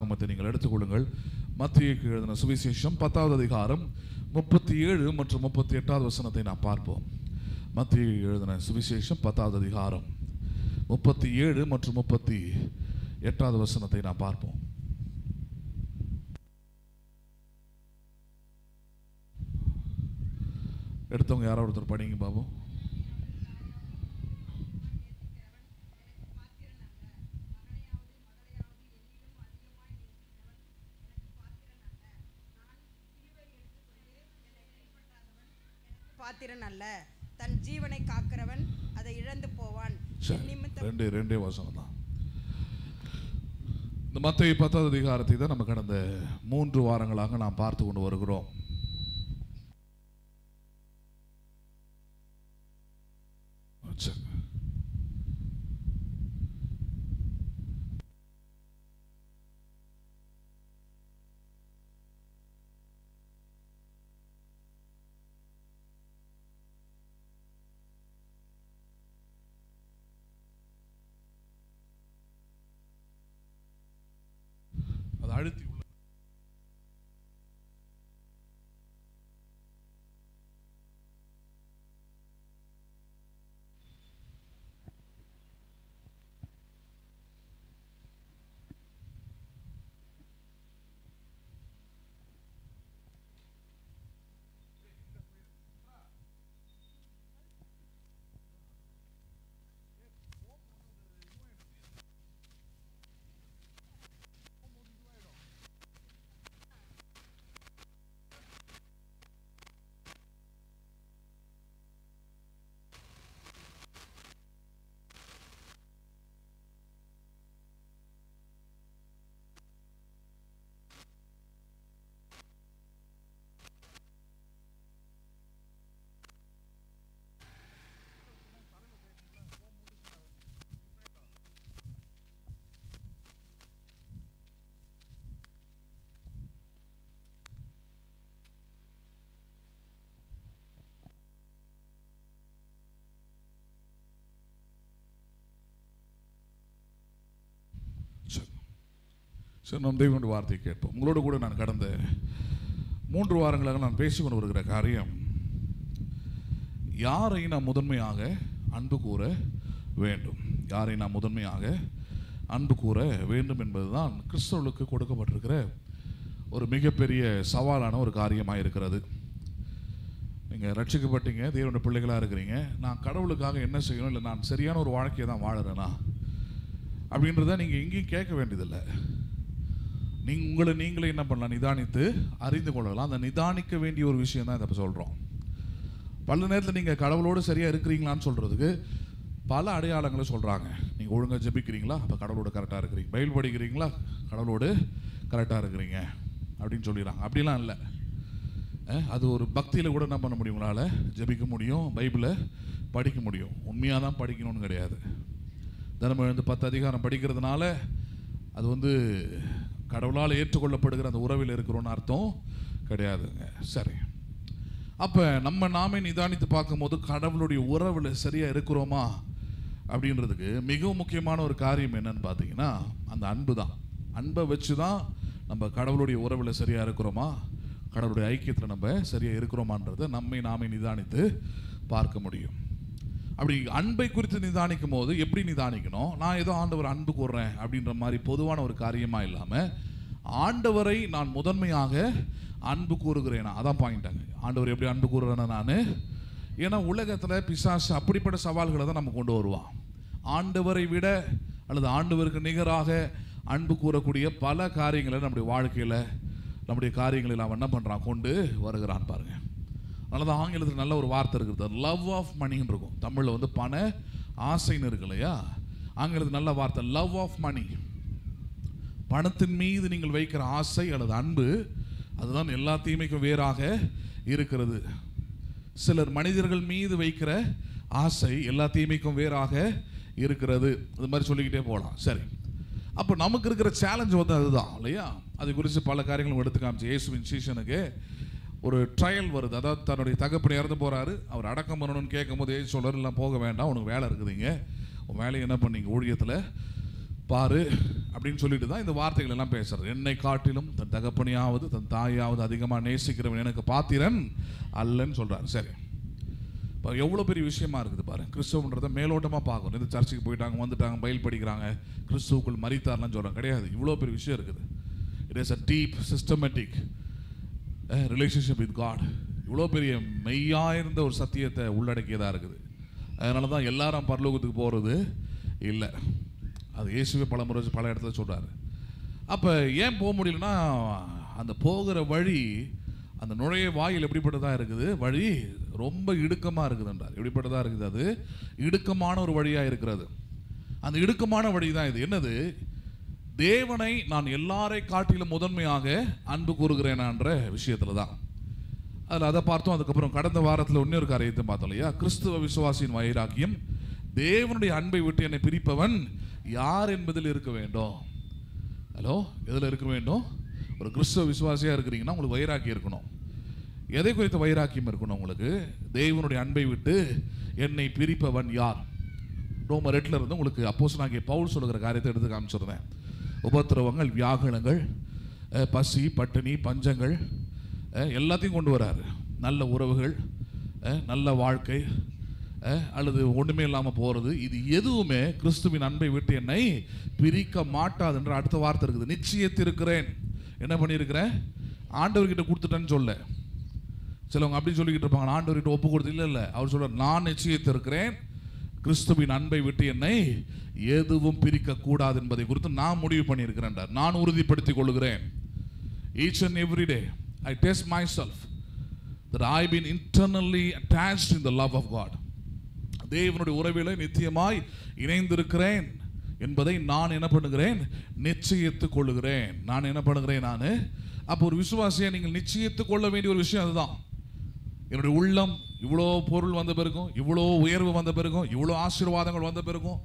வேதாகமத்தை நீங்கள் எடுத்துக்கொள்ளுங்கள். மத்தேயுக்கு எழுதின சுவிசேஷம் 10வது அதிகாரம் 37 மற்றும் 38வது வசனத்தை நாம் பார்ப்போம். மத்தேயு எழுதின சுவிசேஷம் 10வது அதிகாரம் 37 மற்றும் 38வது வசனத்தை நாம் பார்ப்போம். எடுத்தவங்க யாரோ ஒருத்தர் படிங்க பாபு. பாத்திரன் அல்ல, தன் ஜீவனை காக்கிறவன் அதை இழந்து போவான். ரெண்டே வசனம் தான். இந்த மத்தேயு 10வது அதிகாரத்தை தான் நம்ம கடந்த 3 வாரங்களாக நாம் பார்த்து கொண்டு வருகிறோம். அழுத்தி உள்ள நம் தேவனுடைய வார்த்தையை கேட்போம். உங்களோடு கூட நான் கடந்த 3 வாரங்களாக நான் பேசிக்கொண்டு வருகிற காரியம், யாரை நாம் முதன்மையாக அன்பு கூற வேண்டும், யாரை நாம் முதன்மையாக அன்பு கூற வேண்டும் என்பதுதான் கிறிஸ்தவர்களுக்கு கொடுக்கப்பட்டிருக்கிற ஒரு மிகப்பெரிய சவாலான ஒரு காரியமாக இருக்கிறது. நீங்கள் ரட்சிக்கப்பட்டீங்க, தேவனுடைய பிள்ளைகளாக இருக்கிறீங்க, நான் கடவுளுக்காக என்ன செய்யணும், இல்லை நான் சரியான ஒரு வாழ்க்கையை தான் வாழறேனா அப்படின்றத நீங்கள் எங்கேயும் கேட்க வேண்டியதில்லை. உங்களை நீங்களே என்ன பண்ணலாம், நிதானித்து அறிந்து கொள்ளலாம். அந்த நிதானிக்க வேண்டிய ஒரு விஷயம் தான் இதை சொல்கிறோம். பல நேரத்தில் நீங்கள் கடவுளோடு சரியாக இருக்கிறீங்களான்னு சொல்கிறதுக்கு பல அடையாளங்களை சொல்கிறாங்க. நீங்கள் ஒழுங்காக ஜெபிக்கிறீங்களா, அப்போ கடவுளோடு கரெக்டாக இருக்கிறீங்க. பைபிள் படிக்கிறீங்களா, கடவுளோடு கரெக்டாக இருக்கிறீங்க அப்படின்னு சொல்லிடுறாங்க. அப்படிலாம் இல்லை. அது ஒரு பக்தியில் கூட என்ன பண்ண முடியும், உங்களால் ஜெபிக்க முடியும், பைபிளை படிக்க முடியும். உண்மையாக தான் படிக்கணும்னு கிடையாது. தினமும் எழுந்து 10 அதிகாரம் படிக்கிறதுனால அது கடவுளால் ஏற்றுக்கொள்ளப்படுகிற அந்த உறவில் இருக்கிறோன்னு அர்த்தம் கிடையாதுங்க. சரி, அப்போ நாமே நிதானித்து பார்க்கும்போது கடவுளுடைய உறவில் சரியாக இருக்கிறோமா அப்படின்றதுக்கு மிகவும் முக்கியமான ஒரு காரியம் என்னன்னு பார்த்தீங்கன்னா, அந்த அன்பு தான். அன்பை வச்சு தான் நம்ம கடவுளுடைய உறவில் சரியாக இருக்கிறோமா, கடவுளுடைய ஐக்கியத்தில் நம்ம சரியாக இருக்கிறோமான்றதை நாமே நிதானித்து பார்க்க முடியும். அப்படி அன்பை குறித்து நிதானிக்கும் போது எப்படி நிதானிக்கணும், நான் ஏதோ ஆண்டவர் அன்பு கூறுறேன் அப்படின்ற மாதிரி பொதுவான ஒரு காரியமாக இல்லாமல், ஆண்டவரை நான் முதன்மையாக அன்பு கூறுகிறேனா, அதான் பாயிண்டாங்க. ஆண்டவர் எப்படி அன்பு கூறுறேன்னா நான், ஏன்னா உலகத்தில் பிசாசு அப்படிப்பட்ட சவால்களை தான் நம்ம கொண்டு வருவான். ஆண்டவரை விட அல்லது ஆண்டவருக்கு நிகராக அன்பு கூறக்கூடிய பல காரியங்களை நம்முடைய வாழ்க்கையில், நம்முடைய காரியங்களில் அவன் என்ன பண்ணுறான், கொண்டு வருகிறான் பாருங்க. அதனால தான் ஆங்கிலத்தில் நல்ல ஒரு வார்த்தை இருக்குது, லவ் ஆஃப் மணின்னு இருக்கும். தமிழில் பண ஆசைன்னு இருக்கு இல்லையா, ஆங்கிலத்தில் நல்ல வார்த்தை லவ் ஆஃப் மணி. பணத்தின் மீது நீங்கள் வைக்கிற ஆசை அல்லது அன்பு, அதுதான் எல்லா தீமைக்கும் வேறாக இருக்கிறது. சிலர் மனிதர்கள் மீது வைக்கிற ஆசை எல்லா தீமைக்கும் வேறாக இருக்கிறது. அது மாதிரி சொல்லிக்கிட்டே போகலாம். சரி, அப்போ நமக்கு இருக்கிற சேலஞ்ச் அதுதான் இல்லையா. அது குறித்து பல காரியங்களும் எடுத்து காமிச்சு, இயேசுவின் சீஷனுக்கு ஒரு ட்ரையல் வருது. அதாவது தன்னுடைய தகப்பனை இறந்து போகிறாரு, அவர் அடக்கம் பண்ணணும்னு கேட்கும் போது ஏசு சொல்கிறார், இல்லை போக வேண்டாம், உனக்கு வேலை இருக்குதுங்க, உன் வேலையை என்ன பண்ணீங்க, ஊழியத்தில் பாரு அப்படின்னு சொல்லிட்டு தான் இந்த வார்த்தைகள் எல்லாம் பேசுறது. என்னை காட்டிலும் தன் தகப்பனையாவது தன் தாயாவது அதிகமாக நேசிக்கிறவன் எனக்கு பாத்திரன் அல்லன்னு சொல்றாரு. சரி, இப்போ எவ்வளோ பெரிய விஷயமா இருக்குது பாரு. கிறிஸ்துவன்றதை மேலோட்டமாக பார்க்கணும். இந்த சர்ச்சுக்கு போயிட்டாங்க, வந்துட்டாங்க, பைல் படிக்கிறாங்க, கிறிஸ்துவுக்குள் மரித்தார்லாம் சொல்கிறாங்க. கிடையாது, இவ்வளோ பெரிய விஷயம் இருக்குது. It is a deep systematic relationship with God. இவ்வளோ பெரிய மெய்யாக இருந்த ஒரு சத்தியத்தை உள்ளடக்கியதாக இருக்குது. அதனால தான் எல்லாரும் பரலோகத்துக்கு போகிறது இல்லை. அது இயேசுவே பல முறை பல இடத்துல சொல்கிறாரு. அப்போ ஏன் போக முடியலன்னா, அந்த போகிற வழி, அந்த நுழைய வாயில் எப்படிப்பட்டதாக இருக்குது, வழி ரொம்ப இடுக்கமாக இருக்குதுன்றார். எப்படிப்பட்டதாக இருக்குது, அது இடுக்கமான ஒரு வழியாக இருக்கிறது. அந்த இடுக்கமான வழி தான் இது. என்னது, தேவனை நான் எல்லாரை காட்டிலும் முதன்மையாக அன்பு கூறுகிறேனான்ற விஷயத்தில் தான். அதில் அதை பார்த்தோம். அதுக்கப்புறம் கடந்த வாரத்தில் இன்னொரு காரியத்தை பார்த்தோம் இல்லையா, கிறிஸ்துவ விசுவாசியின் வைராக்கியம் தேவனுடைய அன்பை விட்டு என்னை பிரிப்பவன் யார் என்பதில் இருக்க வேண்டும். ஹலோ, எதில் இருக்க வேண்டும்? ஒரு கிறிஸ்துவ விசுவாசியாக இருக்கிறீங்கன்னா உங்களுக்கு வைராக்கியம் இருக்கணும். எதை குறித்த வைராக்கியம் இருக்கணும் உங்களுக்கு? தேவனுடைய அன்பை விட்டு என்னை பிரிப்பவன் யார்? ரோமர் 8 இருந்து உங்களுக்கு அப்போஸ்தலனாகிய பவுல் சொல்லுகிற காரியத்தை எடுத்து காமிச்சிருந்தேன். உபத்திரவங்கள், வியாகுலங்கள், பசி, பட்டினி, பஞ்சங்கள் எல்லாத்தையும் கொண்டு வராரு. நல்ல உறவுகள், நல்ல வாழ்க்கை, அல்லது ஒன்றுமே இல்லாமல் போகிறது, இது எதுவுமே கிறிஸ்துவின் அன்பை விட்டு என்னை பிரிக்க மாட்டாது என்ற அடுத்த வார்த்தை இருக்குது. நிச்சயத்திருக்கிறேன். என்ன பண்ணியிருக்கிறேன்? ஆண்டவர்கிட்ட கொடுத்துட்டேன்னு சொல்ல. சிலவங்க அப்படி சொல்லிக்கிட்டு இருப்பாங்க, ஆண்டவர்கிட்ட ஒப்பு கொடுத்து. இல்லை, அவர் சொல்கிறார், நான் நிச்சயத்திருக்கிறேன், கிறிஸ்துவின் அன்பை விட்டு என்னை எதுவும் பிரிக்க கூடாது என்பதை குறித்து நான் முடிவு பண்ணியிருக்கிறேன். நான் உறுதிப்படுத்திக் கொள்கிறேன். Each and every day I test myself that I've been internally attached in the love of God. தேவனுடைய உறவிலே நித்தியமாய் இணைந்திருக்கிறேன் என்பதை நான் என்ன பண்ணுகிறேன்? நிச்சயித்துக் கொள்கிறேன். நான் என்ன பண்ணுகிறேன்? நான் அப்போ ஒரு விசுவாசியை நீங்கள் நிச்சயித்துக் கொள்ள வேண்டிய ஒரு விஷயம் அதுதான். என்னுடைய உள்ளம் இவ்வளோ பொருள் வந்த பிறகும், இவ்வளோ உயர்வு வந்த பிறகும், இவ்வளோ ஆசீர்வாதங்கள் வந்த பிறகும்,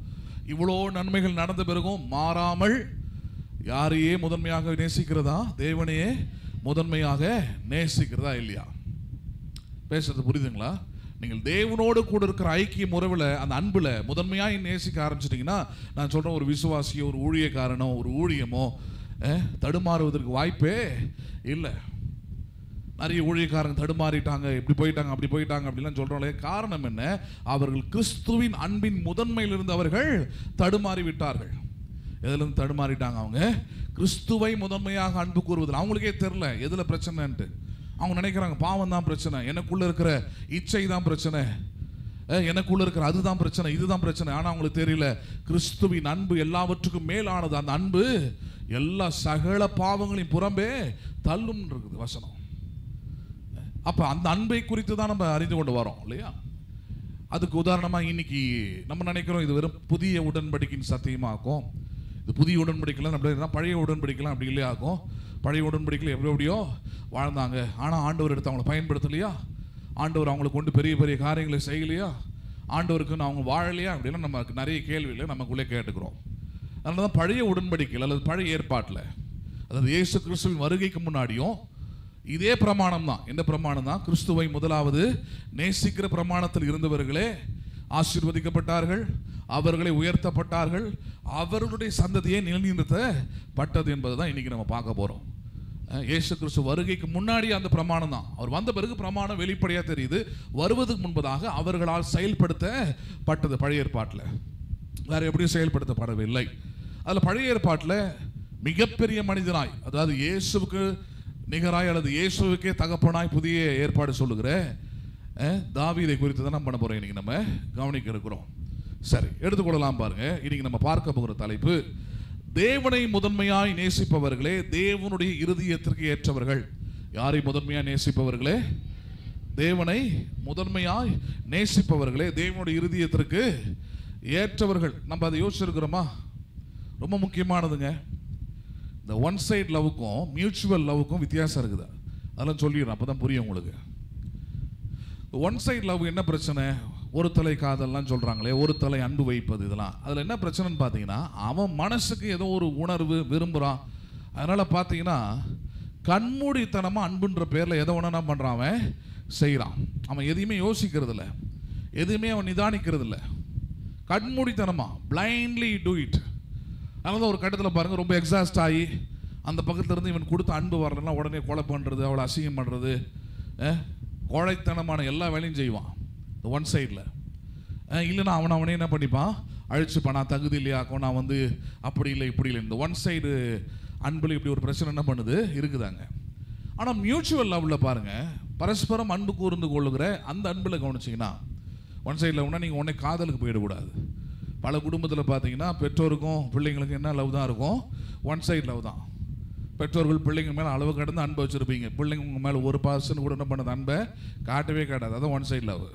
இவ்வளோ நன்மைகள் நடந்த பிறகும் மாறாமல் யாரையே முதன்மையாக நேசிக்கிறதா? தேவனையே முதன்மையாக நேசிக்கிறதா இல்லையா? பேசுறது புரியுதுங்களா? நீங்கள் தேவனோடு கூட இருக்கிற ஐக்கிய உறவில், அந்த அன்பில் முதன்மையாக நேசிக்க ஆரம்பிச்சிட்டிங்கன்னா, நான் சொல்கிறேன், ஒரு விசுவாசியோ ஒரு ஊழியக்காரனோ ஒரு ஊழியமோ தடுமாறுவதற்கு வாய்ப்பே இல்லை. நிறைய ஊழியக்காரங்க தடுமாறிட்டாங்க, இப்படி போயிட்டாங்க, அப்படி போயிட்டாங்க அப்படிலாம் சொல்கிறோம்ல. காரணம் என்ன? அவர்கள் கிறிஸ்துவின் அன்பின் முதன்மையிலிருந்து அவர்கள் தடுமாறி விட்டார்கள். எதுலேருந்து தடுமாறிட்டாங்க? அவங்க கிறிஸ்துவை முதன்மையாக அன்பு கூறுவதில் அவங்களுக்கே தெரில எதில் பிரச்சனைன்ட்டு. அவங்க நினைக்கிறாங்க பாவம் தான் பிரச்சனை, எனக்குள்ளே இருக்கிற இச்சை தான் பிரச்சனை, எனக்குள்ளே இருக்கிற அதுதான் பிரச்சனை, இதுதான் பிரச்சனை. ஆனால் அவங்களுக்கு தெரியல, கிறிஸ்துவின் அன்பு எல்லாவற்றுக்கும் மேலானது. அந்த அன்பு எல்லா சகல பாவங்களையும் புறம்பே தள்ளும் இருக்குது வசனம். அப்போ அந்த அன்பை குறித்து தான் நம்ம அறிந்து கொண்டு வரோம் இல்லையா? அதுக்கு உதாரணமாக இன்னைக்கு நம்ம நினைக்கிறோம் இது வெறும் புதிய உடன்படிக்கையின் சத்தியமாகும். இது புதிய உடன்படிக்கைலாம் நம்ம பழைய உடன்படிக்கலாம் அப்படி இல்லையா ஆகும். பழைய உடன்படிக்கையில் எப்படியோ வாழ்ந்தாங்க, ஆனால் ஆண்டவர் எடுத்து அவங்களை பயன்படுத்தலையா? ஆண்டவர் அவங்களை கொண்டு பெரிய பெரிய காரியங்களை செய்யலையா? ஆண்டவருக்குன்னு அவங்க வாழலையா? அப்படின்னா நமக்கு நிறைய கேள்விகளை நமக்குள்ளே கேட்டுக்கிறோம். அதனால தான் பழைய உடன்படிக்கையில் அல்லது பழைய ஏற்பாட்டில், அதாவது இயேசு கிறிஸ்துவின் வருகைக்கு முன்னாடியும் இதே பிரமாணம் தான். எந்த பிரமாணம் தான்? கிறிஸ்துவை முதலாவது நேசிக்கிற பிரமாணத்தில் இருந்தவர்களே ஆசீர்வதிக்கப்பட்டார்கள், அவர்களை உயர்த்தப்பட்டார்கள், அவர்களுடைய சந்ததியை நிலைநிறுத்தப்பட்டது என்பது தான் இன்னைக்கு நம்ம பார்க்க போகிறோம். இயேசு கிறிஸ்து வருகைக்கு முன்னாடி அந்த பிரமாணம் தான். அவர் வந்த பிறகு பிரமாணம் வெளிப்படையாக தெரியுது. வருவதற்கு முன்பதாக அவர்களால் செயல்படுத்தப்பட்டது பழைய ஏற்பாட்டில். வேறு எப்படியும் செயல்படுத்தப்படவில்லை. அதில் பழைய ஏற்பாட்டில் மிகப்பெரிய மனிதனாய், அதாவது இயேசுவுக்கு நிகராய் அல்லது இயேசுவுக்கே தகப்பனாய் புதிய ஏற்பாடு சொல்லுகிற தாவீதை குறித்து தான் நம்ம பண்ண போகிறோம். இன்னைக்கு நம்ம கவனிக்க இருக்கிறோம். சரி, எடுத்துக்கொள்ளலாம் பாருங்க. இன்னைக்கு நம்ம பார்க்க போகிற தலைப்பு, தேவனை முதன்மையாய் நேசிப்பவர்களே தேவனுடைய இருதயத்திற்கு ஏற்றவர்கள். யாரை முதன்மையாய் நேசிப்பவர்களே? தேவனை முதன்மையாய் நேசிப்பவர்களே தேவனுடைய இருதயத்திற்கு ஏற்றவர்கள். நம்ம அதை யோசிச்சிருக்கிறோமா? ரொம்ப முக்கியமானதுங்க. இந்த ஒன் சைட் லவ்வுக்கும் மியூச்சுவல் லவ்வுக்கும் வித்தியாசம் இருக்குது. அதெல்லாம் சொல்லிடுறேன், அப்போ தான் புரியும் உங்களுக்கு. ஒன் சைட் லவ் என்ன பிரச்சனை? ஒரு தலை காதல்லாம் சொல்கிறாங்களே, ஒரு தலை அன்பு வைப்பது, இதெல்லாம் அதில் என்ன பிரச்சனைன்னு பார்த்தீங்கன்னா, அவன் மனசுக்கு ஏதோ ஒரு உணர்வு விரும்புகிறான். அதனால் பார்த்தீங்கன்னா கண்மூடித்தனமாக அன்புன்ற பேரில் எதை ஒன்றா பண்ணுறான், அவன் செய்கிறான். அவன் எதையுமே யோசிக்கிறதில்ல, எதுவுமே அவன் நிதானிக்கிறதில்ல. கண்மூடித்தனமாக பிளைண்ட்லி டூ இட். அதனால தான் ஒரு கட்டத்தில் பாருங்கள் ரொம்ப எக்ஸாஸ்ட் ஆகி அந்த பக்கத்துல இருந்து இவன் கொடுத்த அன்பு வரலன்னா உடனே கொலை பண்ணுறது, அவளை அசிங்கம் பண்ணுறது, கோழைத்தனமான எல்லா வேலையும் செய்வான் இந்த ஒன் சைடில். இல்லைன்னா அவனே என்ன பண்ணிப்பான், அழிச்சுப்பான். நான் தகுதி இல்லையாக்கும், நான் வந்து அப்படி இல்லை இப்படி இல்லை. இந்த ஒன் சைடு அன்பில் இப்படி ஒரு பிரச்சனை என்ன பண்ணுது இருக்குதாங்க. ஆனால் மியூச்சுவல் லவ்வில் பாருங்கள், பரஸ்பரம் அன்பு கூர்ந்து கொள்ளுகிற அந்த அன்பில் கவனிச்சிங்கன்னா ஒன் சைடில் ஒன்றா நீங்கள் உடனே காதலுக்கு போயிடக்கூடாது. பல குடும்பத்தில் பார்த்தீங்கன்னா பெற்றோருக்கும் பிள்ளைங்களுக்கும் என்ன லவ் தான் இருக்கும், ஒன் சைடு லவ் தான். பெற்றோர்கள் பிள்ளைங்க மேலே அளவு கடந்து அன்பை வச்சுருப்பீங்க, பிள்ளைங்க உங்கள் மேலே 1% கூட என்ன பண்ணது அன்பை காட்டவே காட்டாது. அதான் ஒன் சைடு லவ்.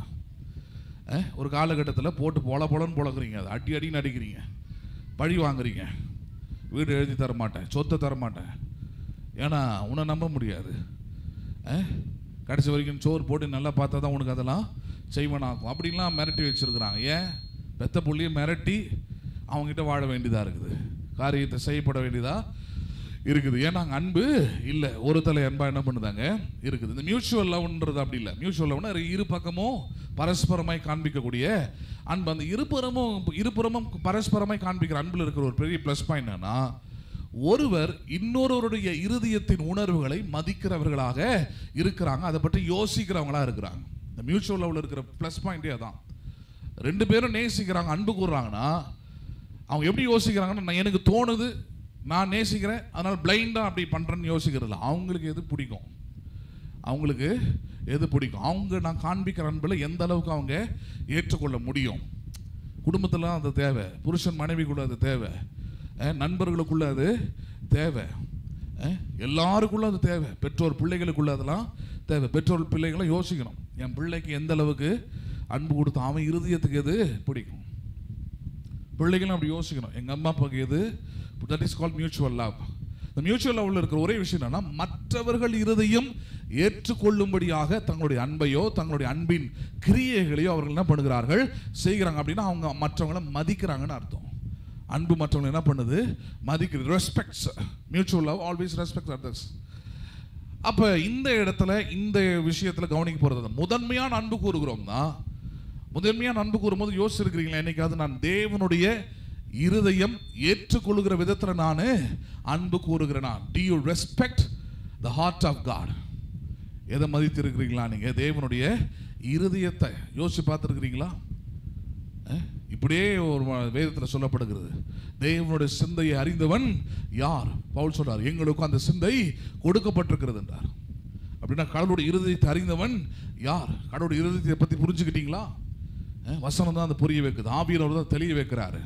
ஒரு காலகட்டத்தில் போட்டு பொலன்னு பொழக்கிறீங்க, அது அடின்னு அடிக்கிறீங்க, பழி வாங்குறீங்க, வீடு எழுதி தரமாட்டேன், சொத்தை தரமாட்டேன், ஏன்னா உன்னை நம்ப முடியாது, கடைசி வரைக்கும் சோறு போட்டு நல்லா பார்த்தா தான் உனக்கு அதெல்லாம் செய்வனாகும் அப்படின்லாம் மிரட்டி வச்சுருக்குறாங்க. ஏன் பெத்த புள்ளியை மிரட்டி அவங்ககிட்ட வாழ வேண்டியதாக இருக்குது, காரியத்தை செய்யப்பட வேண்டியதாக இருக்குது. ஏன்னா அங்கே அன்பு இல்லை, ஒரு தலை அன்பாக என்ன பண்ணுதாங்க இருக்குது. இந்த மியூச்சுவல் லவ்ன்றது அப்படி இல்லை. மியூச்சுவல் லவ்னா இரு பக்கமும் பரஸ்பரமாய் காண்பிக்கக்கூடிய அன்பு. அந்த இருபுறமும் பரஸ்பரமாய் காண்பிக்கிற அன்பில் இருக்கிற ஒரு பெரிய ப்ளஸ் பாயிண்ட் என்னன்னா, ஒருவர் இன்னொருவருடைய இருதயத்தின் உணர்வுகளை மதிக்கிறவர்களாக இருக்கிறாங்க, அதை பற்றி யோசிக்கிறவங்களா இருக்கிறாங்க. இந்த மியூச்சுவல் லவ்ல இருக்கிற ப்ளஸ் பாயிண்டே அதான். ரெண்டு பேரும் நேசிக்கிறாங்க, அன்பு கூறுறாங்கன்னா அவங்க எப்படி யோசிக்கிறாங்கன்னா, எனக்கு தோணுது, நான் நேசிக்கிறேன், அதனால் பிளைண்டாக அப்படி பண்ணுறேன்னு யோசிக்கிறது இல்லை. அவங்களுக்கு எது பிடிக்கும், அவங்க நான் காண்பிக்கிற அன்பில் எந்த அளவுக்கு அவங்க ஏற்றுக்கொள்ள முடியும். குடும்பத்தில் அது தேவை, புருஷன் மனைவிக்குள்ள அது தேவை, நண்பர்களுக்குள்ள அது தேவை, எல்லாருக்குள்ள அது தேவை, பெற்றோர் பிள்ளைகளுக்குள்ள அதெல்லாம் தேவை. பெற்றோர் பிள்ளைகளை யோசிக்கணும், என் பிள்ளைக்கு எந்த அளவுக்கு அன்பு கொடுத்தா அவன் இருதயத்துக்கு எது பிடிக்கும். பிள்ளைகளும் அப்படி யோசிக்கணும், எங்கள் அம்மா அப்பாவுக்கு எது. That is called mutual love. இந்த மியூச்சுவல் லவ்ல இருக்கிற ஒரே விஷயம் என்னன்னா, மற்றவர்கள் இருதயம் ஏற்றுக்கொள்ளும்படியாக தங்களுடைய அன்பையோ தங்களுடைய அன்பின் கிரியைகளையோ அவர்கள் என்ன பண்ணுகிறார்கள், செய்கிறாங்க. அப்படின்னா அவங்க மற்றவங்களை மதிக்கிறாங்கன்னு அர்த்தம். அன்பு மற்றவங்களை என்ன பண்ணுது, மதிக்கிறது. Respects. Mutual love always respect others. அப்போ இந்த இடத்துல இந்த விஷயத்தில் கவனிக்க போகிறது, முதன்மையான அன்பு கூறுகிறோம்னா, முதன்மையான அன்பு கூறும்போது யோசிச்சிருக்கிறீங்களா என்னைக்காவது, நான் தேவனுடைய இருதயம் ஏற்றுக்கொள்ளுகிற விதத்தில் நான் அன்பு கூறுகிறேனா? Do you respect the heart of God? எதை மதித்திருக்கிறீங்களா நீங்கள்? தேவனுடைய இருதயத்தை யோசிச்சு பார்த்துருக்கிறீங்களா? இப்படியே ஒரு வேதத்தில் சொல்லப்படுகிறது, தேவனுடைய சிந்தையை அறிந்தவன் யார்? பவுல் சொல்றார், எங்களுக்கும் அந்த சிந்தை கொடுக்கப்பட்டிருக்கிறது என்றார். அப்படின்னா கடவுளுடைய இருதயத்தை அறிந்தவன் யார்? கடவுளுடைய இருதயத்தை பற்றி புரிஞ்சுக்கிட்டீங்களா? வசனம் தான் அந்த புரிய வைக்குது, ஆவியானவர் தான் தெளிய வைக்கிறாரு.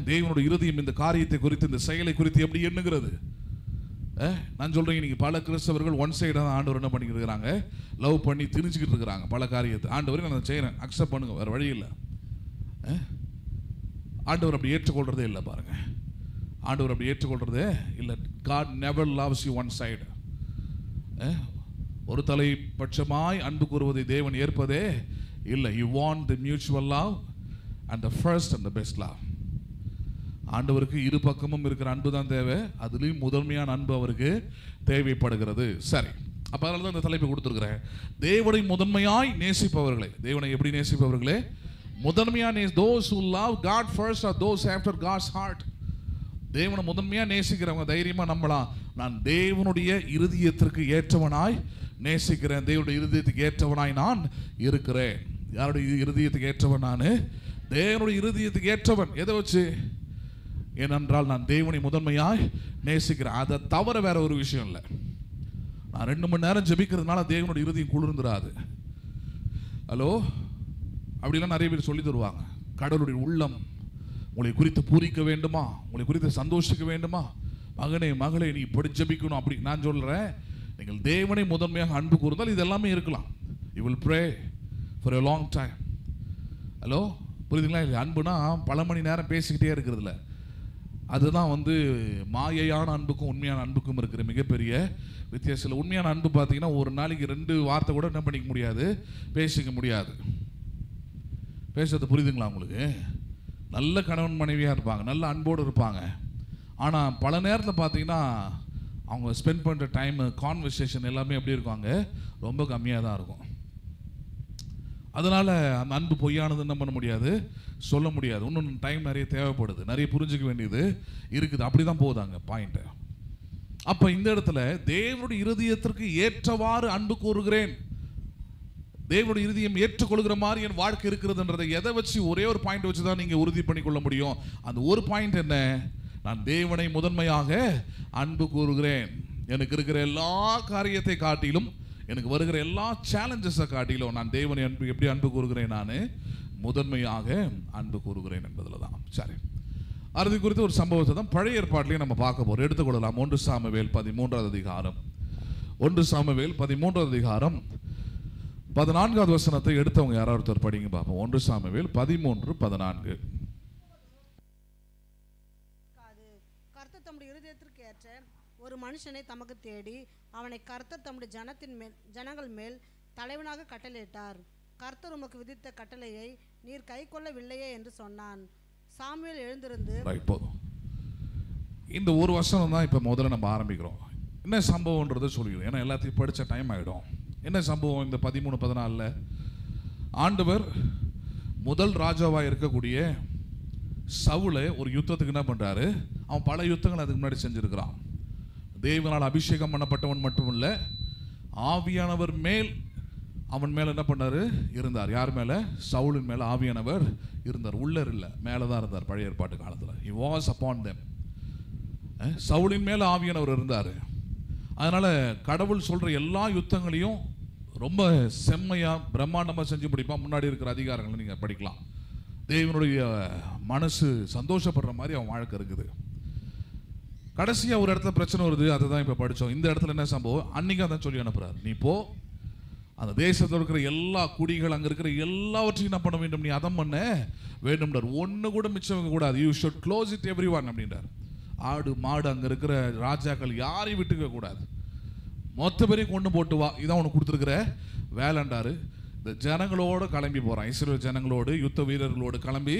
தேவனுடைய இருதயம் இந்த காரியத்தை குறித்து, இந்த செயலை குறித்து எப்படி எண்ணுகிறது? நான் சொல்றேன், இன்னைக்கு பல கிறிஸ்தவர்கள் ஒன் சைடாக தான் ஆண்டவர் என்ன பண்ணிக்கிட்டு இருக்கிறாங்க, லவ் பண்ணி திணிச்சுக்கிட்டு இருக்கிறாங்க பல காரியத்தை. ஆண்டவரை நான் செய்கிறேன், அக்செப்ட் பண்ணுங்க, வேறு வழி இல்லை. ஆண்டவர் அப்படி ஏற்றுக்கொள்றதே இல்லை பாருங்க, ஆண்டவர் அப்படி ஏற்றுக்கொள்றதே இல்லை. God never loves you one side. ஒரு தலைப்பட்சமாய் அன்பு கூறுவதை தேவன் ஏற்பதே இல்லை. You want the mutual love and the first and the best love. ஆண்டவருக்கு இரு பக்கமும் இருக்கிற அன்பு தான் தேவை, அதுலேயும் முதன்மையான அன்பு அவருக்கு தேவைப்படுகிறது. சரி, அப்போ அதனால தான் இந்த தலைப்பை கொடுத்துருக்கிறேன், தேவனை முதன்மையாய் நேசிப்பவர்களே. தேவனை எப்படி நேசிப்பவர்களே? முதன்மையாக those who love God first are those after God's heart. தேவனை முதன்மையாக நேசிக்கிறவங்க தைரியமாக நம்பலாம், நான் தேவனுடைய இருதயத்திற்கு ஏற்றவனாய் நேசிக்கிறேன், தேவனுடைய இருதயத்துக்கு ஏற்றவனாய் நான் இருக்கிறேன். யாருடைய இருதயத்துக்கு ஏற்றவன்? நான் தேவனுடைய இருதயத்துக்கு ஏற்றவன். எதை வச்சு? ஏனென்றால் நான் தேவனை முதன்மையாய் நேசிக்கிறேன். அதை தவிர வேற ஒரு விஷயம் இல்லை. நான் 2 மணி நேரம் ஜெபிக்கிறதுனால தேவனுடைய இருதயம் குளிர்ந்துராது. ஹலோ, அப்படிலாம் நிறைய பேர் சொல்லி தருவாங்க. கடவுளுடைய உள்ளம் உங்களை குறித்து பூரிக்க வேண்டுமா, உங்களை குறித்து சந்தோஷிக்க வேண்டுமா, மகனே மகளே நீ இப்படி ஜெபிக்கணும் அப்படி. நான் சொல்கிறேன், நீங்கள் தேவனை முதன்மையாக அன்பு கூர்ந்தால் இது எல்லாமே இருக்கலாம். You will pray for a long time. Hello, புரியுதுங்களா? இல்லை, அன்புனா பல மணி நேரம் பேசிக்கிட்டே இருக்கிறதுல, அதுதான் மாயையான அன்புக்கும் உண்மையான அன்புக்கும் இருக்கிற மிகப்பெரிய வித்தியாசம். உண்மையான அன்பு பார்த்தீங்கன்னா ஒரு நாளைக்கு 2 வார்த்தை கூட என்ன பண்ணிக்க முடியாது, பேசிக்க முடியாது. பேசுறது புரியுதுங்களா உங்களுக்கு? நல்ல கணவன் மனைவியாக இருப்பாங்க, நல்ல அன்போடு இருப்பாங்க, ஆனால் பல நேரத்தில் பார்த்தீங்கன்னா அவங்க ஸ்பெண்ட் பண்ணுற டைமு, கான்வர்சேஷன் எல்லாமே எப்படி இருக்காங்க, ரொம்ப கம்மியாக தான் இருக்கும். அதனால் அந்த அன்பு பொய்யானது என்ன பண்ண முடியாது, சொல்ல முடியாது. இன்னும் டைம் நிறைய தேவைப்படுது, நிறைய புரிஞ்சிக்க வேண்டியது இருக்குது. அப்படி தான் போகுதாங்க பாயிண்ட்டு. அப்போ இந்த இடத்துல தேவனுடைய இருதயத்திற்கு ஏற்றவாறு அன்பு கூறுகிறேன், தேவனுடைய இருதயம் ஏற்றுக்கொள்கிற மாதிரி என் வாழ்க்கை இருக்கிறதுன்றதை எதை வச்சு, ஒரே ஒரு பாயிண்ட் வச்சு தான் நீங்கள் உறுதி பண்ணி கொள்ள முடியும். அந்த ஒரு பாயிண்ட் என்ன, நான் தேவனை முதன்மையாக அன்பு கூறுகிறேன். எனக்கு இருக்கிற எல்லா காரியத்தை காட்டிலும், எனக்கு வருகிற எல்லா சேலஞ்சஸை காட்டிலும் நான் தேவனை எப்படி அன்பு கூறுகிறேன், நான் முதன்மையாக அன்பு கூறுகிறேன் என்பதில் தான். சரி, அது குறித்து ஒரு சம்பவத்தை தான் பழைய ஏற்பாட்டிலையும் நம்ம பார்க்க போகிறோம். எடுத்துக்கொள்ளலாம். 1 சாமுவேல் 13வது அதிகாரம். 1 சாமுவேல் 13வது அதிகாரம் 14வது வசனத்தை எடுத்தவங்க யாராவது ஒருத்தர் படிங்க பார்ப்போம். 1 சாமுவேல் 13:14. கர்த்தர் தம்முடைய இருதயத்திற்கு ஏற்ற ஒரு மனுஷனை தமக்கு தேடி அவனை கர்த்தர் தம்முடைய ஜனங்கள் மேல் தலைவனாக கட்டளையிட்டார். கர்த்தர் உமக்கு விதித்த கட்டளையை நீர் கை கொள்ளவில்லையே என்று சொன்னான். சாமுவேல் எழுந்திருந்து, போதும், இந்த ஒரு வசனம் தான் இப்போ முதல்ல நம்ம ஆரம்பிக்கிறோம். என்ன சம்பவம்ன்றதை சொல்லிடுறோம், ஏன்னா எல்லாத்தையும் படித்த டைம் ஆகிடும். என்ன சம்பவம் இந்த 13:14? ஆண்டவர் முதல் ராஜாவாக இருக்கக்கூடிய சவுலை ஒரு யுத்தத்துக்கு என்ன பண்ணுறாரு, அவன் பல யுத்தங்கள் அதுக்கு முன்னாடி செஞ்சுருக்கிறான். தேவனால் அபிஷேகம் பண்ணப்பட்டவன் மட்டும் இல்லை, ஆவியானவர் மேல் அவன் மேலே என்ன பண்ணார், இருந்தார். யார் மேலே? சவுலின் மேலே ஆவியானவர் இருந்தார். உள்ளர் இல்லை, மேலே தான் இருந்தார். பழைய ஏற்பாட்டு காலத்தில் he was upon them. சவுலின் மேலே ஆவியானவர் இருந்தார். அதனால் கடவுள் சொல்கிற எல்லா யுத்தங்களையும் ரொம்ப செம்மையாக பிரம்மாண்டமாக செஞ்சு பிடிப்பான். முன்னாடி இருக்கிற அதிகாரங்களை நீங்கள் படிக்கலாம். தேவனுடைய மனசு சந்தோஷப்படுற மாதிரி அவன் வாழ்க்கை இருக்குது. கடைசியாக ஒரு இடத்துல பிரச்சனை வருது, அதை தான் இப்போ படித்தோம். இந்த இடத்துல என்ன சம்பவம், அன்றைக்கி அதான் சொல்லி அனுப்புகிறார், நீ போ, அந்த தேசத்தில் இருக்கிற எல்லா குடிகள், அங்கே இருக்கிற எல்லாவற்றையும் என்ன பண்ண வேண்டும், நீ அதம் பண்ண வேண்டும்ன்றார். ஒன்று கூட மிச்சம் வைக்க கூடாது. You should close it every one அப்படின்றார். ஆடு மாடு அங்கே இருக்கிற ராஜாக்கள் யாரையும் விட்டுக்க கூடாது, மொத்த பேரையும் கொண்டு போட்டு வா, இதான் உனக்கு கொடுத்துருக்கிற வேலைண்டாரு. இந்த ஜனங்களோடு கிளம்பி போகிறான், இஸ்ரேல் ஜனங்களோடு, யுத்த வீரர்களோடு கிளம்பி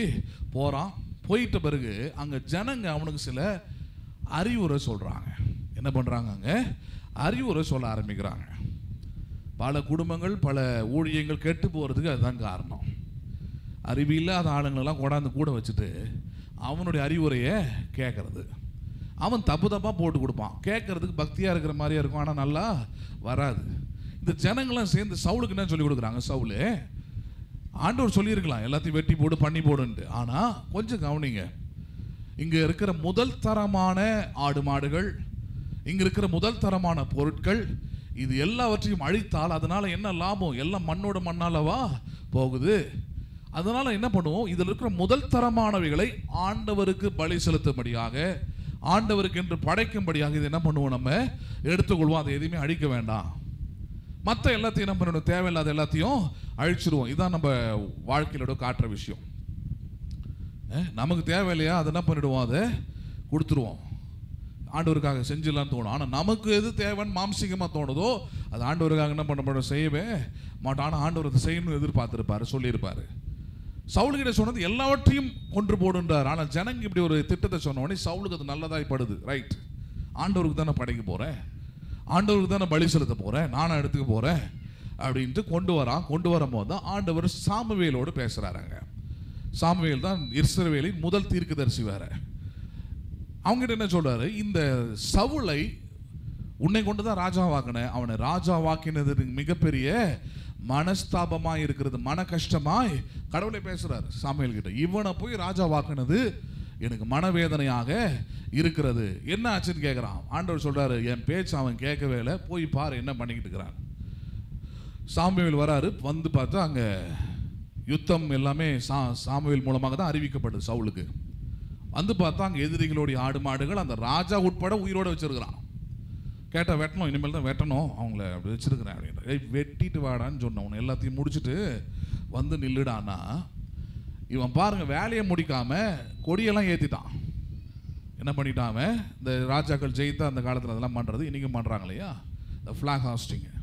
போகிறான். போயிட்ட பிறகு அங்கே ஜனங்க அவனுக்கு சில அறிவுரை சொல்கிறாங்க. என்ன பண்ணுறாங்க, அங்கே அறிவுரை சொல்ல ஆரம்பிக்கிறாங்க. பல குடும்பங்கள், பல ஊழியங்கள் கெட்டு போகிறதுக்கு அதுதான் காரணம். அறிவில்லாத ஆளுங்களெல்லாம் கொண்டாந்து கூட வச்சுட்டு அவனுடைய அறிவுரையை கேட்கறது. அவன் தப்பு தப்பாக போட்டு கொடுப்பான், கேட்கறதுக்கு பக்தியாக இருக்கிற மாதிரியா இருக்கும், ஆனால் நல்லா வராது. இந்த ஜனங்கள்லாம் சேர்ந்து சவுலுக்கு என்ன சொல்லி கொடுக்குறாங்க, சவுலு ஆண்டவர் சொல்லியிருக்கலாம் எல்லாத்தையும் வெட்டி போடு பண்ணி போடுன்ட்டு. ஆனால் கொஞ்சம் கவனிங்க, இங்கே இருக்கிற முதல் தரமான ஆடு மாடுகள், இங்கே இருக்கிற முதல் தரமான பொருட்கள், இது எல்லாவற்றையும் அழித்தால் அதனால் என்ன லாபம், எல்லாம் மண்ணோட மண்ணாலவா போகுது. அதனால் என்ன பண்ணுவோம், இதில் இருக்கிற முதல் தரமானவைகளை ஆண்டவருக்கு பலி செலுத்தும்படியாக, ஆண்டவருக்கு என்று படைக்கும்படியாக இது என்ன பண்ணுவோம், நம்ம எடுத்துக்கொள்வோம். அதை எதையுமே அழிக்க வேண்டாம். மற்ற எல்லாத்தையும் என்ன பண்ணணும், தேவையில்லாத எல்லாத்தையும் அழிச்சிருவோம். இதுதான் நம்ம வாழ்க்கையிலோட காட்டுற விஷயம். நமக்கு தேவையில்லையா அதை என்ன பண்ணிடுவோம், அதை கொடுத்துருவோம். ஆண்டவருக்காக செஞ்சிடலான்னு தோணும். ஆனால் நமக்கு எது தேவைன்னு மாம்சிகமாக தோணுதோ அது ஆண்டவருக்காக என்ன பண்ண மாட்டோம், செய்யவே மாட்டோம். ஆனால் ஆண்டவர் அதை செய்யணும்னு எதிர்பார்த்துருப்பார், சொல்லியிருப்பார். சவுலுக்கிட்ட சொன்னது எல்லாவற்றையும் கொன்று போடுன்றார். ஆனால் ஜனங்க இப்படி ஒரு திட்டத்தை சொன்ன உடனே சவுலுக்கு அது நல்லதாய்ப்படுது. ரைட், ஆண்டவருக்கு தானே படைக்க போகிறேன், ஆண்டவருக்கு தானே பலி செலுத்த போகிறேன், நானும் எடுத்துக்க போகிறேன் அப்படின்ட்டு கொண்டு வரான். கொண்டு வரும்போது தான் ஆண்டவர் சாமுவேலோடு பேசுகிறாருங்க. சாமுவேல் தான் இஸ்ரவேலின் முதல் தீர்க்கதரிசி வேற. அவங்ககிட்ட என்ன சொல்றாரு, இந்த சவுலை உன்னை கொண்டு தான் ராஜாவாக்கினேன், அவனை ராஜாவாக்கினது மிகப்பெரிய மனஸ்தாபமாய் இருக்கிறது, மன கஷ்டமாய் கடவுளை பேசுறாரு சாமுவேல் கிட்ட. இவனை போய் ராஜாவாக்கினது எனக்கு மனவேதனையாக இருக்கிறது. என்ன ஆச்சுன்னு கேட்குறான். ஆண்டவர் சொல்றாரு, என் பேச்சு அவன் கேட்கவே இல்லை, போய் பாரு என்ன பண்ணிக்கிட்டு இருக்கிறான். சாமுவேல் வராரு. வந்து பார்த்தா அங்கே யுத்தம் எல்லாமே சாமுவேல் மூலமாக தான் அறிவிக்கப்படுது சவுலுக்கு. வந்து பார்த்தா அங்கே எதிரிகளுடைய ஆடு மாடுகள் அந்த ராஜா உட்பட உயிரோடு வச்சிருக்கிறான். கேட்டால் வெட்டணும், இனிமேல் தான் வெட்டணும், அவங்கள அப்படி வச்சிருக்கிறேன் அப்படின்ற. வெட்டிட்டு வாடான்னு சொன்ன உன்னை எல்லாத்தையும் முடிச்சுட்டு வந்து நில்லுடான்னா, இவன் பாருங்க வேலையை முடிக்காம கொடியெல்லாம் ஏற்றிட்டான். என்ன பண்ணிட்டான் அவன், இந்த ராஜாக்கள் ஜெயித்தா அந்த காலத்தில் அதெல்லாம் பண்ணுறது இன்றைக்கும் பண்ணுறாங்க இல்லையா, இந்த ஃப்ளாக் ஹாஸ்டிங்கு,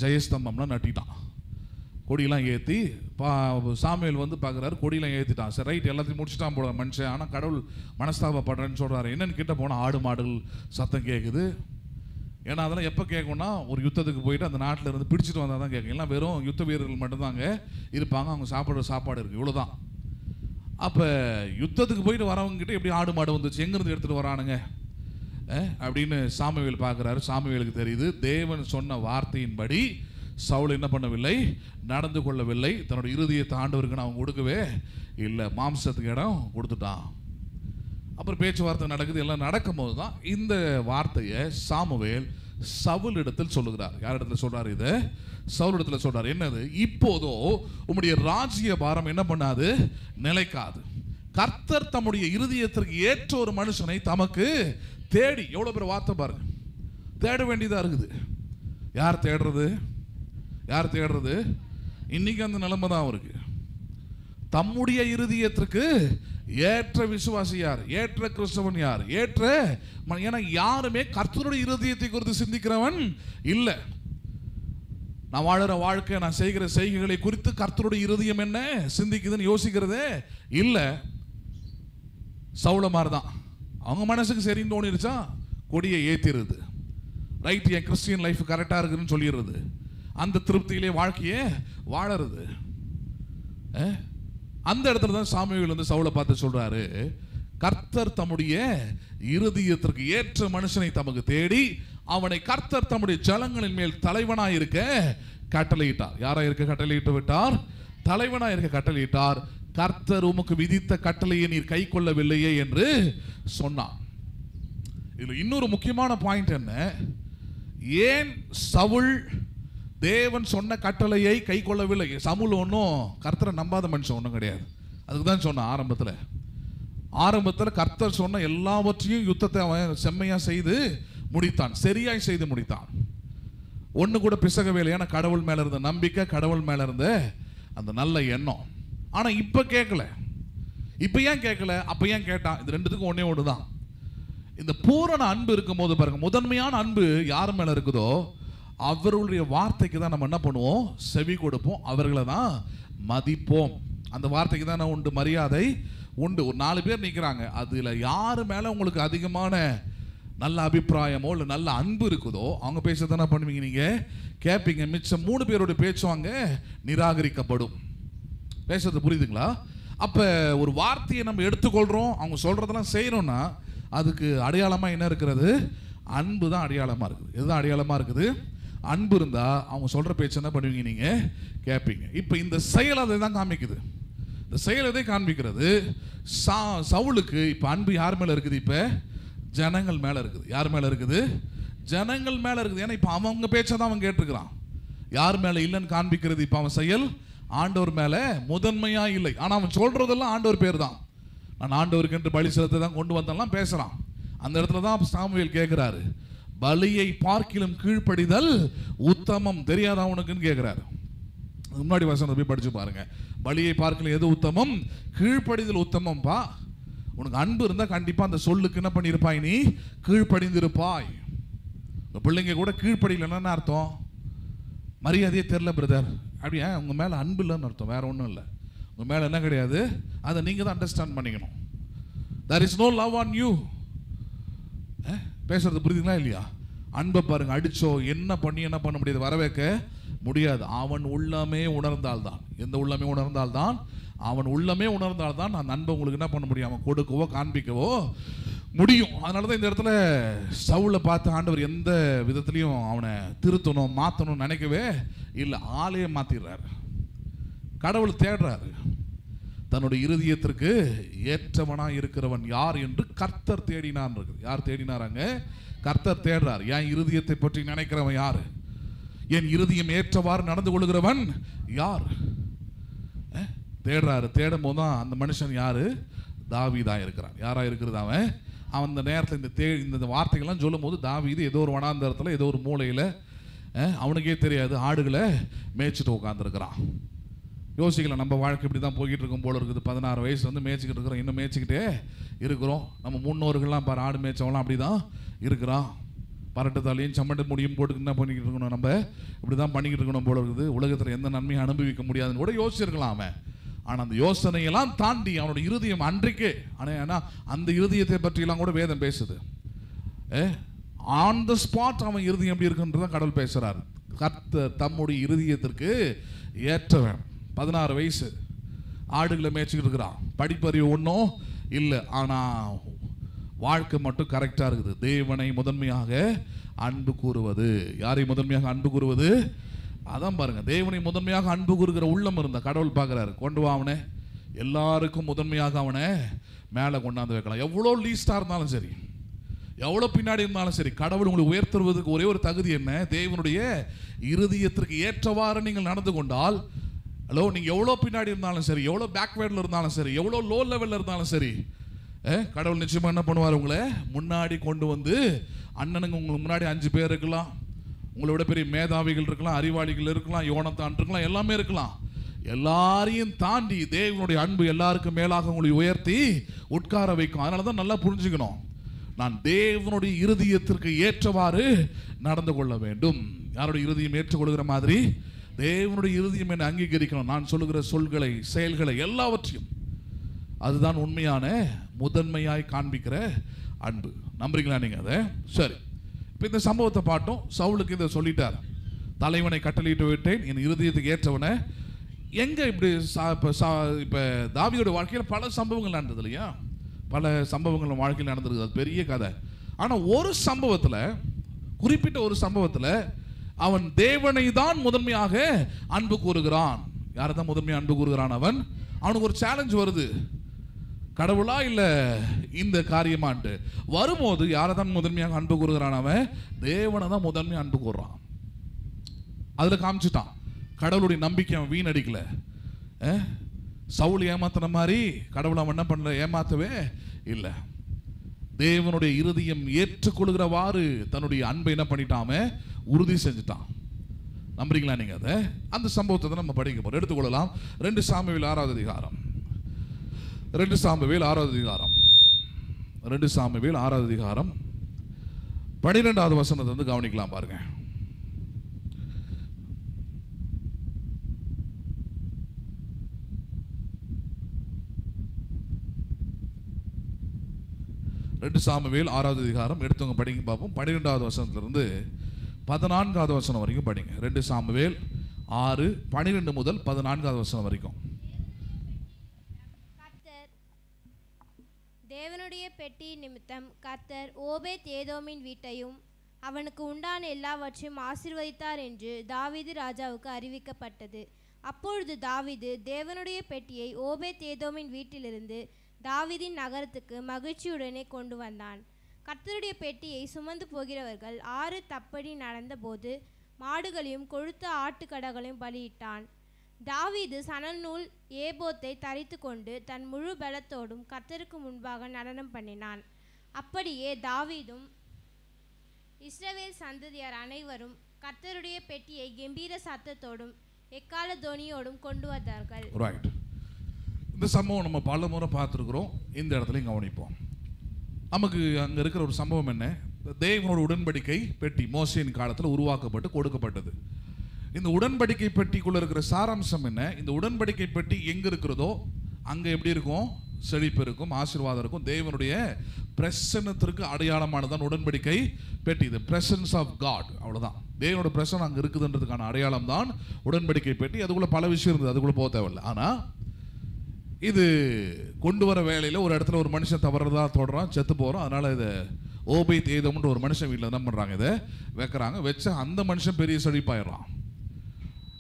ஜெயஸ்தம்பம்லாம் நட்டிட்டான். கொடியெல்லாம் ஏற்றி சாமுவேல் வந்து பார்க்குறாரு, கொடியெல்லாம் ஏற்றிட்டான். சரி ரைட், எல்லாத்தையும் முடிச்சுட்டான் போட மனுஷன். ஆனால் கடவுள் மனஸ்தாபப்படுறேன்னு சொல்கிறாரு. என்னென்னு கிட்ட போனால் ஆடு மாடுகள் சத்தம் கேட்குது. ஏன்னா அதெல்லாம் எப்போ கேட்கும்னா ஒரு யுத்தத்துக்கு போயிட்டு அந்த நாட்டில் இருந்து பிடிச்சிட்டு வந்தால் தான் கேட்கும். எல்லாம் வெறும் யுத்த வீரர்கள் மட்டும்தாங்க இருப்பாங்க, அவங்க சாப்பிட்ற சாப்பாடு இருக்குது, இவ்வளோதான். அப்போ யுத்தத்துக்கு போயிட்டு வரவங்ககிட்ட எப்படி ஆடு மாடு வந்துச்சு, எங்கேருந்து எடுத்துகிட்டு வரானுங்க அப்படின்னு சாமுவேல் பார்க்குறாரு. சாமுவேலுக்கு தெரியுது தேவன் சொன்ன வார்த்தையின்படி சவுல் என்ன பண்ணவில்லை, நடந்து கொள்ளவில்லை. தன்னோட இருதயத்தை ஆண்டவருக்கு நான் கொடுக்கவே இல்லை, மாம்சத்துக்கு இடம் கொடுத்துட்டான். அப்புறம் பேச்சுவார்த்தை நடக்குது. எல்லாம் நடக்கும்போது தான் இந்த வார்த்தையை சாமுவேல் சவுல் இடத்தில் சொல்லுகிறார். யார் இடத்துல சொல்றாரு? இதை சவுல் இடத்துல சொல்றாரு. என்னது? இப்போதோ உம்முடைய ராஜ்ய பாரம் என்ன பண்ணாது, நிலைக்காது. கர்த்தர் தம்முடைய இருதயத்திற்கு ஏற்ற ஒரு மனுஷனை தமக்கு தேடி. எவ்வளவு பேர் வார்த்தை பாருங்க, தேட வேண்டியதா இருக்குது. யார் தேடுறது? யார் தேடுறது? இன்னைக்கு அந்த நிலைமை தான் இருக்கு. தம்முடைய இருதயத்திற்கு ஏற்ற விசுவாசி யார், ஏற்ற கிறிஸ்தவன் யார், ஏற்ற ஏன்னா யாருமே கர்த்தருடைய இருதயத்தை குறித்து சிந்திக்கிறவன் இல்லை. நான் வாழற வாழ்க்கை, நான் செய்கிற செய்கைகளை குறித்து கர்த்தருடைய இருதயம் என்ன சிந்திக்குதுன்னு யோசிக்கிறதே இல்லை. சவுல மாதிரி தான், அவங்க மனசுக்கு சரின்னு தோணிருச்சா கொடியை ஏற்றிடுது. ரைட், என் கிறிஸ்டியன் லைஃப் கரெக்டாக இருக்குதுன்னு சொல்லிடுறது. அந்த திருப்தியிலே வாழ்க்கையே வாழறது. அந்த இடத்துல தான் சாமுவேல் வந்து சவுலை பார்த்து சொல்றாரு, கர்த்தர் தம்முடைய இருதயத்திற்கு ஏற்ற மனுஷனை தமக்கு தேடி அவனை கர்த்தர் தம்முடைய ஜனங்களின் மேல் தலைவனாய் இருக்க கட்டளையிட்டார். யாரா இருக்க கட்டளையிட்டு விட்டார்? தலைவனாய் இருக்க கட்டளையிட்டார். கர்த்தர் உமக்கு விதித்த கட்டளையை நீர் கை கொள்ளவில்லையே என்று சொன்னார். இதுல இன்னொரு முக்கியமான பாயிண்ட் என்ன, ஏன் சவுல் தேவன் சொன்ன கட்டளையை கை கொள்ளவில்லை? சவுல் ஒன்றும் கர்த்தரை நம்பாத மனுஷன் ஒன்றும் கிடையாது. அதுக்கு தான் சொன்னான் ஆரம்பத்தில் கர்த்தர் சொன்ன எல்லாவற்றையும் யுத்தத்தை அவன் செம்மையாக செய்து முடித்தான், சரியாய் செய்து முடித்தான். ஒன்று கூட பிசகவே. ஏன்னா கடவுள் மேலே இருந்த நம்பிக்கை, கடவுள் மேலே இருந்த அந்த நல்ல எண்ணம். ஆனால் இப்போ கேட்கல. இப்போ ஏன் கேட்கல, அப்போ ஏன் கேட்டான்? இது ரெண்டுத்துக்கும் ஒன்றே ஒன்று தான். இந்த பூரண அன்பு இருக்கும்போது பாருங்க, முதன்மையான அன்பு யார் மேலே இருக்குதோ அவர்களுடைய வார்த்தைக்கு தான் நம்ம என்ன பண்ணுவோம், செவி கொடுப்போம், அவர்களை தான் மதிப்போம். அந்த வார்த்தைக்கு தான் உண்டு மரியாதை உண்டு. ஒரு 4 பேர் நிற்கிறாங்க, அதில் யார் மேலே உங்களுக்கு அதிகமான நல்ல அபிப்பிராயமோ இல்லை நல்ல அன்பு இருக்குதோ அவங்க பேச தானே பண்ணுவீங்க, நீங்கள் கேட்பீங்க. மிச்சம் 3 பேரோட பேச்சுவாங்க நிராகரிக்கப்படும். பேசுறது புரியுதுங்களா? அப்போ ஒரு வார்த்தையை நம்ம எடுத்துக்கொள்கிறோம், அவங்க சொல்கிறதெல்லாம் செய்கிறோன்னா அதுக்கு அடையாளமாக என்ன இருக்கிறது? அன்பு தான் அடையாளமாக இருக்குது. எதுதான் அடையாளமாக இருக்குது? அன்பு இருந்தால் அவங்க சொல்கிற பேச்சு என்ன பண்ணுவீங்க, நீங்கள் கேட்பீங்க. இப்போ இந்த செயல் அதை தான் காமிக்குது. இந்த செயல் எதை காண்பிக்கிறது? சவுலுக்கு இப்போ அன்பு யார் மேலே இருக்குது? இப்போ ஜனங்கள் மேலே இருக்குது. யார் மேலே இருக்குது? ஜனங்கள் மேலே இருக்குது. ஏன்னா இப்போ அவங்க பேச்சை தான் அவன் கேட்டிருக்கிறான். யார் மேலே இல்லைன்னு காண்பிக்கிறது இப்போ அவன் செயல்? ஆண்டவர் மேலே முதன்மையாக இல்லை. ஆனால் அவன் சொல்கிறதெல்லாம் ஆண்டவர் பேர் தான். நான் ஆண்டவருக்கு என்று பலி செலுத்த தான் கொண்டு வந்தெல்லாம் பேசுகிறான். அந்த இடத்துல தான் சாமுவேல் கேட்குறாரு, பலியை பார்க்கிலும் கீழ்ப்படிதல் உத்தமம் தெரியாதா உனக்குன்னு கேட்குறாரு. முன்னாடி வசனத்தை போய் படிச்சு பாருங்க. பலியை பார்க்கல எது உத்தமம்? கீழ்ப்படிதல் உத்தமம்பா. உனக்கு அன்பு இருந்தால் கண்டிப்பாக அந்த சொல்லுக்கு என்ன பண்ணியிருப்பாய், நீ கீழ்ப்படிந்திருப்பாய். இந்த பிள்ளைங்க கூட கீழ்ப்படியலன்னு அர்த்தம், மரியாதையே தெரில பிரதர் அப்படியா, உங்கள் மேலே அன்பு இல்லைன்னு அர்த்தம், வேற ஒன்றும் இல்லை. உங்கள் மேலே என்ன கிடையாது, அதை நீங்கள் தான் அண்டர்ஸ்டாண்ட் பண்ணிக்கணும். there is no love on you. பேசுறது புரியுதுங்களா இல்லையா? அன்பை பாருங்க, அடிச்சோ என்ன பண்ணி என்ன பண்ண முடியாது, வரவேற்க முடியாது. அவன் உள்ளமே உணர்ந்தால்தான், எந்த உள்ளமே உணர்ந்தால்தான், அவன் உள்ளமே உணர்ந்தால்தான் அந்த அன்பை உங்களுக்கு என்ன பண்ண முடியும், அவன் கொடுக்கவோ காண்பிக்கவோ முடியும். அதனால தான் இந்த இடத்துல சவுலை பார்த்து ஆண்டவர் எந்த விதத்துலையும் அவனை திருத்தணும் மாற்றணும்னு நினைக்கவே இல்லை, ஆளையே மாற்றிடுறாரு. கடவுள் தேடுறாரு, தன்னுடைய இருதயத்திற்கு ஏற்றவனாக இருக்கிறவன் யார் என்று கர்த்தர் தேடினான் இருக்கு. யார் தேடினாராங்க? கர்த்தர் தேடுறார். என் இருதயத்தை பற்றி நினைக்கிறவன் யார்? என் இருதயம் ஏற்றவாறு நடந்து கொள்கிறவன் யார்? தேடுறாரு. தேடும் போது தான் அந்த மனுஷன் யாரு? தாவீதா இருக்கிறான். யாரா இருக்கிறது அவன்? அவன் அந்த நேரத்தில் இந்த வார்த்தைகள்லாம் சொல்லும் போது தாவீது ஏதோ ஒரு வனாந்தரத்தில் ஏதோ ஒரு மூலையில் அவனுக்கே தெரியாது ஆடுகளை மேய்ச்சிட்டு உட்காந்துருக்கிறான். யோசிக்கலாம், நம்ம வாழ்க்கை இப்படி தான் போய்கிட்டு இருக்கும் போல இருக்குது. 16 வயசு வந்து மேய்ச்சிக்கிட்டு இருக்கிறோம், இன்னும் மேய்ச்சிக்கிட்டே இருக்கிறோம். நம்ம முன்னோர்கள்லாம் பாரு, ஆடு மேய்ச்சவங்களாம் அப்படி தான் இருக்கிறான். பரட்டத்தாலையும் சம்மட்ட முடியும் போட்டுக்கு என்ன பண்ணிக்கிட்டு இருக்கணும், நம்ம இப்படி தான் பண்ணிக்கிட்டு இருக்கணும் போல இருக்குது. உலகத்தில் எந்த நன்மையை அனுபவிக்க முடியாதுன்னு கூட யோசிச்சிருக்கலாம் அவன். ஆனால் அந்த யோசனையெல்லாம் தாண்டி அவனோட இருதயம் அன்றைக்கே, ஆனால் அந்த இருதயத்தை பற்றியெல்லாம் கூட வேதம் பேசுது. ஆன் த ஸ்பாட் அவன் இருதயம் எப்படி இருக்குன்றதான் கடவுள் பேசுறாரு. கர்த்தர் தம்முடைய இருதயத்திற்கு ஏற்றவன். 16 வயசு, ஆடுகளை மேய்ச்சிக்கிட்டு இருக்கிறான், படிப்பறிவு ஒன்றும் இல்லை, ஆனால் வாழ்க்கை மட்டும் கரெக்டாக இருக்குது. தேவனை முதன்மையாக அன்பு கூறுவது. யாரை முதன்மையாக அன்பு கூறுவது? அதான் பாருங்க, தேவனை முதன்மையாக அன்பு கூறுகிற உள்ளம் இருந்தா கடவுள் பார்க்குறாரு, கொண்டு வா அவனை, எல்லாருக்கும் முதன்மையாக அவனை மேலே கொண்டாந்து வைக்கலாம். எவ்வளோ லீஸ்டாக இருந்தாலும் சரி, எவ்வளோ பின்னாடி இருந்தாலும் சரி, கடவுள் உங்களை உயர்த்துவதற்கு ஒரே ஒரு தகுதி என்ன? தேவனுடைய இருதயத்திற்கு ஏற்றவாறு நீங்கள் நடந்து கொண்டால், ஹலோ, நீங்கள் எவ்வளோ பின்னாடி இருந்தாலும் சரி, எவ்வளோ பேக்வேர்டில் இருந்தாலும் சரி, எவ்வளோ லோ லெவலில் இருந்தாலும் சரி, கடவுள் நிச்சயமாக என்ன பண்ணுவார்? உங்களை முன்னாடி கொண்டு வந்து, அண்ணனுங்க உங்களுக்கு முன்னாடி 5 பேர் இருக்கலாம், உங்களை விட பெரிய மேதாவிகள் இருக்கலாம், அறிவாளிகள் இருக்கலாம், யோனத்தான் இருக்கலாம், எல்லாமே இருக்கலாம். எல்லாரையும் தாண்டி தேவனுடைய அன்பு எல்லாருக்கும் மேலாக உங்களை உயர்த்தி உட்கார வைக்கும். அதனால தான் நல்லா புரிஞ்சுக்கணும், நான் தேவனுடைய இருதயத்திற்கு ஏற்றவாறு நடந்து கொள்ள வேண்டும். யாருடைய இருதயம் ஏற்றுக்கொள்கிற மாதிரி? தேவனுடைய இருதயம் என்னை அங்கீகரிக்கணும். நான் சொல்லுகிற சொல்களை, செயல்களை, எல்லாவற்றையும். அதுதான் உண்மையான முதன்மையாய் காண்பிக்கிற அன்பு. நம்புறீங்களா நீங்க அதை? சரி, இப்போ இந்த சம்பவத்தை பார்த்தோம். சவுலுக்கு இதை சொல்லிட்டார், தலைவனை கட்டளையிட்டு விட்டேன், என் இருதயத்துக்கு ஏற்றவனை. எங்க இப்படி இப்போ தாவீதுடைய வாழ்க்கையில் பல சம்பவங்கள் நடந்தது இல்லையா? பல சம்பவங்கள் வாழ்க்கையில் நடந்திருக்கு, அது பெரிய கதை. ஆனால் ஒரு சம்பவத்தில், குறிப்பிட்ட ஒரு சம்பவத்தில் அவன் தேவனை தான் முதன்மையாக அன்பு கூறுகிறான். யாரை தான் முதன்மையாக அன்பு கூறுகிறான்? அவனுக்கு ஒரு சேலஞ்ச் வருது, கடவுளா இல்ல இந்த காரியமான்ட்டு. வரும்போது யாரை தான் முதன்மையாக அன்பு கூறுகிறான்? அவன் தேவனை தான் முதன்மையாக அன்பு கூறுறான். அதில் காமிச்சிட்டான் கடவுளுடைய நம்பிக்கை அவன் வீணடிக்கல. சவுல் ஏமாத்தின மாதிரி கடவுளை அவன் என்ன பண்ணல, ஏமாத்தவே இல்லை. தேவனுடைய இருதயம் ஏற்றுக்கொள்கிறவாறு தன்னுடைய அன்பை என்ன பண்ணிட்டாம உறுதி செஞ்சுட்டான். நம்புறீங்களா நீங்க அதை? அந்த சம்பவத்தை தான் நம்ம படிக்க போறோம். எடுத்துக்கொள்ளலாம். 2 சாமுவேல் 6வது அதிகாரம். 2 சாமுவேல் 6வது அதிகாரம். 2 சாமுவேல் 6வது அதிகாரம் 12வது வசனத்தை வந்து கவனிக்கலாம் பாருங்க. ரெண்டு சாமுவேல் 6வது அதிகாரம் எடுத்தவங்க படிங்க பார்ப்போம். 12வது வசனத்திலிருந்து 14வது வசனம் வரைக்கும் படிங்க. 2 சாமுவேல் 6:12 முதல் 14வது வசனம் வரைக்கும். தேவனுடைய பெட்டி நிமித்தம் கர்த்தர் ஓபேத் ஏதோமின் வீட்டையும் அவனுக்கு உண்டான எல்லாவற்றையும் ஆசீர்வதித்தார் என்று தாவீது ராஜாவுக்கு அறிவிக்கப்பட்டது. அப்பொழுது தாவீது தேவனுடைய பெட்டியை ஓபேத் ஏதோமின் வீட்டிலிருந்து தாவீதின் நகரத்துக்கு மகிழ்ச்சியுடனே கொண்டு வந்தான். கர்த்தருடைய பெட்டியை சுமந்து போகிறவர்கள் 6 தப்படி நடந்தபோது மாடுகளையும் கொழுத்த ஆட்டுக்கடகளையும் பலியிட்டான். தாவீது சணல் நூல் ஏபோத்தை தரித்து கொண்டு தன் முழு பலத்தோடும் கர்த்தருக்கு முன்பாக நடனம் பண்ணினான். அப்படியே தாவீதும் இஸ்ரவேல் சந்ததியார் அனைவரும் கர்த்தருடைய பெட்டியை கம்பீர சத்தத்தோடும் எக்கால தொனியோடும் கொண்டு வந்தார்கள். இந்த சம்பவம் நம்ம பல முறை பார்த்துருக்குறோம். இந்த இடத்துலையும் கவனிப்போம். நமக்கு அங்கே இருக்கிற ஒரு சம்பவம் என்ன? தேவனோட உடன்படிக்கை பெட்டி மோசேயின் காலத்தில் உருவாக்கப்பட்டு கொடுக்கப்பட்டது. இந்த உடன்படிக்கை பெட்டிக்குள்ள இருக்கிற சாராம்சம் என்ன? இந்த உடன்படிக்கை பெட்டி எங்க இருக்கிறதோ அங்கே எப்படி இருக்கும்? செழிப்பு இருக்கும், ஆசீர்வாதம் இருக்கும். தேவனுடைய பிரசன்னத்திற்கு அடையாளமானதான் உடன்படிக்கை பெட்டி. இது பிரசன்ஸ் ஆஃப் காட், அவ்வளோதான். தேவனோட பிரசன்னம் அங்கே இருக்குதுன்றதுக்கான அடையாளம் தான் உடன்படிக்கை பெட்டி. அதுக்குள்ள பல விஷயம் இருந்தது, அதுக்குள்ள போக தேவையில்லை. ஆனால் இது கொண்டு வர வேலையில் ஒரு இடத்துல ஒரு மனுஷன் தவறுதா தொடறான், செத்து போகிறோம். அதனால் இதை ஓபேத் ஏதோம்ன்ற ஒரு மனுஷன் வீட்டில் என்ன பண்ணுறாங்க, இதை வைக்கிறாங்க. வச்ச அந்த மனுஷன் பெரிய செழிப்பாயிடுறான்.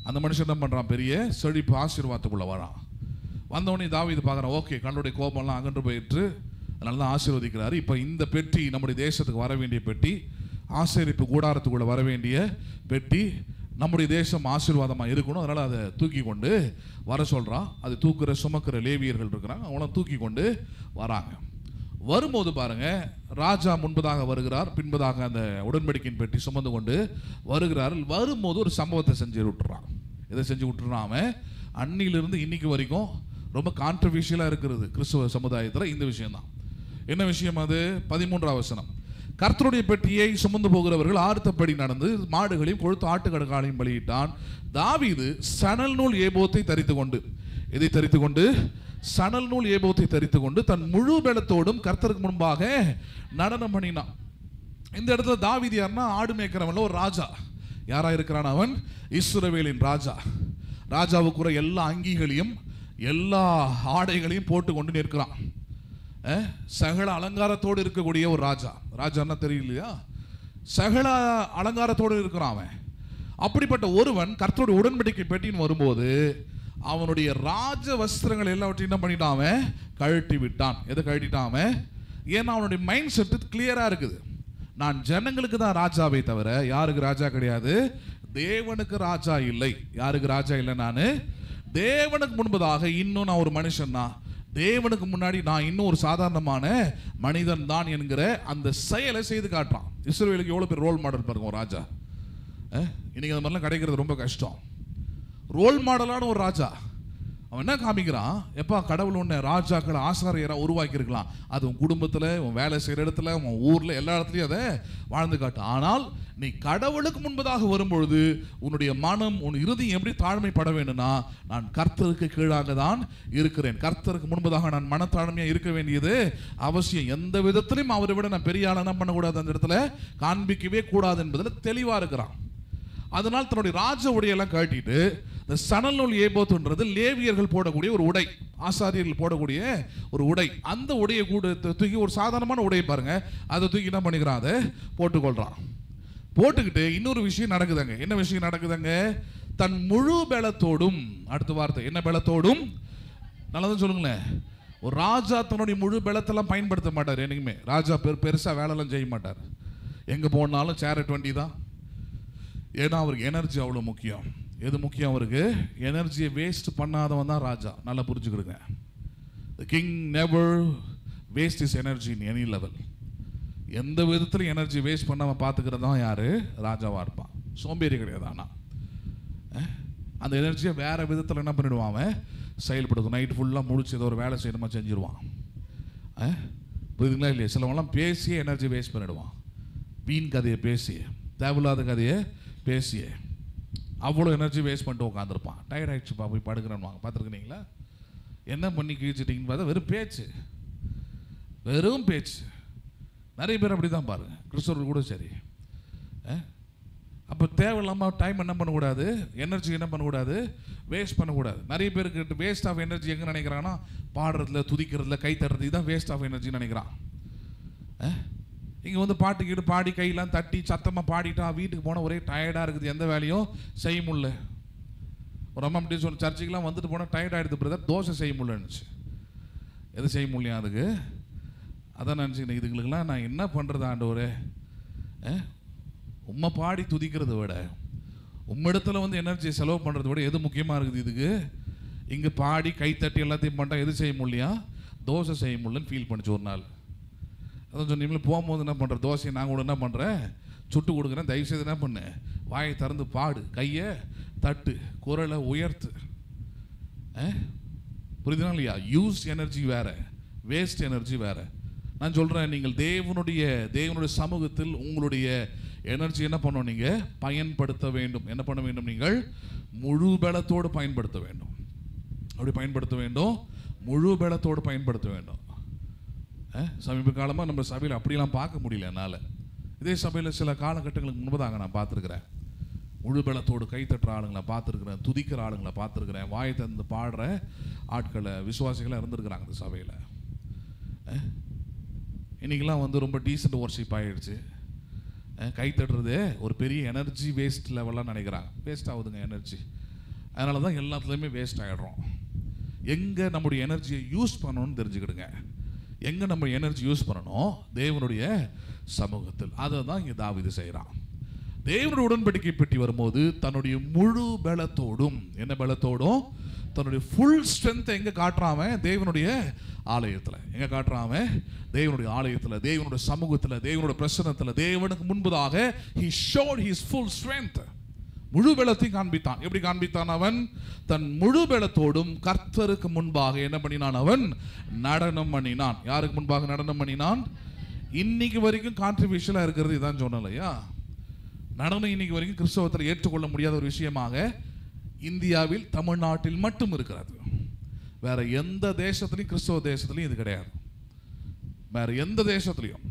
அந்த மனுஷன் என்ன பண்ணுறான்? பெரிய செழிப்பு ஆசீர்வாதத்துக்குள்ளே வரான். வந்தவொடனே தாவீது பார்க்குறான், ஓகே, கண்ணுடைய கோபம்லாம் அகன்று போயிட்டு அதனால தான் ஆசீர்வதிக்கிறாரு. இப்போ இந்த பெட்டி நம்முடைய தேசத்துக்கு வர வேண்டிய பெட்டி, ஆசீர்வதிப்பு கூடாரத்துக்குள்ளே வர வேண்டிய பெட்டி, நம்முடைய தேசம் ஆசீர்வாதமாக இருக்கணும். அதனால் அதை தூக்கி கொண்டு வர சொல்கிறான். அது தூக்குற சுமக்கிற லேவியர்கள் இருக்கிறாங்க, அவங்களும் தூக்கி கொண்டு வராங்க. வரும்போது பாருங்க, ராஜா முன்பதாக வருகிறார், பின்பதாக அந்த உடன்படிக்கையின் பெட்டி சுமந்து கொண்டு வருகிறார்கள். வரும்போது ஒரு சம்பவத்தை செஞ்சு விட்டுறான். இதை செஞ்சு விட்டுறான். அவன் அன்னிலிருந்து இன்னைக்கு வரைக்கும் ரொம்ப கான்ட்ரவர்ஷியலாக இருக்கிறது கிறிஸ்துவ சமுதாயத்தில் இந்த விஷயம்தான். என்ன விஷயம் அது? 13வது வசனம். கர்த்தருடைய பெட்டியை சுமந்து போகிறவர்கள் 6 தப்படி நடந்து மாடுகளையும் கொழுத்து ஆட்டுக்கடகாலையும் பலியிட்டான். தாவீது சணல் நூல் ஏபோத்தை தரித்து கொண்டு, எதை தரித்து கொண்டு? சணல் நூல் ஏபோத்தை தரித்து கொண்டு தன் முழு பலத்தோடும் கர்த்தருக்கு முன்பாக நடனம் பண்ணினான். இந்த இடத்துல தாவீது யாருன்னா ஆடு மேய்க்கிறவன்ல ஒரு ராஜா. யாரா இருக்கிறான் அவன்? இஸ்ரவேலின் ராஜா. ராஜாவுக்குற எல்லா அங்கிகளையும் எல்லா ஆடைகளையும் போட்டு கொண்டு நிற்கிறான். சகல அலங்காரத்தோடு இருக்கக்கூடிய ஒரு ராஜா. ராஜான்னா தெரியலையா? சகல அலங்காரத்தோடு இருக்கிறான் அவன். அப்படிப்பட்ட ஒருவன் கர்த்தருடைய உடன்படிக்கை பெட்டின்னு வரும்போது அவனுடைய ராஜ வஸ்திரங்கள் எல்லாவற்றையும் என்ன பண்ணிட்டான்? அவன் கழட்டி விட்டான். எதை கழட்டிட்டான் அவன்? ஏன்னா அவனுடைய மைண்ட் செட் கிளியரா இருக்குது. நான் ஜனங்களுக்கு தான் ராஜாவை தவிர யாருக்கு ராஜா கிடையாது? தேவனுக்கு ராஜா இல்லை. யாருக்கு ராஜா இல்லை? நான் தேவனுக்கு முன்பதாக இன்னும் நான் ஒரு மனுஷன் தான். தேவனுக்கு முன்னாடி நான் இன்னும் ஒரு சாதாரணமான மனிதன் தான் என்கிற அந்த செயலை செய்து காட்டுறான். இஸ்ரவேலுக்கு எவ்வளவு பேர் ரோல் மாடல் பாருங்க. ஒரு ராஜா இன்னைக்கு அது மாதிரிலாம் கிடைக்கிறது ரொம்ப கஷ்டம். ரோல் மாடலான ஒரு ராஜா அவன் என்ன காமிக்கிறான்? எப்பா கடவுள் ஒன்று ராஜாக்களை ஆசாரியராக உருவாக்கியிருக்கலாம். அது உன் குடும்பத்தில், உன் வேலை செய்கிற இடத்துல, உன் ஊரில், எல்லா இடத்துலையும் அதை வாழ்ந்து காட்டு. ஆனால் நீ கடவுளுக்கு முன்பதாக வரும்பொழுது உன்னுடைய மனம், உன் இறுதியும் எப்படி தாழ்மைப்பட வேண்டும்னா, நான் கர்த்தருக்கு கீழாக தான் இருக்கிறேன். கர்த்தருக்கு முன்பதாக நான் மனத்தாழ்மையாக இருக்க வேண்டியது அவசியம். எந்த விதத்திலையும் அவரை விட நான் பெரிய ஆள் என்ன பண்ணக்கூடாது, அந்த இடத்துல காண்பிக்கவே கூடாது என்பதில் தெளிவாக இருக்கிறான். அதனால் தன்னுடைய ராஜ உடையெல்லாம் கட்டிட்டு இந்த சணல் நூல் ஏபோத்துன்றது லேவியர்கள் போடக்கூடிய ஒரு உடை, ஆசாரியர்கள் போடக்கூடிய ஒரு உடை. அந்த உடையை கூட தூக்கி, ஒரு சாதாரணமான உடையை பாருங்க, அதை தூக்கி என்ன பண்ணிக்கிறான்? அதை போட்டுக்கொள்றான். போட்டுக்கிட்டு இன்னொரு விஷயம் நடக்குதுங்க. என்ன விஷயம் நடக்குதுங்க? தன் முழு பலத்தோடும், அடுத்த வார்த்தை என்ன பலத்தோடும்? நல்லதான் சொல்லுங்களேன். ஒரு ராஜா தன்னுடைய முழு பலத்தெல்லாம் பயன்படுத்த மாட்டார். என்னைக்குமே ராஜா பெருசா வேலையெல்லாம் செய்ய மாட்டார். எங்க போனாலும் சேரட் வண்டி தான். ஏன்னா அவருக்கு எனர்ஜி அவ்வளோ முக்கியம். எது முக்கியம் அவருக்கு? எனர்ஜியை வேஸ்ட் பண்ணாதவன் தான் ராஜா. நல்லா புரிஞ்சுக்கிடுங்க. The king never waste his energy in any level. எந்த விதத்துலையும் எனர்ஜி வேஸ்ட் பண்ணாமல் பார்த்துக்கிறது தான் யாரு? ராஜாவாக இருப்பான். சோம்பேறி கிடையாது. ஆனால் அந்த எனர்ஜியை வேற விதத்தில் என்ன பண்ணிடுவான்? அவன் செயல்படுத்தும். நைட் ஃபுல்லாக முடிச்சு ஏதோ ஒரு வேலை செய்யணுமா செஞ்சிருவான். புரியுதுங்களா இல்லையா? சிலவெல்லாம் பேசியே எனர்ஜி வேஸ்ட் பண்ணிடுவான். வீண் கதையை பேசிய, தேவையில்லாத கதையை பேசிய அவ்வளோ எனர்ஜி வேஸ்ட் பண்ணிட்டு உட்காந்துருப்பான். டயர்ட் ஆகிடுச்சுப்பா போய் படுக்கிறேன்னு பார்த்துருக்கீங்களா? என்ன பண்ணி கீழ்ச்சிட்டிங்கன்னு பார்த்தா வெறும் பேச்சு, வெறும் பேச்சு. நிறைய பேர் அப்படி தான் பாருங்க, கிறிஸ்தவர்கள் கூட சரி. அப்போ தேவையில்லாமல் டைம் என்ன பண்ணக்கூடாது, எனர்ஜி என்ன பண்ணக்கூடாது, வேஸ்ட் பண்ணக்கூடாது. நிறைய பேருக்கு வேஸ்ட் ஆஃப் எனர்ஜி எங்கே நினைக்கிறாங்கன்னா, பாடுறதுல, துதிக்கிறதுல, கை தட்டுறது தான் வேஸ்ட் ஆஃப் எனர்ஜின்னு நினைக்கிறான். இங்கே வந்து பாட்டுக்கிட்டு பாடி கையெல்லாம் தட்டி சத்தமாக பாடிட்டா வீட்டுக்கு போனால் ஒரே டயர்டாக இருக்குது, எந்த வேலையும் செய்ய முடியல. ஒரு அம்மா அப்படி சொல்லி சர்ச்சுக்கெலாம் வந்துட்டு போனால் டயர்ட் ஆகிடுது பிரதர், தோசை செய்ய முடியலன்னுச்சு. எது செய்ய முடியும் அதுக்கு? அதான் நினச்சிக்கிட்டேன், இதுங்களுக்கெல்லாம் நான் என்ன பண்ணுறது ஆண்டவரே? உம்மை பாடி துதிக்கிறத விட, உம்மிடத்தில் வந்து எனர்ஜியை செலவு பண்ணுறத விட எது முக்கியமாக இருக்குது இதுக்கு? இங்கே பாடி கைத்தட்டி எல்லாத்தையும் பண்ணிட்டா எது செய்ய முடியலையா? தோசை செய்ய முடியலன்னு ஃபீல் பண்ணிச்சு ஒரு நாள். அதான் சொன்னீங்களே, போகும்போது என்ன பண்ணுற, தோசையை நான் கூட என்ன பண்ணுறேன், சுட்டு கொடுக்குறேன், தயவுசெய்து என்ன பண்ணு, வாயை திறந்து பாடு, கையை தட்டு, குரலை உயர்த்து. புரியுதுனா இல்லையா? யூஸ் எனர்ஜி வேற, வேஸ்ட் எனர்ஜி வேற. நான் சொல்கிறேன், நீங்கள் தேவனுடைய சமூகத்தில் உங்களுடைய எனர்ஜி என்ன பண்ணணும்? நீங்கள் பயன்படுத்த வேண்டும். என்ன பண்ண வேண்டும்? நீங்கள் முழு பலத்தோடு பயன்படுத்த வேண்டும். அப்படி பயன்படுத்த வேண்டும், முழு பலத்தோடு பயன்படுத்த வேண்டும். சமீப காலமாக நம்ம சபையில் அப்படிலாம் பார்க்க முடியல என்னால். இதே சபையில் சில காலகட்டங்களுக்கு முன்பதாக நான் பார்த்துருக்குறேன். முழு பலத்தோடு கை தட்டுற ஆளுங்களை பார்த்துருக்குறேன், துதிக்கிற ஆளுங்களை பார்த்துருக்குறேன், வாயை தந்து பாடுற ஆட்களை, விசுவாசிகளாக இருந்திருக்கிறாங்க இந்த சபையில். இன்றைக்கெல்லாம் வந்து ரொம்ப டீசென்ட் ஒர்ஷிப் ஆகிடுச்சு. கை தட்டுறதே ஒரு பெரிய எனர்ஜி வேஸ்ட் லெவலாக நினைக்கிறாங்க. வேஸ்ட் ஆகுதுங்க எனர்ஜி. அதனால தான் எல்லாத்துலேயுமே வேஸ்ட் ஆகிடுறோம். எங்கே நம்முடைய எனர்ஜியை யூஸ் பண்ணணும்னு தெரிஞ்சுக்கிடுங்க. எங்கே நம்ம எனர்ஜி யூஸ் பண்ணணும்? தேவனுடைய சமூகத்தில். அதை தான் இங்கே தாவீது செய்கிறான். தேவனுடைய உடன்படிக்கை பெட்டி வரும்போது தன்னுடைய முழு பலத்தோடும், என்ன பலத்தோடும், தன்னுடைய ஃபுல் ஸ்ட்ரென்த்தை எங்கே காட்டுறாம? தேவனுடைய ஆலயத்தில். எங்கே காட்டுறாம? தேவனுடைய ஆலயத்தில், தேவனுடைய சமூகத்தில், தேவனுடைய பிரசன்னத்தில், தேவனுக்கு முன்பதாக he showed his full strength. முழு பலத்தையும் காண்பித்தான். எப்படி காண்பித்தான்? அவன் தன் முழு பலத்தோடும் கர்த்தருக்கு முன்பாக என்ன பண்ணினான்? அவன் நடனம் பண்ணினான். யாருக்கு முன்பாக நடனம் பண்ணினான்? இன்னைக்கு வரைக்கும் கான்ட்ரிபியூஷனாக இருக்கிறது இதான் சொன்னேன் இல்லையா? நடனம் இன்னைக்கு வரைக்கும் கிறிஸ்தவத்தில் ஏற்றுக்கொள்ள முடியாத ஒரு விஷயமாக இந்தியாவில், தமிழ்நாட்டில் மட்டும் இருக்கிறது. வேற எந்த தேசத்துலையும், கிறிஸ்தவ தேசத்துலையும் இது கிடையாது. வேற எந்த தேசத்துலையும்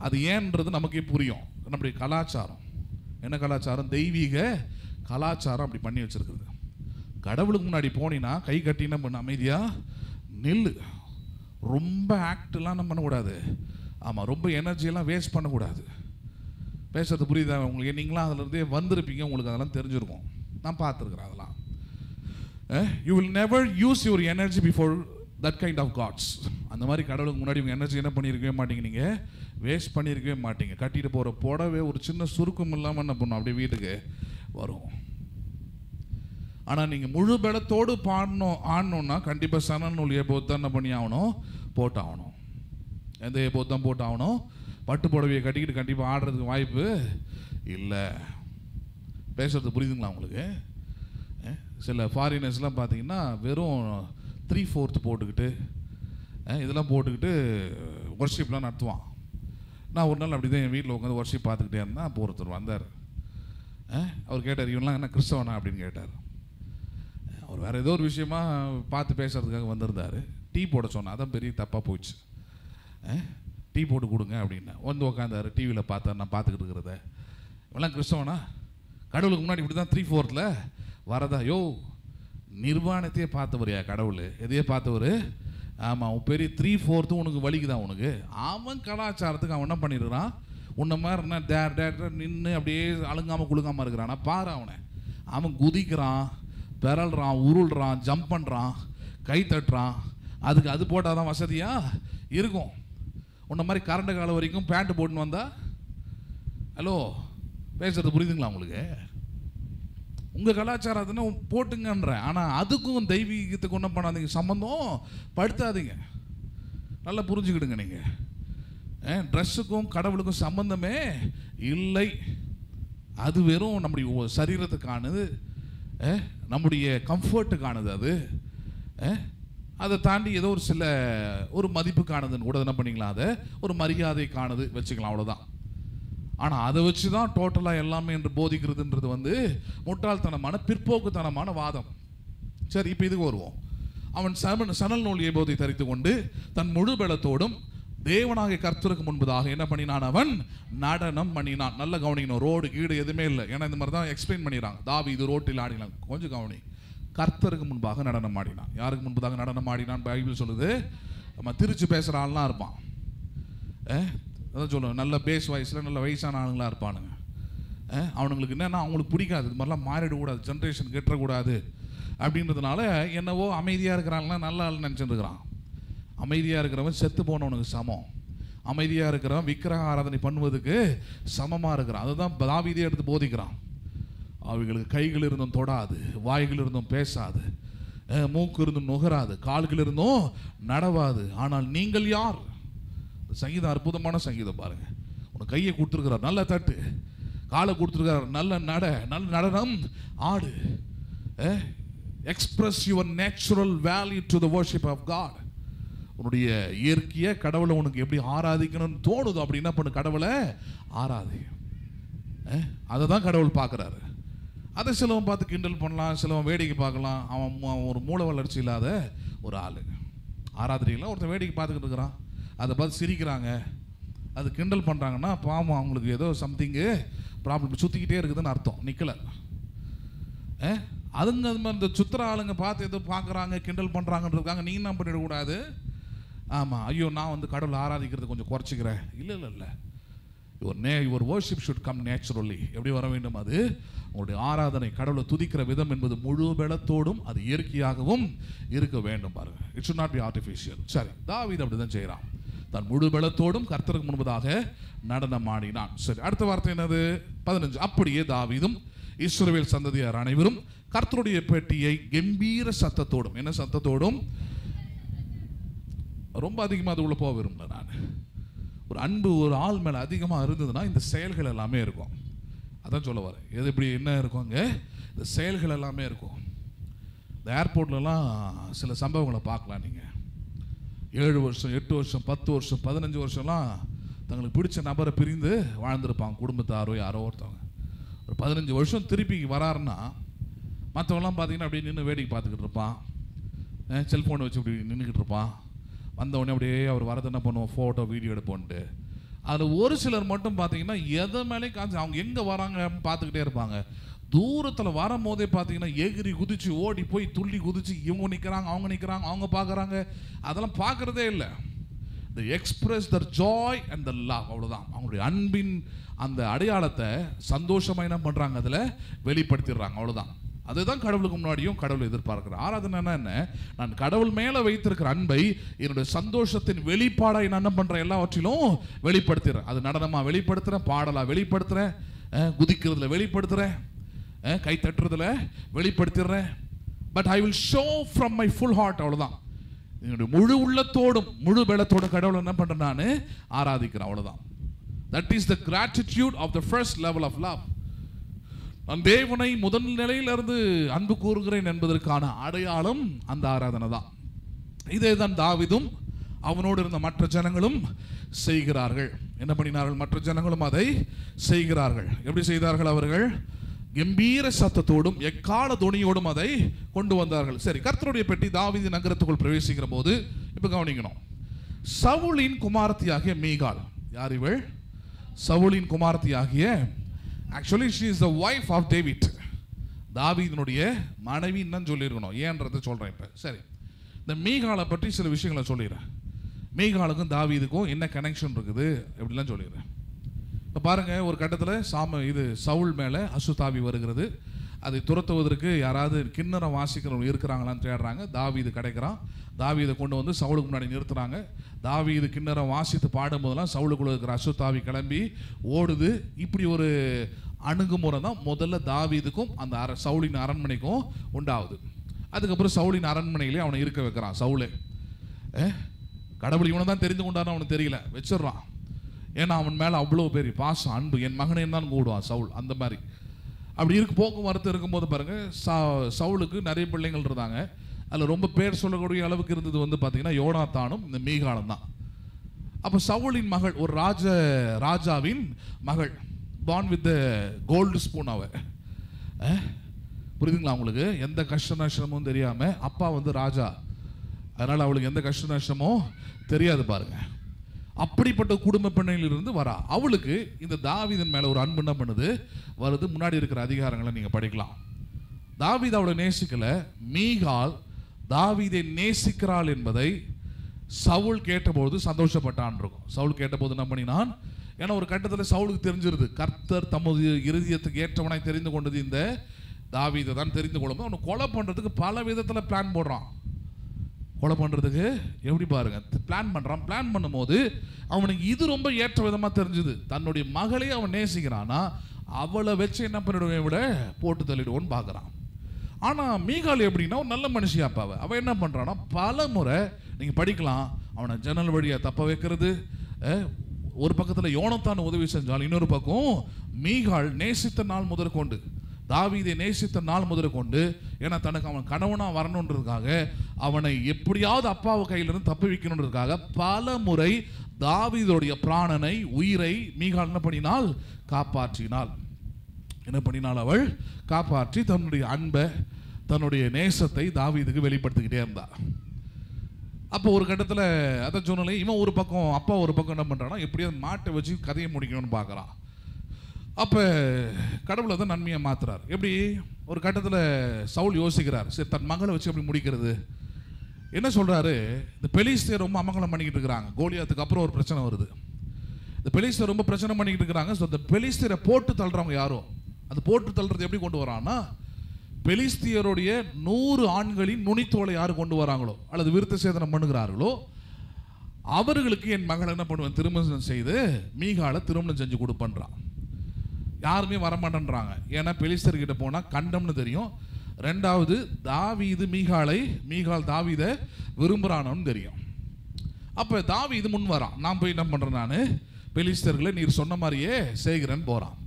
அது ஏன்றது நமக்கே புரியும். நம்முடைய கலாச்சாரம் என்ன கலாச்சாரம்? தெய்வீக கலாச்சாரம் அப்படி பண்ணி வச்சிருக்குது. கடவுளுக்கு முன்னாடி போனீங்கன்னா கை கட்டினா பண்ண அமைதியாக நில்லு. ரொம்ப ஆக்டெலாம் நம்ம பண்ணக்கூடாது. ஆமாம், ரொம்ப எனர்ஜியெல்லாம் வேஸ்ட் பண்ணக்கூடாது. பேசுறது புரியுதா உங்களுக்கு? நீங்களாம் அதிலிருந்தே வந்திருப்பீங்க, உங்களுக்கு அதெல்லாம் தெரிஞ்சிருக்கும். நான் பார்த்துருக்குறேன் அதெல்லாம். You will never use your energy before that kind of gods. அந்த மாதிரி கடவுளுக்கு முன்னாடி உங்கள் எனர்ஜி என்ன பண்ணியிருக்கவே மாட்டீங்க, நீங்கள் வேஸ்ட் பண்ணியிருக்கவே மாட்டீங்க. கட்டிட்டு போகிற புடவை ஒரு சின்ன சுருக்கம் இல்லாமல் என்ன பண்ணும், அப்படியே வீட்டுக்கு வரும். ஆனால் நீங்கள் முழு பலத்தோடு ஆடணும்னா கண்டிப்பாக சணல் நூல் ஏபோத்து தான் என்ன பண்ணி ஆகணும், போட்டாகணும். எந்த ஏபோத்து தான் போட்டாகணும். பட்டு புடவையை கட்டிக்கிட்டு கண்டிப்பாக ஆடுறதுக்கு வாய்ப்பு இல்லை. பேசுறது புரியுதுங்களா உங்களுக்கு? சில ஃபாரினர்ஸ்லாம் பார்த்தீங்கன்னா வெறும் 3/4 போட்டுக்கிட்டு இதெல்லாம் போட்டுக்கிட்டு ஒர்ஷிப்லாம் நடத்துவான். நான் ஒரு நாள் அப்படி தான் என் வீட்டில் உட்காந்து ஒர்ஷிப் பார்த்துக்கிட்டே இருந்தேன். அப்போ ஒருத்தர் வந்தார். அவர் கேட்டார், இவன்லாம் என்ன கிறிஸ்தவனா அப்படின்னு கேட்டார். அவர் வேறு ஏதோ ஒரு விஷயமா பார்த்து பேசுறதுக்காக வந்திருந்தார். டீ போட சொன்னால் அதான் பெரிய தப்பாக போச்சு. டீ போட்டு கொடுங்க அப்படின்னு வந்து உட்காந்தார். டிவியில் பார்த்தார், நான் பார்த்துக்கிட்டு இருக்கிறத. இவெல்லாம் கிறிஸ்தவனா? கடவுளுக்கு முன்னாடி இப்படி தான் 3/4 வரதா? யோ, நிர்வாணத்தையே பார்த்தவரையா கடவுள்? எதையே பார்த்தவர்? ஆமாம், பெரிய 3/4 உனக்கு வலிக்குதான் உனக்கு? அவன் கலாச்சாரத்துக்கு அவன் என்ன பண்ணிடுறான், உன்ன மாதிரி என்ன டேர் நின்று அப்படியே அழுங்காமல் குழுங்காமல் இருக்கிறான். பாரு அவனை, அவன் குதிக்கிறான், பெறல்றான், உருள்றான், ஜம்ப் பண்ணுறான், கை தட்டுறான். அதுக்கு அது போட்டால் தான் வசதியாக இருக்கும். உன்ன மாதிரி கரண்ட் காலம் வரைக்கும் பேண்ட்டு போட்டுன்னு வந்தா? ஹலோ, பேசுறது புரியுதுங்களா உங்களுக்கு? உங்கள் கலாச்சாரத்தின போட்டுங்கன்றேன். ஆனால் அதுக்கும் தெய்வீகத்துக்கு ஒன்றும் பண்ணாதீங்க, சம்மந்தம் படுத்தாதீங்க. நல்லா புரிஞ்சுக்கிடுங்க. நீங்கள் ட்ரெஸ்ஸுக்கும் கடவுளுக்கும் சம்மந்தமே இல்லை. அது வெறும் நம்முடைய சரீரத்துக்கானது, நம்முடைய கம்ஃபர்ட்டுக்கானது. அது அதை தாண்டி ஏதோ ஒரு சில ஒரு மதிப்புக்கானதுன்னு கூட என்ன பண்ணிக்கலாம், அதை ஒரு மரியாதைக்கானது வச்சுக்கலாம், அவ்வளோதான். ஆனால் அதை வச்சு தான் டோட்டலாக எல்லாமே என்று போதிக்கிறதுன்றது முட்டாள்தனமான பிற்போக்குத்தனமான வாதம். சரி, இப்போ இதுக்கு வருவோம். அவன் சணல் நூல் ஏபோதை தரித்து கொண்டு தன் முழு பலத்தோடும் தேவனாகிய கர்த்தருக்கு முன்பதாக என்ன பண்ணினான், அவன் நடனம் பண்ணினான். நல்ல கவனிக்கணும், ரோடு கீடு எதுவுமே இல்லை. ஏன்னா இந்த மாதிரி தான் எக்ஸ்பிளைன் பண்ணிடுறாங்க. தாவீது ரோட்டில் ஆடினான். கொஞ்சம் கவனி, கர்த்தருக்கு முன்பாக நடனம் ஆடினான். யாருக்கு முன்பதாக நடனம் ஆடினான்? பைபிள் சொல்லுது. நம்ம திருச்சி பேசுகிற ஆள்லாம் இருப்பான். அதான் சொல்லுவேன், நல்ல பேஸ் வாய்ஸில் நல்ல வயசான ஆளுங்களாக இருப்பானுங்க. அவனுங்களுக்கு என்னென்னா, அவங்களுக்கு பிடிக்காது, இது மாதிரிலாம் மாறிடக்கூடாது, ஜென்ரேஷன் கெட்டக்கூடாது அப்படின்றதுனால என்னவோ அமைதியாக இருக்கிறாங்களாம் நல்ல ஆள் நினச்சிட்டு இருக்கிறான். அமைதியாக இருக்கிறவன் செத்து போனவனுக்கு சமம். அமைதியாக இருக்கிறவன் விக்கிரக ஆராதனை பண்ணுவதுக்கு சமமாக இருக்கிறான். அதுதான் தாவீதே எடுத்து போதிக்கிறான். அவைகளுக்கு கைகள் இருந்தும் தொடாது, வாய்கள் இருந்தும் பேசாது, மூக்கு இருந்தும் நுகராது, கால்கள் இருந்தும் நடவாது. ஆனால் நீங்கள் யார்? சங்கீதம் அற்புதமான சங்கீதம் பாருங்க. உனக்கு கையை கொடுத்துருக்கிறார், நல்ல தட்டு. காலை கொடுத்துருக்கிறார், நல்ல நடனம் ஆடு. Express your natural value to the worship of God. உன்னுடைய இயற்கையை கடவுளை உனக்கு எப்படி ஆராதிக்கணும்னு தோணுதோ அப்படி என்ன பண்ணு, கடவுளை ஆராதி. அதை தான் கடவுள் பார்க்குறாரு. அதை சிலவன் பார்த்து கிண்டல் பண்ணலாம், சிலவன் வேடிக்கை பார்க்கலாம். அவன் ஒரு மூளை வளர்ச்சி இல்லாத ஒரு ஆள். ஆராதனையில் ஒருத்தன் வேடிக்கை பார்த்துக்கிட்டு இருக்கிறான், அதை பார்த்து சிரிக்கிறாங்க, அது கிண்டல் பண்ணுறாங்கன்னா பாவம், அவங்களுக்கு ஏதோ சம்திங்கு ப்ராப்ளம் சுற்றிக்கிட்டே இருக்குதுன்னு அர்த்தம். நிற்கலை. அதுங்க அது மாதிரி இந்த சுற்றுற ஆளுங்க பார்த்து ஏதோ பார்க்குறாங்க, கிண்டல் பண்ணுறாங்கன்றதுக்காக நீங்கள் என்ன பண்ணிடக்கூடாது. ஆமாம், ஐயோ நான் கடவுளை ஆராதிக்கிறது கொஞ்சம் குறைச்சிக்கிறேன். இல்லை, your worship should come naturally. எப்படி வர வேண்டும்? அது உங்களுடைய ஆராதனை, கடவுளை துதிக்கிற விதம் என்பது முழு பலத்தோடும் அது இயற்கையாகவும் இருக்க வேண்டும். பாருங்க, it should not be artificial. சரி, தாவீது அப்படி தான் செய்கிறான். தன் முழு பலத்தோடும் கர்த்தருக்கு முன்பதாக நடனம் ஆடினான். சரி, அடுத்த வார்த்தை என்னது? 15. அப்படியே தாவீதும் இஸ்ரவேல் சந்ததியார் அனைவரும் கர்த்தருடைய பெட்டியை கம்பீர சத்தத்தோடும், என்ன சத்தத்தோடும்? ரொம்ப அதிகமாக அது உள்ள போக விரும்பல நான். ஒரு அன்பு ஒரு ஆள் மேலே அதிகமாக இருந்ததுன்னா இந்த செயல்கள் எல்லாமே இருக்கும். அதான் சொல்ல வரேன். எது இப்படி என்ன இருக்கும் அங்கே? இந்த செயல்கள் எல்லாமே இருக்கும். இந்த ஏர்போர்ட்லலாம் சில சம்பவங்களை பார்க்கலாம் நீங்கள். 7 வருஷம் 8 வருஷம் 10 வருஷம் 15 வருஷம்லாம் தங்களுக்கு பிடிச்ச நபரை பிரிந்து வாழ்ந்திருப்பாங்க. குடும்பத்தாரோ யாரோ ஒருத்தவங்க ஒரு 15 வருஷம் திருப்பி வராருன்னா மற்றவங்களாம் பார்த்தீங்கன்னா அப்படியே நின்று வேடிக்கை பார்த்துக்கிட்டு இருப்பான். செல்ஃபோனை வச்சு இப்படி நின்றுக்கிட்டு இருப்பான். வந்தவுடனே அப்படியே அவர் வரது என்ன பண்ணுவோம், ஃபோட்டோ வீடியோ எடுப்போன்ட்டு அதில் ஒரு சிலர் மட்டும் பார்த்தீங்கன்னா எதை மேலே அவங்க எங்கே வராங்க பார்த்துக்கிட்டே இருப்பாங்க. தூரத்தில் வரும்போதே பார்த்தீங்கன்னா எகிரி குதிச்சு ஓடி போய் துள்ளி குதிச்சு இவங்க நிற்கிறாங்க, அவங்க நிற்கிறாங்க, அவங்க பார்க்குறாங்க, அதெல்லாம் பார்க்குறதே இல்லை. The express their joy and the love, அவ்வளோதான். அவங்களுடைய அன்பின் அந்த அடையாளத்தை சந்தோஷமாக என்ன பண்ணுறாங்க, அதில் வெளிப்படுத்திடுறாங்க, அவ்வளோதான். அதுதான் கடவுளுக்கு முன்னாடியும் கடவுள் எதிர்பார்க்கிறார். ஆராதனைனா என்ன, நான் கடவுள் மேலே வைத்திருக்கிற அன்பை என்னுடைய சந்தோஷத்தின் வெளிப்பாடை நான் என்ன பண்ணுறேன், எல்லாவற்றிலும் வெளிப்படுத்துகிறேன். அது நடனமாக வெளிப்படுத்துகிறேன், பாடலாக வெளிப்படுத்துகிறேன், குதிக்கிறதுல வெளிப்படுத்துகிறேன், கை தட்டுறதுல வெளிப்படுத்திடுறேன். But I will show from my full heart, அவ்வளோதான். என்னுடைய முழு உள்ளத்தோடும் முழு பலத்தோடும் கடவுளை என்ன பண்ணுறேன், நான் ஆராதிக்கிறேன், அவ்வளோதான். That is the gratitude of the first level of love. நான் தேவனை முதல் நிலையிலிருந்து அன்பு கூறுகிறேன் என்பதற்கான அடையாளம் அந்த ஆராதனை தான். இதே தான் தாவீதும் அவனோடு இருந்த மற்ற ஜனங்களும் செய்கிறார்கள். என்ன பண்ணினார்கள், மற்ற ஜனங்களும் அதை செய்கிறார்கள். எப்படி செய்தார்கள், அவர்கள் கம்பீர சத்தத்தோடும் எக்கால துணியோடும் அதை கொண்டு வந்தார்கள். சரி, கர்த்தருடைய பெட்டி தாவீது நகரத்துக்குள் பிரவேசிக்கிற போது இப்போ கவனிக்கணும், சவுலின் குமாரத்தியாகிய மீகாள். யார் இவள்? சவுலின் குமாரத்தியாகிய, actually she is the wife of David. தாவீதினுடைய மனைவின்னு தான் சொல்லியிருக்கணும், ஏன்றதை சொல்கிறேன் இப்போ. சரி, இந்த மீகாளை பற்றி சில விஷயங்களை சொல்லிடுறேன். மீகாளுக்கும் தாவீதுக்கும் என்ன கனெக்ஷன் இருக்குது எப்படிலாம் சொல்லிடுறேன். இப்போ பாருங்கள், ஒரு கட்டத்தில் சவுல் மேலே அசுத்தாவி வருகிறது. அதை துரத்துவதற்கு யாராவது கிண்ணறம் வாசிக்கிறவங்க இருக்கிறாங்களான்னு தேடுறாங்க. தாவீது கிடைக்கிறான். தாவீதை கொண்டு வந்து சவுலுக்கு முன்னாடி நிறுத்துறாங்க. தாவீது கிண்ணறம் வாசித்து பாடும்போதெல்லாம் சவுலுக்குள்ள இருக்கிற அசுத்தாவி கிளம்பி ஓடுது. இப்படி ஒரு அணுகுமுறை தான் முதல்ல தாவீதுக்கும் அந்த சவுலின் அரண்மனைக்கும் உண்டாகுது. அதுக்கப்புறம் சவுலின் அரண்மனையிலே அவனை இருக்க வைக்கிறான். சவுலே கடவுள் இவனை தான் தெரிந்து கொண்டான்னு அவனுக்கு தெரியல, வச்சிடறான். ஏன்னா அவன் மேலே அவ்வளோ பெரிய பாசம், அன்பு. என் மகனே தான் கூடுவான் சவுல். அந்த மாதிரி அப்படி போக்குவரத்து இருக்கும்போது பாருங்கள், சவுலுக்கு நிறைய பிள்ளைங்கள் இருந்தாங்க. அதில் ரொம்ப பேர் சொல்லக்கூடிய அளவுக்கு இருந்தது பார்த்தீங்கன்னா யோனாத்தானும் இந்த மீகாளும் தான். அப்போ சவுலின் மகள், ஒரு ராஜாவின் மகள், பார்ன் வித் கோல்டு ஸ்பூன். அவ புரியுதுங்களா உங்களுக்கு? எந்த கஷ்ட நஷ்டமும் தெரியாமல், அப்பா ராஜா, அதனால் அவளுக்கு எந்த கஷ்ட நஷ்டமும் தெரியாது பாருங்க. அப்படிப்பட்ட குடும்ப பெண்ணிலிருந்து வரா. அவளுக்கு இந்த தாவீதின் மேலே ஒரு அன்பு என்ன பண்ணுது, வருது. முன்னாடி இருக்கிற அதிகாரங்களை நீங்கள் படிக்கலாம். தாவீது அவளை நேசிக்கல, மீகாள் தாவீதை நேசிக்கிறாள் என்பதை சவுல் கேட்டபோது சந்தோஷப்பட்டான் இருக்கும். சவுல் கேட்டபோது என்ன பண்ணினான், ஏன்னா ஒரு கட்டத்தில் சவுலுக்கு தெரிஞ்சிருது, கர்த்தர் தமது இருதயத்துக்கு ஏற்றவனாய் தெரிந்து கொண்டது இந்த தாவீதை தான் தெரிந்து கொள்ளும்போது அவனை கொலை பண்ணுறதுக்கு பல விதத்தில் பிளான் போடுறான். கொலை பண்ணுறதுக்கு எப்படி பாருங்க பிளான் பண்ணுறான். பிளான் பண்ணும்போது அவனுக்கு இது ரொம்ப ஏற்ற விதமாக தெரிஞ்சுது. தன்னுடைய மகளே அவன் நேசிக்கிறானா, அவளை வச்சு என்ன பண்ணிடுவேன், விட போட்டு தள்ளிடுவோன்னு பார்க்குறான். ஆனால் மீகாள் எப்படின்னா ஒரு நல்ல மனுஷியாப்பாவை. அவன் என்ன பண்ணுறான்னா, பல முறை நீங்கள் படிக்கலாம், அவனை ஜன்னல் வழியாக தப்ப வைக்கிறது. ஒரு பக்கத்தில் யோனத்தான் உதவி செஞ்சால், இன்னொரு பக்கம் மீகாள் நேசித்த நாள் முதற்கொண்டு, தாவீதை நேசித்த நாள் முதற்கொண்டு, ஏன்னா தனக்கு அவன் கணவனாக வரணுன்றதுக்காக, அவனை எப்படியாவது அப்பாவை கையிலிருந்து தப்பி வைக்கணுன்றதுக்காக பல முறை தாவீதுடைய பிராணனை, உயிரை மீகாள் என்ன பண்ணினால், காப்பாற்றினாள். என்ன பண்ணினாள், அவள் காப்பாற்றி தன்னுடைய அன்பை, தன்னுடைய நேசத்தை தாவீதுக்கு வெளிப்படுத்திக்கிட்டே இருந்தாள். அப்போ ஒரு கட்டத்தில் அதை சொன்னாலே, இவன் ஒரு பக்கம், அப்பா ஒரு பக்கம் என்ன பண்ணுறான்னா, எப்படியாவது மாட்டை வச்சு கதையை முடிக்கணும்னு பார்க்குறான். அப்போ கடவுளை தான் நன்மையை மாற்றுறார். எப்படி ஒரு கட்டத்தில் சவுல் யோசிக்கிறார், சரி தன் மகளை வச்சு எப்படி முடிக்கிறது. என்ன சொல்கிறாரு, இந்த பெலிஸ்தியர் ரொம்ப அமங்கலம் பண்ணிக்கிட்டு இருக்கிறாங்க. கோலியாத்துக்கு அப்புறம் ஒரு பிரச்சனை வருது. இந்த பெலிஸ்தியர் ரொம்ப பிரச்சனை பண்ணிக்கிட்டு இருக்கிறாங்க. ஸோ இந்த பெலிஸ்தியரை போட்டு தள்ளுறவங்க யாரோ, அது போட்டு தள்ளுறது எப்படி கொண்டு வரான்னா, பெலிஸ்தியருடைய 100 ஆண்களின் நுனித்தோலை யார் கொண்டு வராங்களோ அல்லது விருத்த சேதனம் பண்ணுகிறார்களோ அவர்களுக்கு என் மகள் என்ன பண்ணுவேன், திருமணம் செய்து மீகாலை திருமணம் செஞ்சு கொடுப்பன்றான். யாருமே வரமாட்டேன்றாங்க. ஏன்னா பெலிஸ்தர்கிட்ட போனால் கண்டம்னு தெரியும். ரெண்டாவது, மீகாள் தாவீதை விரும்புகிறானு தெரியும். அப்போ தாவீது முன் வரான். நான் போய் என்ன பண்ணுறேன், நான் பெலிஸ்தர்களை நீர் சொன்ன மாதிரியே செய்கிறேன்னு போகிறான்.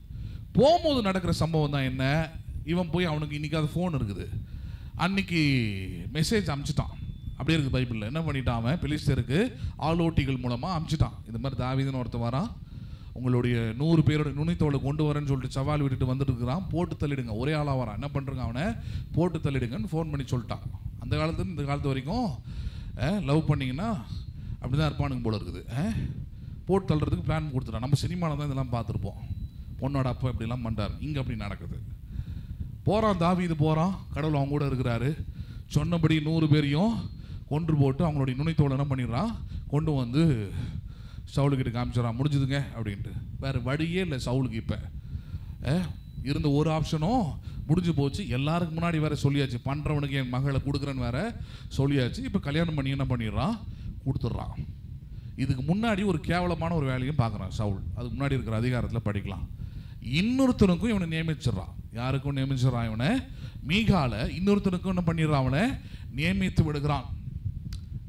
போகும்போது நடக்கிற சம்பவம் தான் என்ன, இவன் போய் அவனுக்கு இன்றைக்கி அது ஃபோன் இருக்குது, அன்னைக்கு மெசேஜ் அனுப்பிச்சிட்டான். அப்படியே இருக்குது பைபிளில். என்ன பண்ணிட்டான், அவன் பெலிஸ்தருக்கு ஆலோட்டிகள் மூலமாக அனுப்பிச்சிட்டான். இது மாதிரி தாவீதுன்னு ஒருத்தன் வரான், உங்களுடைய 100 பேரோட நுனித்தோலை கொண்டு வரேன்னு சொல்லிட்டு சவால் விட்டுட்டு வந்துட்டு இருக்கிறான், போட்டு தள்ளிடுங்க. ஒரே ஆளாக வரான். என்ன பண்ணுறங்க, அவனை போட்டு தள்ளிடுங்கன்னு ஃபோன் பண்ணி சொல்லிட்டான். அந்த காலத்துலேருந்து இந்த காலத்து வரைக்கும் லவ் பண்ணிங்கன்னா அப்படி தான் இருப்பானுங்க போல இருக்குது. போட்டு தள்ளுறதுக்கு பிளான் கொடுத்துட்டான். நம்ம சினிமாவில் தான் இதெல்லாம் பார்த்துருப்போம். பொண்ணோட அப்பா இப்படிலாம் பண்ணுறாரு, இங்கே அப்படி நடக்குது. போகிறான் தாவீது, போகிறான், கடவுள் அவங்க கூட இருக்கிறாரு. சொன்னபடி 100 பேரையும் கொன்று போட்டு அவங்களுடைய நுனித்தோலை என்ன பண்ணிடுறான், கொண்டு வந்து சவுலுக்கிட்ட காமிச்சிடறான். முடிஞ்சுதுங்க அப்படின்ட்டு. வேறு வழியே இல்லை சவுலுக்கு. இப்போ இருந்த ஒரு ஆப்ஷனும் முடிஞ்சு போச்சு. எல்லாருக்கு முன்னாடி வேற சொல்லியாச்சு, பண்ணுறவனுக்கு என் மகளை கொடுக்குறேன்னு வேற சொல்லியாச்சு. இப்போ கல்யாணம் பண்ணி என்ன பண்ணிடுறான், கொடுத்துட்றான். இதுக்கு முன்னாடி ஒரு கேவலமான ஒரு வேலையும் பார்க்குறான் சவுல். அதுக்கு முன்னாடி இருக்கிற அதிகாரத்தில் படிக்கலாம். இன்னொருத்தனுக்கும் இவனை நியமிச்சிடறான். யாருக்கும் நியமிச்சிடறான் இவனை, மீகால இன்னொருத்தனுக்கும் என்ன பண்ணிடுறான், அவனை நியமித்து விடுகிறான்.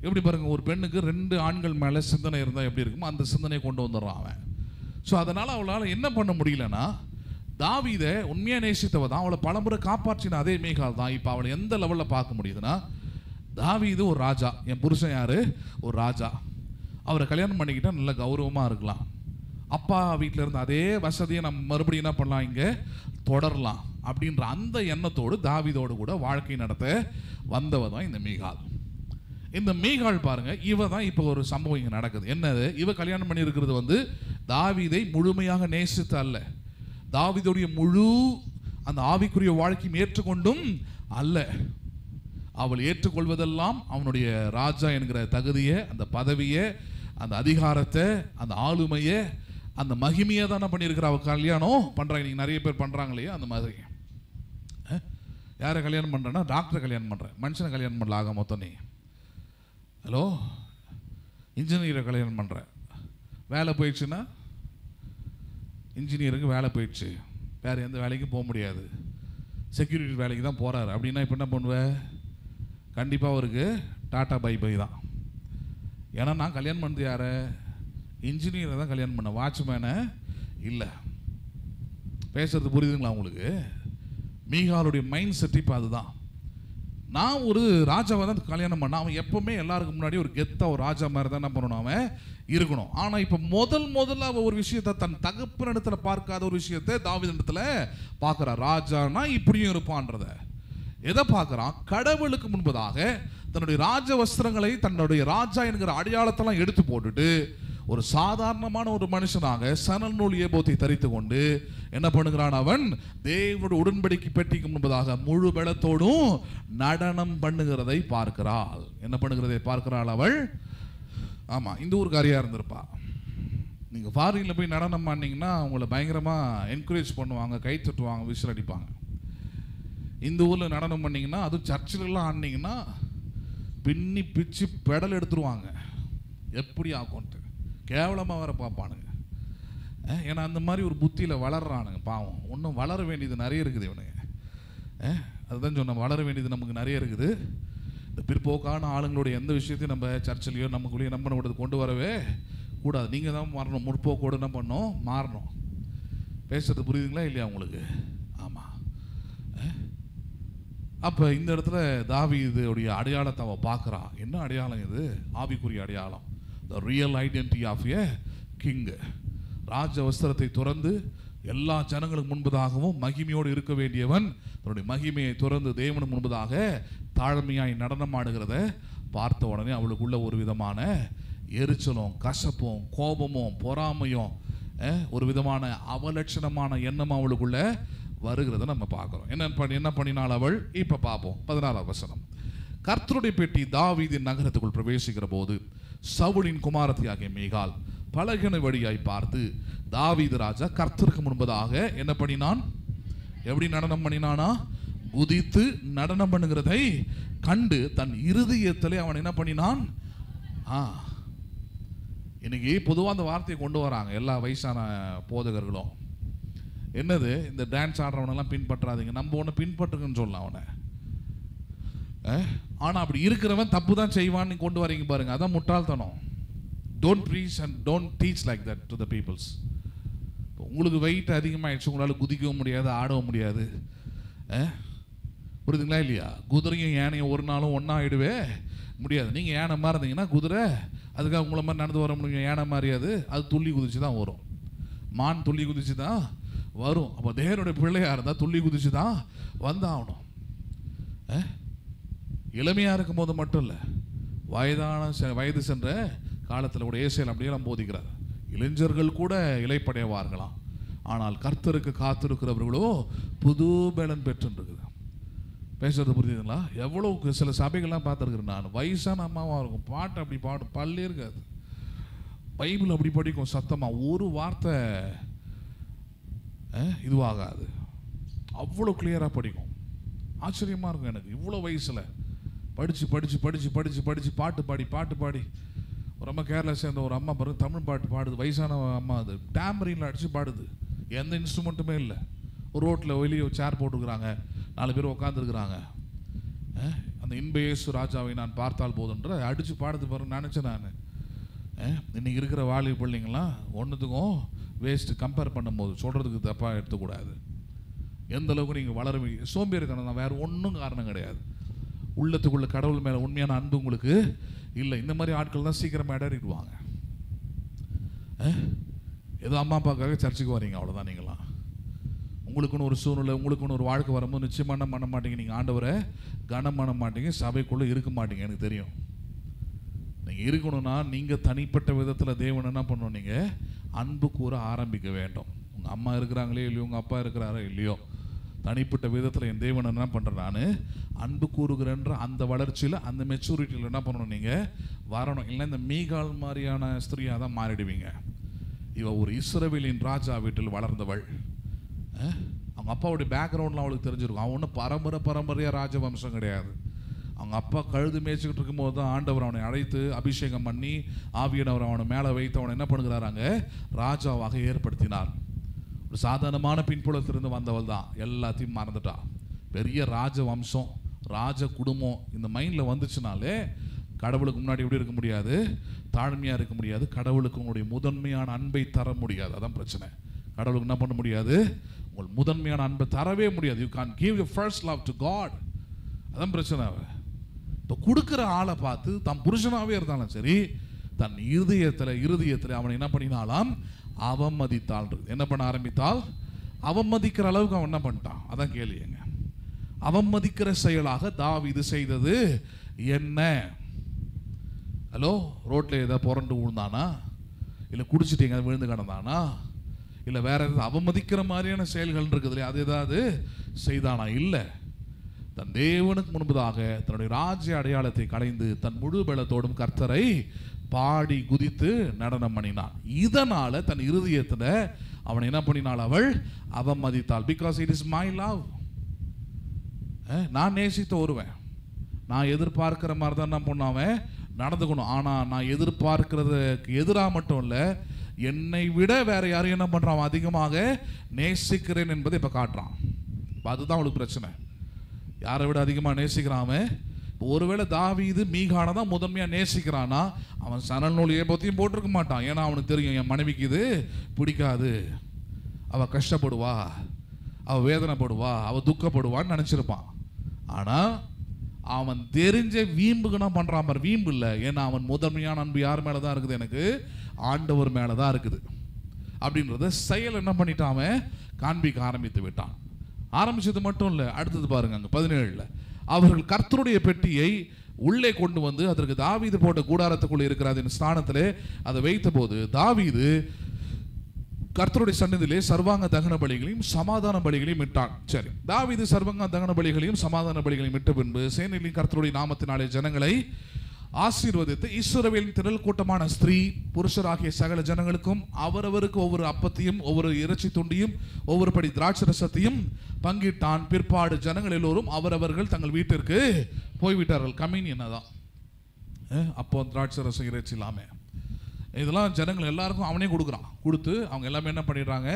எப்படி பாருங்க, ஒரு பெண்ணுக்கு 2 ஆண்கள் மேலே சிந்தனை இருந்தால் எப்படி இருக்குமோ அந்த சிந்தனையை கொண்டு வந்துடுறான் அவன். ஸோ அதனால் அவளால் என்ன பண்ண முடியலன்னா, தாவீதை உண்மையாக நேசித்தவ தான், அவளை பலமுறை காப்பாற்றின அதே மீகால் தான். இப்போ அவளை எந்த லெவலில் பார்க்க முடியுதுன்னா, தாவீது ஒரு ராஜா, என் புருஷன் யார், ஒரு ராஜா, அவரை கல்யாணம் பண்ணிக்கிட்டால் நல்ல கௌரவமாக இருக்கலாம். அப்பா வீட்டில் இருந்த அதே வசதியை நம்ம மறுபடியும் என்ன பண்ணலாம், இங்கே தொடரலாம் அப்படின்ற அந்த எண்ணத்தோடு தாவீதோடு கூட வாழ்க்கை நடத்த வந்தவ தான் இந்த மீகால். இந்த மீகால் பாருங்க, இவ தான் இப்போ ஒரு சம்பவம் இங்கே நடக்குது. என்னது, இவ கல்யாணம் பண்ணி இருக்கிறது வந்து தாவீதை முழுமையாக நேசித்து அல்ல, தாவீதுடைய முழு அந்த ஆவிக்குரிய வாழ்க்கையும் ஏற்றுக்கொண்டும் அல்ல. அவள் ஏற்றுக்கொள்வதெல்லாம் அவனுடைய ராஜா என்கிற தகுதியை, அந்த பதவியை, அந்த அதிகாரத்தை, அந்த ஆளுமையை, அந்த மகிமையை தானே பண்ணியிருக்கிற. அவள் கல்யாணம் பண்ணுறாங்க. நீங்கள் நிறைய பேர் பண்ணுறாங்க இல்லையா அந்த மாதிரி. யாரை கல்யாணம் பண்ணுறேன்னா, டாக்டரை கல்யாணம் பண்ணுறேன், மனுஷனை கல்யாணம் பண்ணல ஆக மொத்தம். நீ ஹலோ இன்ஜினியரை கல்யாணம் பண்ணுறேன், வேலை போயிடுச்சுன்னா இன்ஜினியருக்கு வேலை போயிடுச்சு, வேறு எந்த வேலைக்கும் போக முடியாது, செக்யூரிட்டி வேலைக்கு தான் போகிறாரு அப்படின்னா இப்போ என்ன பண்ணுவேன், கண்டிப்பாக அவருக்கு டாட்டா பை பை தான். ஏன்னா நான் கல்யாணம் பண்ணது யாரை, இன்ஜினியரை தான் கல்யாணம் பண்ண, வாட்ச்மேனை இல்லை. பேசுறது புரியுதுங்களா உங்களுக்கு? மீகாலுடைய மைண்ட் செட் இப்போ அதுதான். நான் ஒரு ராஜாவை தான் கல்யாணம் பண்ணேன். அவன் எப்பவுமே எல்லாருக்கும் முன்னாடி ஒரு கெத்தா ஒரு ராஜா மாதிரி தான் என்ன பண்ணணும், அவன் இருக்கணும். ஆனால் இப்போ முதல்ல அவன் ஒரு விஷயத்தை, தன் தகப்பனிடத்துல பார்க்காத ஒரு விஷயத்தை தாவீதிடத்துல பார்க்குறான். ராஜானா இப்படியும் இருப்பான்றத எதை பார்க்குறான், கடவுளுக்கு முன்பதாக தன்னுடைய ராஜ வஸ்திரங்களை, தன்னுடைய ராஜா என்கிற அடையாளத்தெல்லாம் எடுத்து போட்டுட்டு ஒரு சாதாரணமான ஒரு மனுஷனாக சணல் நூல் ஏபோத்தை தரித்து கொண்டு என்ன பண்ணுகிறான், அவன் தேவனுடைய உடன்படிக்கை பெட்டிக்கு முன்பதாக முழு பலத்தோடும் நடனம் பண்ணுகிறதை பார்க்கிறாள். என்ன பண்ணுகிறதை பார்க்கிறாள் அவள்? ஆமாம், இந்த ஊருக்காரியாக இருந்திருப்பா. நீங்கள் ஃபாரினில் போய் நடனம் பண்ணீங்கன்னா அவங்கள பயங்கரமாக என்கரேஜ் பண்ணுவாங்க, கை தட்டுவாங்க, விசில் அடிப்பாங்க. இந்த ஊரில் நடனம் பண்ணிங்கன்னா, அதுவும் சர்ச்சிலெலாம் ஆடினீங்கன்னா பின்னி பிச்சு பெடல் எடுத்துருவாங்க. எப்படி ஆகும்ட்டு கேவலமாக வர பார்ப்பானுங்க. ஏன்னா அந்த மாதிரி ஒரு புத்தியில் வளர்றானுங்க. பாவம், இன்னும் வளர வேண்டியது நிறைய இருக்குது இவனுங்க. அதுதான் சொன்ன, வளர வேண்டியது நமக்கு நிறைய இருக்குது. இந்த பிற்போக்கான ஆளுங்களுடைய எந்த விஷயத்தையும் நம்ம சர்ச்சிலையோ நமக்குள்ளேயோ நம்ம விடுறது கொண்டு வரவே கூடாது. நீங்கள் தான் மாறணும், முற்போக்கோடு என்ன பண்ணணும், மாறணும். பேசுறது புரியுதுங்களா இல்லையா உங்களுக்கு? ஆமாம். அப்போ இந்த இடத்துல தாவீதுடைய அடையாளத்தை அவள் பார்க்குறா. என்ன அடையாளம் இது? ஆவிக்குரிய அடையாளம். The real identity of a king. ராஜ வஸ்திரத்தை துறந்து எல்லா ஜனங்களுக்கு முன்பதாகவும் மகிமையோடு இருக்க வேண்டியவன் தன்னுடைய மகிமையை துறந்து தேவனுக்கு முன்பதாக தாழ்மையாய் நடனம் ஆடுகிறத பார்த்த உடனே அவளுக்குள்ள ஒரு விதமான எரிச்சலும் கசப்பும் கோபமும் பொறாமையும் ஒரு விதமான அவலட்சணமான எண்ணம் அவளுக்குள்ள வருகிறத நம்ம பார்க்குறோம். என்ன பண்ணினாள் அவள்? இப்போ பார்ப்போம். 16ஆம் வசனம். கர்த்தருடைய பெட்டி தாவீதின் நகரத்துக்குள் பிரவேசிக்கிற போது சவுலின் குமாரத்தியாகிய மீகால் பலகனை வழியாய் பார்த்து தாவீது ராஜா கர்த்தருக்கு முன்பதாக என்ன பண்ணினான்? எப்படி நடனம் பண்ணினானா? குதித்து நடனம் பண்ணுகிறதை கண்டு தன் இருதயத்திலே அவன் என்ன பண்ணினான்? இன்னைக்கு பொதுவாக அந்த வார்த்தையை கொண்டு வராங்க எல்லா வயசான போதகர்களும். என்னது, இந்த டான்ஸ் ஆடுறவனெல்லாம் பின்பற்றாதீங்க, நம்ம ஒன்று பின்பற்றுங்கன்னு சொல்லலாம் அவனை. ஆனால் அப்படி இருக்கிறவன் தப்பு தான் செய்வான்னு கொண்டு வரீங்க பாருங்க, அதான் முட்டாள்தனம். Don't preach and don't teach like that to the peoples. உங்களுக்கு வெயிட் அதிகமாகிடுச்சு, உங்களால் குதிக்கவும் முடியாது, ஆடவும் முடியாது. புரியுதுங்களா இல்லையா? குதிரையும் யானையும் ஒரு நாளும் ஒன்றா ஆகிடுவே முடியாது. நீங்கள் யானை மாதிரி இருந்தீங்கன்னா குதிரை அதுக்காக உங்களை மாதிரி நடந்து வர முடியும். யானை மாதிரியாது, அது துள்ளி குதிச்சு தான் வரும். மான் துள்ளி குதிச்சு தான் வரும். அப்போ தேவனுடைய பிள்ளையாக இருந்தால் துள்ளி குதிச்சு தான் வந்தாகணும். இளமையாக இருக்கும் போது மட்டும் இல்லை, வயது சென்ற காலத்தில் கூட ஏசையில் அப்படியெல்லாம் போதிக்கிறார். இளைஞர்கள் கூட இளைப்படைவார்களாம், ஆனால் கர்த்தருக்கு காத்திருக்கிறவர்களோ புது பலன் பெற்றுருக்குது. பேசுறது புரியுதுங்களா? எவ்வளோ சில சபைகள்லாம் பார்த்துருக்குறேன் நான். வயசான அம்மாவாக இருக்கும், பாட்டு அப்படி பாடும், பல்லே இருக்காது, பைபிள் அப்படி படிக்கும் சத்தமாக, ஒரு வார்த்தை இதுவாகாது, அவ்வளோ கிளியராக படிக்கும். ஆச்சரியமாக இருக்கும் எனக்கு. இவ்வளோ வயசில் படித்து படித்து படித்து படித்து படித்து பாட்டு பாடி ஒரு அம்மா கேரளா சேர்ந்த ஒரு அம்மா பாருங்க, தமிழ் பாட்டு பாடுது. வயசான அம்மா, அது டேம்பரின்ல அடித்து பாடுது, எந்த இன்ஸ்ட்ருமெண்ட்டுமே இல்லை. ஒரு ரோட்டில் வெளியே சேர் போட்டுருக்குறாங்க, 4 பேர் உட்காந்துருக்குறாங்க. அந்த இன்ப இயேசு ராஜாவை நான் பார்த்தால் போதுன்ற அடித்து பாடுது பாருங்க. நினச்சேன் நான், இன்றைக்கி இருக்கிற வாலிப பிள்ளைங்களாம் ஒன்றுத்துக்கும் வேஸ்ட்டு கம்பேர் பண்ணும்போது சொல்கிறதுக்கு தப்பாக எடுத்துக்கூடாது. எந்த அளவுக்கு நீங்கள் வளருவீங்க, சோம்பேறித்தனம் தான், வேறு ஒன்றும் காரணம் கிடையாது. உள்ளத்துக்குள்ள கடவுள் மேலே உண்மையான அன்பு உங்களுக்கு இல்லை. இந்த மாதிரி ஆட்கள் தான் சீக்கிரமாக இடறிடுவாங்க. ஏதோ அம்மா அப்பாக்காக சர்ச்சுக்கு வரீங்க, அவ்வளோதான். நீங்களாம் உங்களுக்குன்னு ஒரு சூழ்நிலை, உங்களுக்குன்னு ஒரு வாழ்க்கை வரும்போது நிச்சயமான பண்ண மாட்டீங்க, நீங்கள் ஆண்டவரை கனம் பண்ண மாட்டீங்க, சபைக்குள்ளே இருக்க மாட்டீங்க. எனக்கு தெரியும். நீங்கள் இருக்கணும்னா நீங்கள் தனிப்பட்ட விதத்தில் தேவன் என்ன பண்ணணும், நீங்கள் அன்பு கூற ஆரம்பிக்க வேண்டும். உங்கள் அம்மா இருக்கிறாங்களே இல்லையோ, உங்கள் அப்பா இருக்கிறாரோ இல்லையோ, தனிப்பட்ட விதத்தில் என் தேவன் என்ன பண்ணுறேன், நான் அன்பு கூறுகிறேன்ற அந்த வளர்ச்சியில், அந்த மெச்சூரிட்டியில் என்ன பண்ணணும், நீங்கள் வரணும். இல்லை இந்த மீகால் மாதிரியான ஸ்திரியாக தான் மாறிடுவீங்க. இவள் ஒரு இஸ்ரவேலின் ராஜா வீட்டில் வளர்ந்தவள். அவங்க அப்பாவுடைய பேக்ரவுண்ட்லாம் அவளுக்கு தெரிஞ்சிருக்கும். அவன் ஒன்றும் பரம்பரையாக ராஜவம்சம் கிடையாது. அவங்க அப்பா கழுது மேய்ச்சிக்கிட்டு இருக்கும்போது தான் ஆண்டவர் அவனை அழைத்து அபிஷேகம் பண்ணி ஆவியானவர் அவனை மேலே வைத்து அவனை என்ன பண்ணுகிறாராங்க, ராஜாவாக ஏற்படுத்தினார். ஒரு சாதாரணமான பின்புலத்திலிருந்து வந்தவள் தான், எல்லாத்தையும் மறந்துட்டா. பெரிய ராஜ வம்சம், ராஜ குடும்பம் இந்த மைண்டில் வந்துச்சுனாலே கடவுளுக்கு முன்னாடி எப்படி இருக்க முடியாது, தாழ்மையாக இருக்க முடியாது. கடவுளுக்கு உங்களுடைய முதன்மையான அன்பை தர முடியாது. அதான் பிரச்சனை. கடவுளுக்கு என்ன பண்ண முடியாது, உங்கள் முதன்மையான அன்பை தரவே முடியாது. You can give your first love to God. அதான் பிரச்சனை. இப்போ கொடுக்குற ஆளை பார்த்து தன் புருஷனாகவே இருந்தாலும் சரி, தன் இருதயத்தில் அவனை என்ன பண்ணினாலாம், அவமதித்தாள். என்ன பண்ண ஆரம்பித்தால், அவமதிக்கிற அளவுக்கு அவன் என்ன பண்ணிட்டான். அதான் கேள்விங்க. அவமதிக்கிற செயலாக தாவீது செய்தது என்ன? ஹலோ, ரோட்டில் ஏதாவது புரண்டு விழுந்தானா, இல்லை குடிச்சிட்டு எங்க விழுந்து கிடந்தானா, இல்லை வேற ஏதாவது அவமதிக்கிற மாதிரியான செயல்கள் இருக்குது இல்லையா, அது ஏதாவது செய்தானா? இல்லை. தன் தேவனுக்கு முன்பதாக தன்னுடைய ராஜ்ய அடையாளத்தை களைந்து தன் முழு பலத்தோடும் கர்த்தரை பாடி குதித்து நடனம் பண்ணினான். இதனால தன் இருதயத்தில் அவன் என்ன பண்ணினாள், அவள் அவமதித்தாள். Because it is my love. நான் நேசித்த ஒருவன், நான் எதிர்பார்க்கிற மாதிரி தான் நான் பொண்ணாவன் நடந்துக்கணும். ஆனால் நான் எதிர்பார்க்கிறதுக்கு எதிராக மட்டும் இல்லை, என்னை விட வேற யாரையும் என்ன பண்ணுறான், அதிகமாக நேசிக்கிறேன் என்பதை இப்போ காட்டுறான். அதுதான் அவளுக்கு பிரச்சனை. யாரை விட அதிகமாக நேசிக்கிறான். ஒருவேளை தாவீது மீகானை தான் முதன்மையாக நேசிக்கிறானா, அவன் சணல் நூல் பற்றியும் போட்டிருக்க மாட்டான். ஏன்னா அவனுக்கு தெரியும், என் மனைவிக்கு இது பிடிக்காது, அவள் கஷ்டப்படுவா, அவள் வேதனைப்படுவா, அவள் துக்கப்படுவான்னு நினச்சிருப்பான். ஆனால் அவன் தெரிஞ்ச வீம்புக்குன்னா பண்ணுறான் பாரு, வீம்பு இல்லை. ஏன்னா அவன் முதன்மையான அன்பு யார் மேலே தான் இருக்குது, எனக்கு ஆண்டவர் மேலே தான் இருக்குது அப்படின்றத செயல் என்ன பண்ணிட்டான், அவன் காண்பிக்க ஆரம்பித்து விட்டான். ஆரம்பிச்சது மட்டும் இல்லை, அடுத்தது பாருங்க, அங்கே 17 அவர்கள் கர்த்தருடைய பெட்டியை உள்ளே கொண்டு வந்து அதற்கு தாவீது போட்ட கூடாரத்துக்குள்ளே இருக்கிற அதன் ஸ்தானத்திலே அதை வைத்த போது தாவீது கர்த்தருடைய சன்னதியிலே சர்வாங்க தகன பலிகளையும் சமாதான பலிகளையும் இட்டான். சரி, தாவீது சர்வாங்க தகன பலிகளையும் சமாதான பலிகளையும் இட்ட பின்பு சேனைகளின் கர்த்தருடைய நாமத்தினாலே ஜனங்களை ஆசீர்வதித்து இஸ்ரவேலின் திரள் கூட்டமான ஸ்திரீ புருஷராகிய சகல ஜனங்களுக்கும் அவரவருக்கு ஒவ்வொரு அப்பத்தையும் ஒவ்வொரு இறைச்சி துண்டியும் ஒவ்வொரு படி திராட்சரசத்தையும் பங்கிட்டான். பிற்பாடு ஜனங்கள் எல்லோரும் அவரவர்கள் தங்கள் வீட்டிற்கு போய்விட்டார்கள். கம்யூனியன் தான் அப்போ திராட்சரசம் இறைச்சி இல்லாமல் இதெல்லாம் ஜனங்கள் எல்லாருக்கும் அவனே கொடுக்குறான். கொடுத்து அவங்க எல்லாமே என்ன பண்ணிடுறாங்க,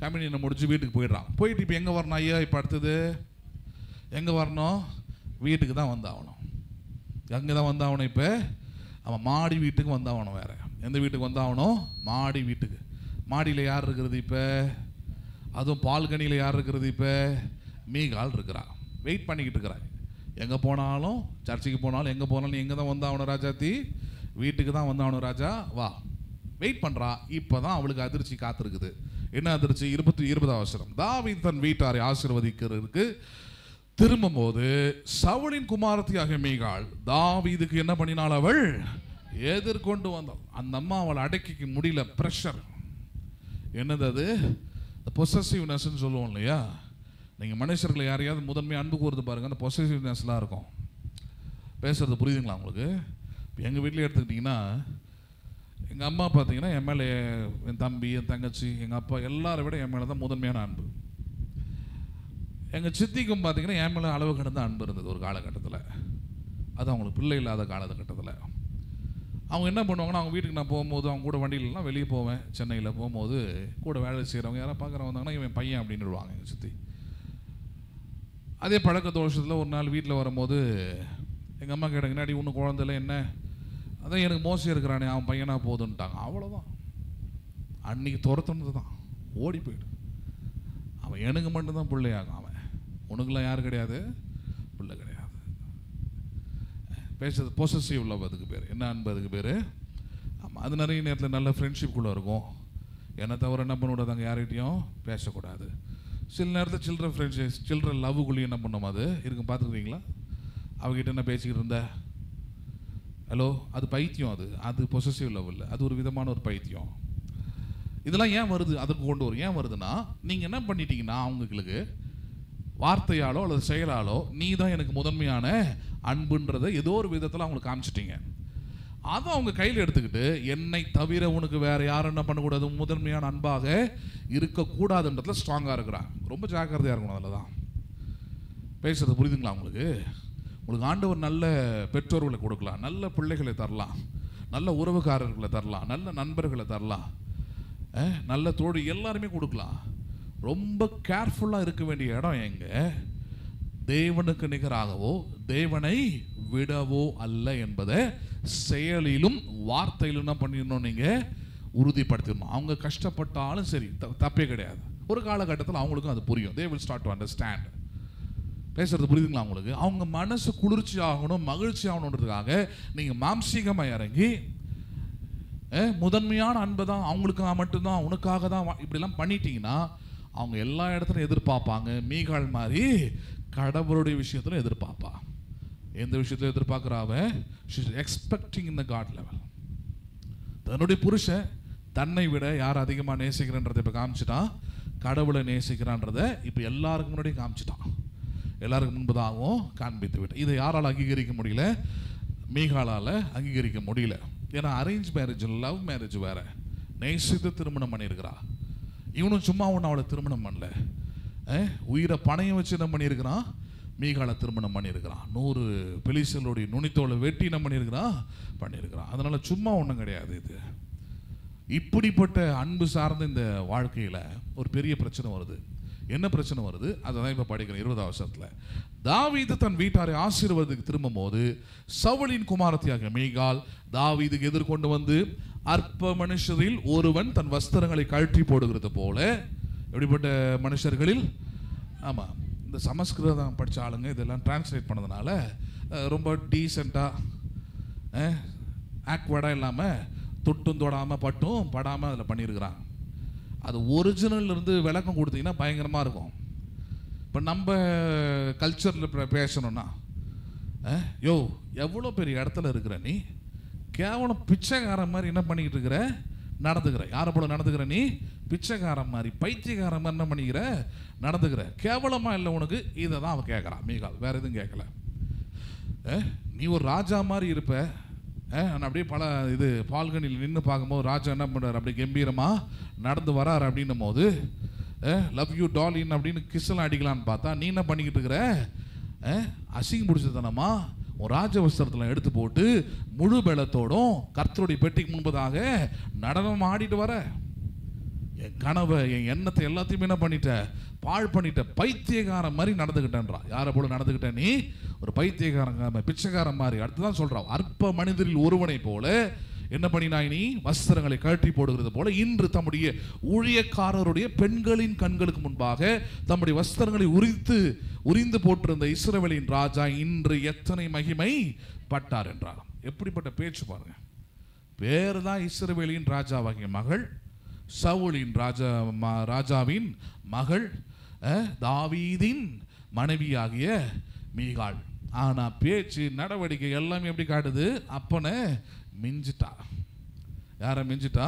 கம்யூனியனை முடிச்சு வீட்டுக்கு போயிடுறான். போயிட்டு இப்போ எங்கே வரணும் ஐயா, இப்போ அடுத்தது எங்கே வரணும், வீட்டுக்கு தான் வந்தாகணும். எங்கே தான் வந்தாகணும், இப்போ அவன் மாடி வீட்டுக்கு வந்தாகணும். வேறு எந்த வீட்டுக்கு வந்தாகணும், மாடி வீட்டுக்கு. மாடியில் யார் இருக்கிறது இப்போ, அதுவும் பால்கனியில் யார் இருக்கிறது இப்போ, மீகால் இருக்கிறான். வெயிட் பண்ணிக்கிட்டு இருக்கிறான். எங்கே போனாலும், சர்ச்சுக்கு போனாலும் எங்கே போனாலும் எங்கே தான் வந்தாகணும் ராஜாத்தி, வீட்டுக்கு தான் வந்தாகணும் ராஜா, வா. வெயிட் பண்ணுறா. இப்போ தான் அவளுக்கு அதிர்ச்சி காத்திருக்குது. என்ன அதிர்ச்சி? 20 அவசரம். தாவீது தன் வீட்டாரை ஆசீர்வதிக்கிறதுக்கு திரும்பும்போது சவுலின் குமாரத்தியாக மீகாள் தாவீதுக்கு என்ன பண்ணினாள், அவள் எதிர்கொண்டு வந்தாள். அந்த அம்மா அவளை அடக்கிக்க முடியல. ப்ரெஷர் என்னது அது? பொசசிவ்னஸ்ன்னு சொல்லுவோம் இல்லையா? நீங்கள் மனுஷர்களை யாரையாவது முதன்மையாக அன்பு கூறுறது பாருங்கள், அந்த பொசசிவ்னஸ்லாம் இருக்கும். பேசுகிறது புரியுதுங்களா உங்களுக்கு? இப்போ எங்கள் வீட்டில் எடுத்துக்கிட்டிங்கன்னா, எங்கள் அம்மா பார்த்தீங்கன்னா என் மேலே, என் தம்பி, என் தங்கச்சி, எங்கள் அப்பா எல்லாரை விட என் மேலே தான் முதன்மையான அன்பு. எங்கள் சித்திக்கும் பார்த்தீங்கன்னா என் மேலே அளவு கடந்த அன்பு இருந்தது ஒரு காலகட்டத்தில். அது அவங்களுக்கு பிள்ளை இல்லாத காலகட்டத்தில். அவங்க என்ன பண்ணுவாங்கன்னா, அவங்க வீட்டுக்கு நான் போகும்போது அவங்க கூட வண்டியிலலாம் வெளியே போவேன். சென்னையில் போகும்போது கூட வேலை செய்கிறவங்க யாராவது பார்க்குறவங்க வந்தாங்கன்னா இவன் பையன் அப்படின்னுடுவாங்க எங்கள் சித்தி. அதே பழக்க தோஷத்தில் ஒரு நாள் வீட்டில் வரும்போது எங்கள் அம்மா கேட்டாங்க, என்னாடி ஒன்றும் குழந்தைல என்ன, அதான் எனக்கு மோசம் இருக்கிறானே அவன் பையனாக போதுன்ட்டாங்க. அவ்வளோதான், அன்றைக்கி துரத்துனது தான், ஓடி போயிடு. அவன் எனக்கு மட்டும்தான் பிள்ளையாகும், அவன் உனக்குலாம் யாரும் கிடையாது, பிள்ளை கிடையாது. பேசுறது பொசசிவ் லவ், அதுக்கு பேர் என்ன அன்பு, அதுக்கு பேர். ஆமாம், அது நிறைய நேரத்தில் நல்ல ஃப்ரெண்ட்ஷிப்குள்ளே இருக்கும். என்னை தவிர என்ன பண்ணக்கூடாது, அங்கே யார்கிட்டையும் பேசக்கூடாது. சில நேரத்தில் சில்ட்ரன் ஃப்ரெண்ட்ஷிப், சில்ட்ரன் லவ்வுக்குள்ளேயும் என்ன பண்ணோம் அது இருக்கும். பார்த்துருக்கீங்களா? அவங்ககிட்ட என்ன பேசிக்கிட்டு இருந்த, ஹலோ, அது பைத்தியம். அது பொசசிவ் லவ் இல்லை, அது ஒரு விதமான ஒரு பைத்தியம். இதெல்லாம் ஏன் வருது, அதுக்கு கொண்டு வரும். ஏன் வருதுன்னா, நீங்கள் என்ன பண்ணிட்டீங்கன்னா அவங்களுக்கு வார்த்தையாலோ அல்லது செயலாலோ நீ தான் எனக்கு முதன்மையான அன்புன்றதை ஏதோ ஒரு விதத்தில் அவங்களுக்கு காமிச்சிட்டீங்க. அதை அவங்க கையில் எடுத்துக்கிட்டு என்னை தவிர உனக்கு வேற யாரும் என்ன பண்ணக்கூடாது, முதன்மையான அன்பாக இருக்கக்கூடாதுன்றதுல ஸ்ட்ராங்காக இருக்கிறான். ரொம்ப ஜாக்கிரதையாக இருக்கணும். அதில் தான் பேசுறது புரியுதுங்களா உங்களுக்கு? உங்களுக்கு ஆண்டவர் நல்ல பெற்றோர்களை கொடுக்கலாம், நல்ல பிள்ளைகளை தரலாம், நல்ல உறவுக்காரர்களை தரலாம், நல்ல நண்பர்களை தரலாம், நல்ல தோழி எல்லாருமே கொடுக்கலாம். ரொம்ப கேர்ஃபுல்லாக இருக்க வேண்டிய இடம் எங்க, தேவனுக்கு நிகராகவோ தேவனை விடவோ அல்ல என்பதை செயலிலும் வார்த்தையிலும் என்ன பண்ணிடணும், நீங்கள் உறுதிப்படுத்திடணும். அவங்க கஷ்டப்பட்டாலும் சரி, தப்பே கிடையாது. ஒரு காலகட்டத்தில் அவங்களுக்கும் அது புரியும். they will start to understand. பேசுறது புரியுதுங்களா உங்களுக்கு? அவங்க மனசு குளிர்ச்சி ஆகணும், மகிழ்ச்சி ஆகணுன்றதுக்காக நீங்கள் மாம்சீகமாக இறங்கி முதன்மையான அன்பை தான் அவங்களுக்காக மட்டும்தான், உனக்காக தான் இப்படிலாம் பண்ணிட்டீங்கன்னா அவங்க எல்லா இடத்துலையும் எதிர்பார்ப்பாங்க. மீகாள் மாதிரி கடவுளுடைய விஷயத்துல எதிர்பார்ப்பா. எந்த விஷயத்துல எதிர்பார்க்குறாவ? எக்ஸ்பெக்டிங் இன் த காட் லெவல். தன்னுடைய புருஷன் தன்னை விட யார் அதிகமாக நேசிக்கிறன்றதை இப்போ காமிச்சிட்டான், கடவுளை நேசிக்கிறான்றதை இப்போ எல்லாருக்கும் முன்னாடி காமிச்சிட்டான், எல்லாருக்கும் முன்பதாகவும் காண்பித்து விட்டான். இதை யாரால் அங்கீகரிக்க முடியல? மீகாளால் அங்கீகரிக்க முடியல. ஏன்னா அரேஞ்ச் மேரேஜ், லவ் மேரேஜ் வேற. நேசித்து திருமணம் பண்ணியிருக்கிறா. இவனும் சும்மா ஒன்று அவளை திருமணம் பண்ணல, உயிரை பணையம் வச்சு என்ன பண்ணியிருக்கிறான், மீகாலை திருமணம் பண்ணியிருக்கிறான். 100 பெலிஸ்தர்களுடைய நுனித்தோலை வெட்டி என்ன பண்ணியிருக்கிறான். அதனால சும்மா ஒன்றும் கிடையாது. இது இப்படிப்பட்ட அன்பு சார்ந்த இந்த வாழ்க்கையில் ஒரு பெரிய பிரச்சனை வருது. என்ன பிரச்சனை வருது? அதை தான் இப்போ படிக்கிறேன் 20ஆம் வசனத்தில். தாவீது தன் வீட்டாரை ஆசீர்வாதத்துக்கு திரும்பும் போது சவுலின் குமாரத்தியாக மீகாள் தாவீதுக்கு எதிர்கொண்டு வந்து, அற்ப மனுஷரில் ஒருவன் தன் வஸ்திரங்களை கழற்றி போடுகிறது போல. எப்படிப்பட்ட மனுஷர்களில்? ஆமாம், இந்த சமஸ்கிருதம் படித்த ஆளுங்க இதெல்லாம் டிரான்ஸ்லேட் பண்ணதுனால ரொம்ப டீசெண்டாக ஆக்வர்டாக இல்லாமல் தொட்டும் தொடாமல் பட்டும் படாமல் அதில் பண்ணியிருக்கிறாங்க. அது ஒரிஜினல் இருந்து விளக்கம் கொடுத்தீங்கன்னா பயங்கரமாக இருக்கும். இப்போ நம்ம கல்ச்சரில் பேசணும்னா, யோ எவ்வளோ பெரிய இடத்துல இருக்கிற நீ, கேவலம் பிச்சைக்காரன் மாதிரி என்ன பண்ணிக்கிட்டு இருக்கிற, நடந்துக்கிற. யாரை போல நடந்துக்கிற நீ? பிச்சைக்காரன் மாதிரி, பைத்தியக்காரன் மாதிரி என்ன பண்ணிக்கிற, நடந்துக்கிற. கேவலமாக இல்லை உனக்கு? இதை தான் அவன் கேட்குறான் மீகாள், வேற எதுவும் கேட்கல. நீ ஒரு ராஜா மாதிரி இருப்ப. அப்படியே பல இது பால்கனியில் நின்று பார்க்கும்போது ராஜா என்ன பண்ணுறாரு, அப்படி கம்பீரமாக நடந்து வராரு. அப்படின்னும் போது லவ் யூ டாலின் அப்படின்னு கிஸ்ஸெல்லாம் அடிக்கலான்னு பார்த்தா நீ என்ன பண்ணிக்கிட்டு இருக்கிற, அசிங்கம் பிடிச்சதனமா உன் ராஜவஸ்திரத்தில் எடுத்து போட்டு முழு பலத்தோடும் கர்த்தருடைய பெட்டிக்கு முன்பதாக நடனம் ஆடிட்டு வர. என் கனவை, என் எண்ணத்தை எல்லாத்தையுமே என்ன பண்ணிட்ட, பாழ் பண்ணிட்ட, பைத்தியக்காரன் மாதிரி நடந்துக்கிட்டேன்றா. யாரை போல நடந்துக்கிட்ட நீ? ஒரு பைத்தியக்காரன், பிச்சைக்காரன் மாதிரி. அடுத்துதான் சொல்றான், அற்ப மனிதரில் ஒருவனை போல என்ன பண்ணினாய் நீ, வஸ்திரங்களை கழற்றி போடுகிறது போல இன்று தம்முடைய ஊழியக்காரருடைய பெண்களின் கண்களுக்கு முன்பாக தம்முடைய வஸ்திரங்களை உரிந்து போட்டிருந்த இஸ்ரவேலின் ராஜா இன்று எத்தனை மகிமை பட்டார் என்றார். எப்படிப்பட்ட பேச்சு பாருங்க. பேர் தான் இஸ்ரவேலின் ராஜாவாகிய மகள், சவுலின் ராஜாவின் மகள், தாவீதின் மனைவியாகிய மீகாள். ஆனா பேச்சு நடவடிக்கை எல்லாமே எப்படி காட்டுது, அப்பனை மிஞ்சிட்டா. யாரை மிஞ்சிட்டா?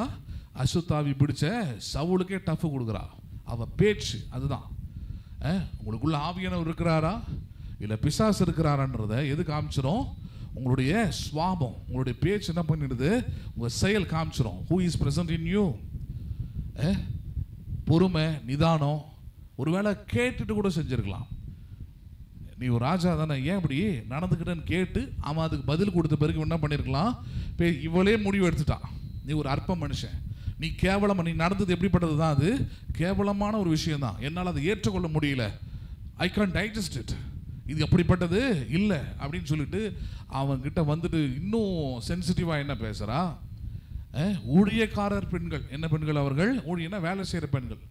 அசுத்தாவி பிடிச்ச சவுலுக்கே டஃப் கொடுக்குறா. அவ பேச்சு அதுதான். உங்களுக்குள்ள ஆவியானவர் இருக்கிறாரா இல்லை பிசாசு இருக்கிறாரான்றத எது காமிச்சிடும்? உங்களுடைய சுவாபம், உங்களுடைய பேச்சு என்ன பண்ணிடுது? உங்கள் செயல் காமிச்சிடும். Who is present in you. பொறுமை, நிதானம். ஒருவேளை கேட்டுட்டு கூட செஞ்சிருக்கலாம். நீ ஒரு ராஜா தானே, ஏன் இப்படி நடந்துக்கிட்டேன்னு கேட்டு அவன் அதுக்கு பதில் கொடுத்த பிறகு என்ன பண்ணியிருக்கலாம்? இவளே முடிவு எடுத்துட்டான், நீ ஒரு அற்ப மனுஷன், நீ கேவலமாக, நீ நடந்தது எப்படிப்பட்டது தான், அது கேவலமான ஒரு விஷயம் தான், என்னால் அதை ஏற்றுக்கொள்ள முடியல, ஐ கான் டைஜஸ்ட் இட், இது எப்படிப்பட்டது இல்லை அப்படின்னு சொல்லிட்டு அவன்கிட்ட வந்துட்டு இன்னும் சென்சிட்டிவாக என்ன பேசுகிறா? ஊழியக்காரர் பெண்கள், என்ன பெண்கள் அவர்கள்? ஊழியனா வேலை செய்கிற பெண்கள்,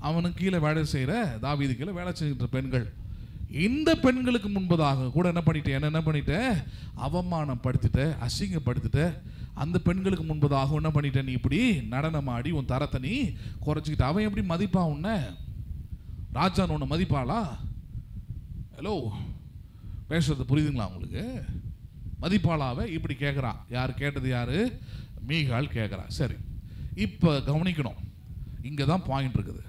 அவனுக்கு கீழே வேலை செய்கிற, தாவீது கீழே வேலை செய்கிற பெண்கள். இந்த பெண்களுக்கு முன்பதாக கூட என்ன பண்ணிட்டேன், என்ன பண்ணிட்டேன்? அவமானப்படுத்திட்ட, அசிங்கப்படுத்திட்ட. அந்த பெண்களுக்கு முன்பதாக என்ன பண்ணிட்டேன்? நீ இப்படி நடனமாடி உன் தரத்தை நீ குறைச்சிக்கிட்ட. அவன் எப்படி மதிப்பா உன்ன? ராஜான்னு உன்னை மதிப்பாளா? ஹலோ, பேசுறது புரியுதுங்களா உங்களுக்கு? மதிப்பாளாவை இப்படி கேட்குறான். யார் கேட்டது? யாரு? மீகாள் கேட்குறா. சரி, இப்போ கவனிக்கணும், இங்கே தான் பாயிண்ட் இருக்குது.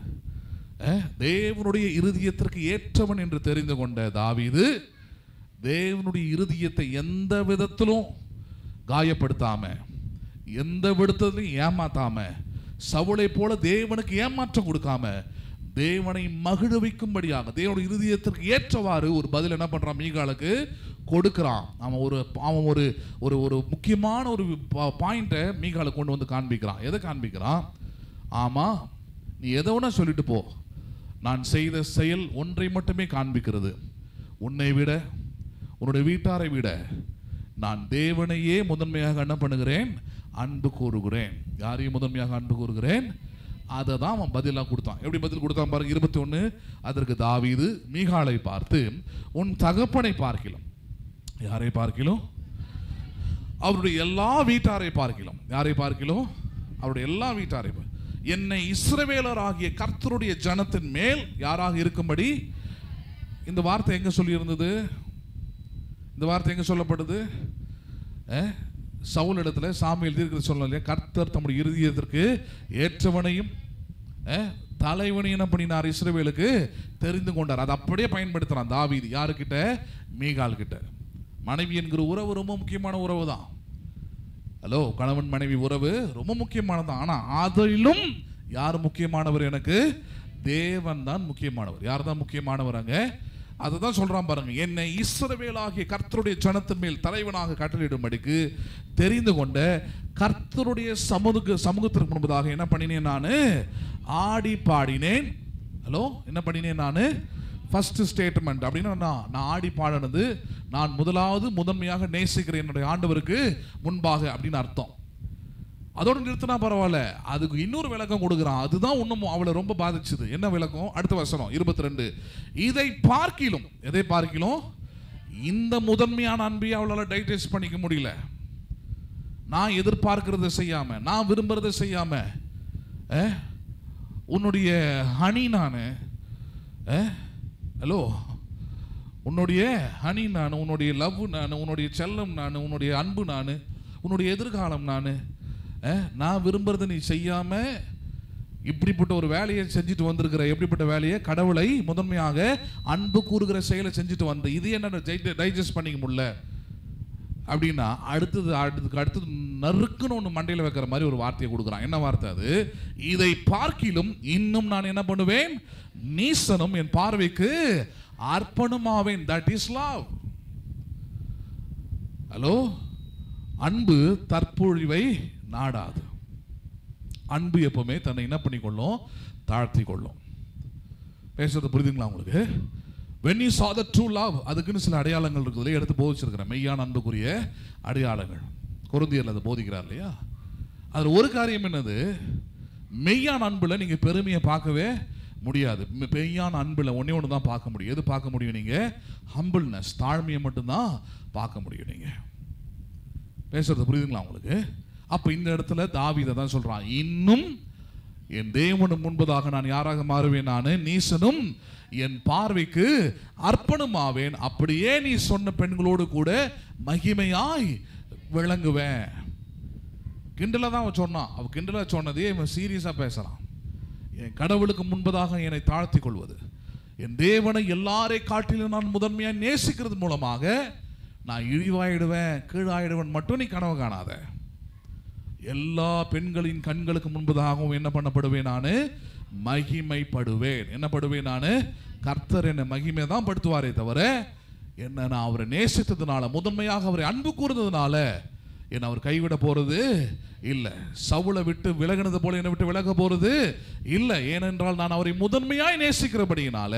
தேவனுடைய இருதயத்திற்கு ஏற்றவன் என்று தெரிந்து கொண்ட தாவீது தேவனுடைய இருதயத்தை எந்த விதத்திலும் காயப்படுத்தாம, எந்த விதத்திலும் ஏமாத்தாம, சவுளை போல தேவனுக்கு ஏமாற்றம் கொடுக்காம, தேவனை மகிழ்விக்கும்படியாக தேவனுடைய இருதயத்திற்கு ஏற்றவாறு ஒரு பதில் என்ன பண்றான்? மீகாளுக்கு கொடுக்கிறான். அவன் ஒரு ஒரு ஒரு முக்கியமான ஒரு பாயிண்ட்டை மீகாளுக்கு கொண்டு வந்து காண்பிக்கிறான். எதை காண்பிக்கிறான்? ஆமா, நீ எதை வேணா சொல்லிட்டு போ, நான் செய்த செயல் ஒன்றை மட்டுமே காண்பிக்கிறது, உன்னை விட, உன்னுடைய வீட்டாரை விட நான் தேவனையே முதன்மையாக என்ன பண்ணுகிறேன்? அன்பு கூறுகிறேன். யாரையும் முதன்மையாக அன்பு கூறுகிறேன். அதை தான் அவன் பதிலாக கொடுத்தான். எப்படி பதில் கொடுத்தான் பாருங்க, 21. அதற்கு தாவீது மீகாளை பார்த்து, உன் தகப்பனை பார்க்கிலும். யாரை பார்க்கிலும்? அவருடைய எல்லா வீட்டாரை பார்க்கிலும். யாரை பார்க்கிலும்? அவருடைய எல்லா வீட்டாரை. என்னை இஸ்ரவேலர் ஆகிய கர்த்தருடைய ஜனத்தின் மேல் யாராக இருக்கும்படி. இந்த வார்த்தை எங்க சொல்லி இருந்தது? இந்த வார்த்தை எங்க சொல்லப்படுது? சவுல் இடத்துல சாமுவேல் தீர்க்கதரிசி சொல்லலையா? கர்த்தர் தம்முடைய இருதயத்திற்கு ஏற்றவனையும் தலைவனையும் என்ன பண்ணினார்? இஸ்ரவேலுக்கு தெரிந்து கொண்டார். அதை அப்படியே பயன்படுத்துறான் தாவீது. யாருக்கிட்ட? மீகாள் கிட்ட. மனைவி என்கிற உறவு ரொம்ப முக்கியமான உறவு தான். ஹலோ, கணவன் மனைவி உறவு ரொம்ப முக்கியமானதான். ஆனா அதிலும் யார் முக்கியமானவர்? எனக்கு தேவன் தான் முக்கியமானவர். யார் தான் முக்கியமானவர்? அங்க அதை தான் சொல்றான் பாருங்க. என்னை இஸ்ரவேலாகிய கர்த்தருடைய ஜனத்தின் மேல் தலைவனாக கட்டளையிடும்படிக்கு தெரிந்து கொண்ட கர்த்தருடைய சமூகத்திற்கு முன்பதாக என்ன பண்ணினேன்? நான் ஆடி பாடினேன். ஹலோ, என்ன பண்ணினேன்? நான் ஃபர்ஸ்ட் ஸ்டேட்மெண்ட் அப்படின்னா நான் ஆடி பாடினது, நான் முதன்மையாக நேசிக்கிறேன் என்னுடைய ஆண்டவருக்கு முன்பாக அப்படின்னு அர்த்தம். அதோடு நிறுத்தினா பரவாயில்ல, அதுக்கு இன்னொரு விளக்கம் கொடுக்குறான். அதுதான் இன்னும் அவளை ரொம்ப பாதிச்சது. என்ன விளக்கம்? அடுத்த வசனம் 22. இதை பார்க்கிலும், எதை பார்க்கிலும்? இந்த முதன்மையான அன்பை அவளால் டைஜஸ்ட் பண்ணிக்க முடியல. நான் எதிர்பார்க்கிறத செய்யாம, நான் விரும்புறதை செய்யாம, உன்னுடைய ஹனி நான், ஹலோ, உன்னுடைய ஹனி நான், உன்னுடைய லவ் நான், உன்னுடைய செல்லம் நான், உன்னுடைய அன்பு நான், உன்னுடைய எதிர்காலம் நான் விரும்புறதை நீ செய்யாம இப்படிப்பட்ட ஒரு வேலையை செஞ்சுட்டு வந்திருக்கிற. எப்படிப்பட்ட வேலையை? கடவுளை முதன்மையாக அன்பு கூறுகிற செயலை செஞ்சுட்டு வந்த. இது என்ன டைஜஸ்ட் பண்ணிக்க முடியல அப்படின்னா அடுத்தது நறுக்குன்னு ஒன்று மண்டையில் வைக்கிற மாதிரி ஒரு வார்த்தையை கொடுக்குறான். என்ன வார்த்தை அது? இதை பார்க்கிலும் இன்னும் நான் என்ன பண்ணுவேன்? நீசனும் என் பார்வைக்கு அர்ப்பணமாவேன். That is love. ஹலோ, அன்பு தற்பொழிவை நாடாது. அன்பு எப்பவுமே தன்னை என்ன பண்ணிக்கொள்ளும்? தாழ்த்தி கொள்ளும். பேசுறது புரியுதுங்களா உங்களுக்கு? when you saw the true love, அதுக்குன்னு சில அடையாளங்கள் இருக்குது, எடுத்து போதிச்சிருக்கிறேன். மெய்யான அன்புக்குரிய அடையாளங்கள் கொரிந்தியர்ல அதை போதிக்கிறார் இல்லையா? அதில் ஒரு காரியம் என்னது? மெய்யான அன்புல நீங்க பெருமையை பார்க்கவே முடியாது. மெய்யான அன்புல ஒன்னே ஒன்று தான் பார்க்க முடியும். எது பார்க்க முடியும்? நீங்க ஹம்பிள்னஸ், தாழ்மையை மட்டும்தான் பார்க்க முடியும். நீங்க பேசுறது புரியுதுங்களா உங்களுக்கு? அப்ப இந்த இடத்துல தாவீது தான் சொல்றான், இன்னும் என் தேவனுக்கு முன்பதாக நான் யாராக மாறுவேன்? நான் நீசனும் என் பார்வைக்கு அர்ப்பணமாவேன். அப்படியே நீ சொன்ன பெண்களோடு கூட மகிமையாய் விளங்குவேன். கிண்டலை தான் அவன் சொன்னான். அவன் கிண்டலை சொன்னதே இவன் சீரியஸாக பேசுகிறான். என் கடவுளுக்கு முன்பதாக என்னை தாழ்த்தி கொள்வது, என் தேவனை எல்லாரை காட்டிலும் நான் முதன்மையாக நேசிக்கிறது மூலமாக நான் இழிவாயிடுவேன், கீழாயிடுவேன் மட்டும் நீ கனவு காணாத. எல்லா பெண்களின் கண்களுக்கு முன்பதாகவும் என்ன பண்ணப்படுவேன்? நான் மகிமைப்படுவேன். என்ன படுவேன்? நான் கர்த்தர் என்னை மகிமை தான் படுத்துவாரே தவிர என்ன நான் அவரை நேசித்ததுனால, முதன்மையாக அவரை அன்பு கூர்ந்ததுனால என்ன அவர் கைவிட போறது இல்லை. சவுலை விட்டு விலகினது போல என்னை விட்டு விலக போறது இல்லை. ஏனென்றால் நான் அவரை முதன்மையாய் நேசிக்கிறபடியினால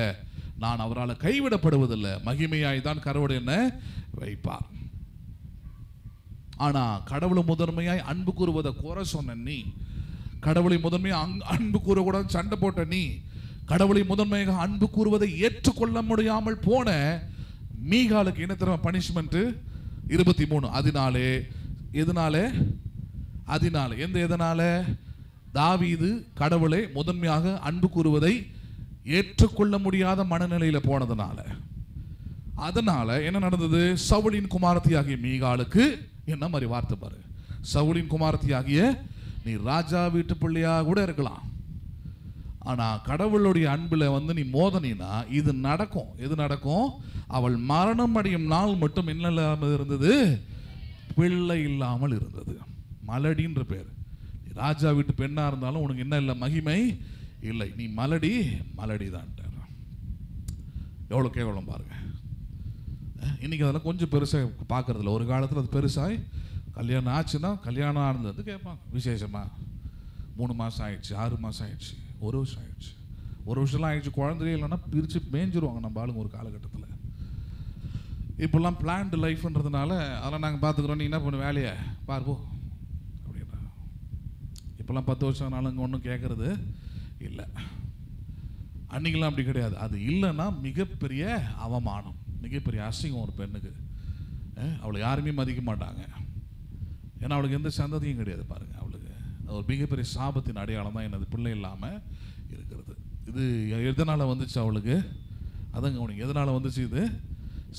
நான் அவரால் கைவிடப்படுவதில்லை. மகிமையாய் தான் கர்த்தர் என்னை வைப்பார். ஆனா கடவுளை முதன்மையாய் அன்பு கூறுவதை குறை சொன்ன நீ, கடவுளை முதன்மையாக அன்பு கூறக்கூடாது சண்டை போட்ட நீ, கடவுளை முதன்மையாக அன்பு கூறுவதை ஏற்றுக்கொள்ள முடியாமல் போன மீகாலுக்கு என்ன தெரியுமா பனிஷ்மெண்ட்? 23. அதனாலே எதனாலே? அதனால எதனால? தாவீது கடவுளை முதன்மையாக அன்பு கூறுவதை ஏற்றுக்கொள்ள முடியாத மனநிலையில போனதுனால. அதனால என்ன நடந்தது? சவுலின் குமாரத்தியாகிய மீகாலுக்கு என்ன மாதிரி வார்த்தை பாரு. சவுலின் குமாரத்தியாகிய நீ ராஜா வீட்டு பிள்ளையா கூட இருக்கலாம், ஆனா கடவுளுடைய அன்புல நீ மோதனினா இது நடக்கும். எது நடக்கும்? அவள் மரணம் அடையும் நாள் மட்டும் என்ன இல்லாமல் இருந்தது? பிள்ளை இல்லாமல் இருந்தது. மலடின்ற பேர். ராஜா வீட்டு பெண்ணா இருந்தாலும் உனக்கு என்ன இல்லை? மகிமை இல்லை. நீ மலடி தான். எவ்வளோ கேவலம் பாருங்க. இன்னைக்கு அதெல்லாம் கொஞ்சம் பெருசாக பார்க்கறதில்ல. ஒரு காலத்தில் அது பெருசாய் கல்யாணம் ஆச்சுன்னா கல்யாணம் ஆனது கேட்பாங்க. விசேஷமா 3 மாதம் ஆயிடுச்சு, 6 மாதம் ஆயிடுச்சு, 1 வருஷம் ஆயிடுச்சு, 1 வருஷம்லாம் ஆயிடுச்சு. குழந்தையே இல்லைன்னா பிரித்து மேய்ஞ்சிருவாங்க நம்ம ஆளுங்க ஒரு காலகட்டத்தில். இப்போல்லாம் பிளான்டு லைஃப்ன்றதுனால அதெல்லாம் நாங்கள் பார்த்துக்குறோம், நீ என்ன பண்ணு வேலையை பார்ப்போ அப்படின்னா. இப்போல்லாம் 10 வருஷம் ஆனாலும் ஒன்றும் கேட்குறது இல்லை. அன்றைக்கெல்லாம் அப்படி கிடையாது. அது இல்லைன்னா மிகப்பெரிய அவமானம், மிகப்பெரிய அசிங்கம் ஒரு பெண்ணுக்கு. அவளை யாருமே மதிக்க மாட்டாங்க. ஏன்னா அவளுக்கு எந்த சந்ததியும் கிடையாது பாருங்க. அவளுக்கு ஒரு மிகப்பெரிய சாபத்தின் அடையாளம் தான் எனது பிள்ளை இல்லாமல் இருக்கிறது. இது எதனால் வந்துச்சு அவளுக்கு? அதங்க உனக்கு எதனால் வந்துச்சு? இது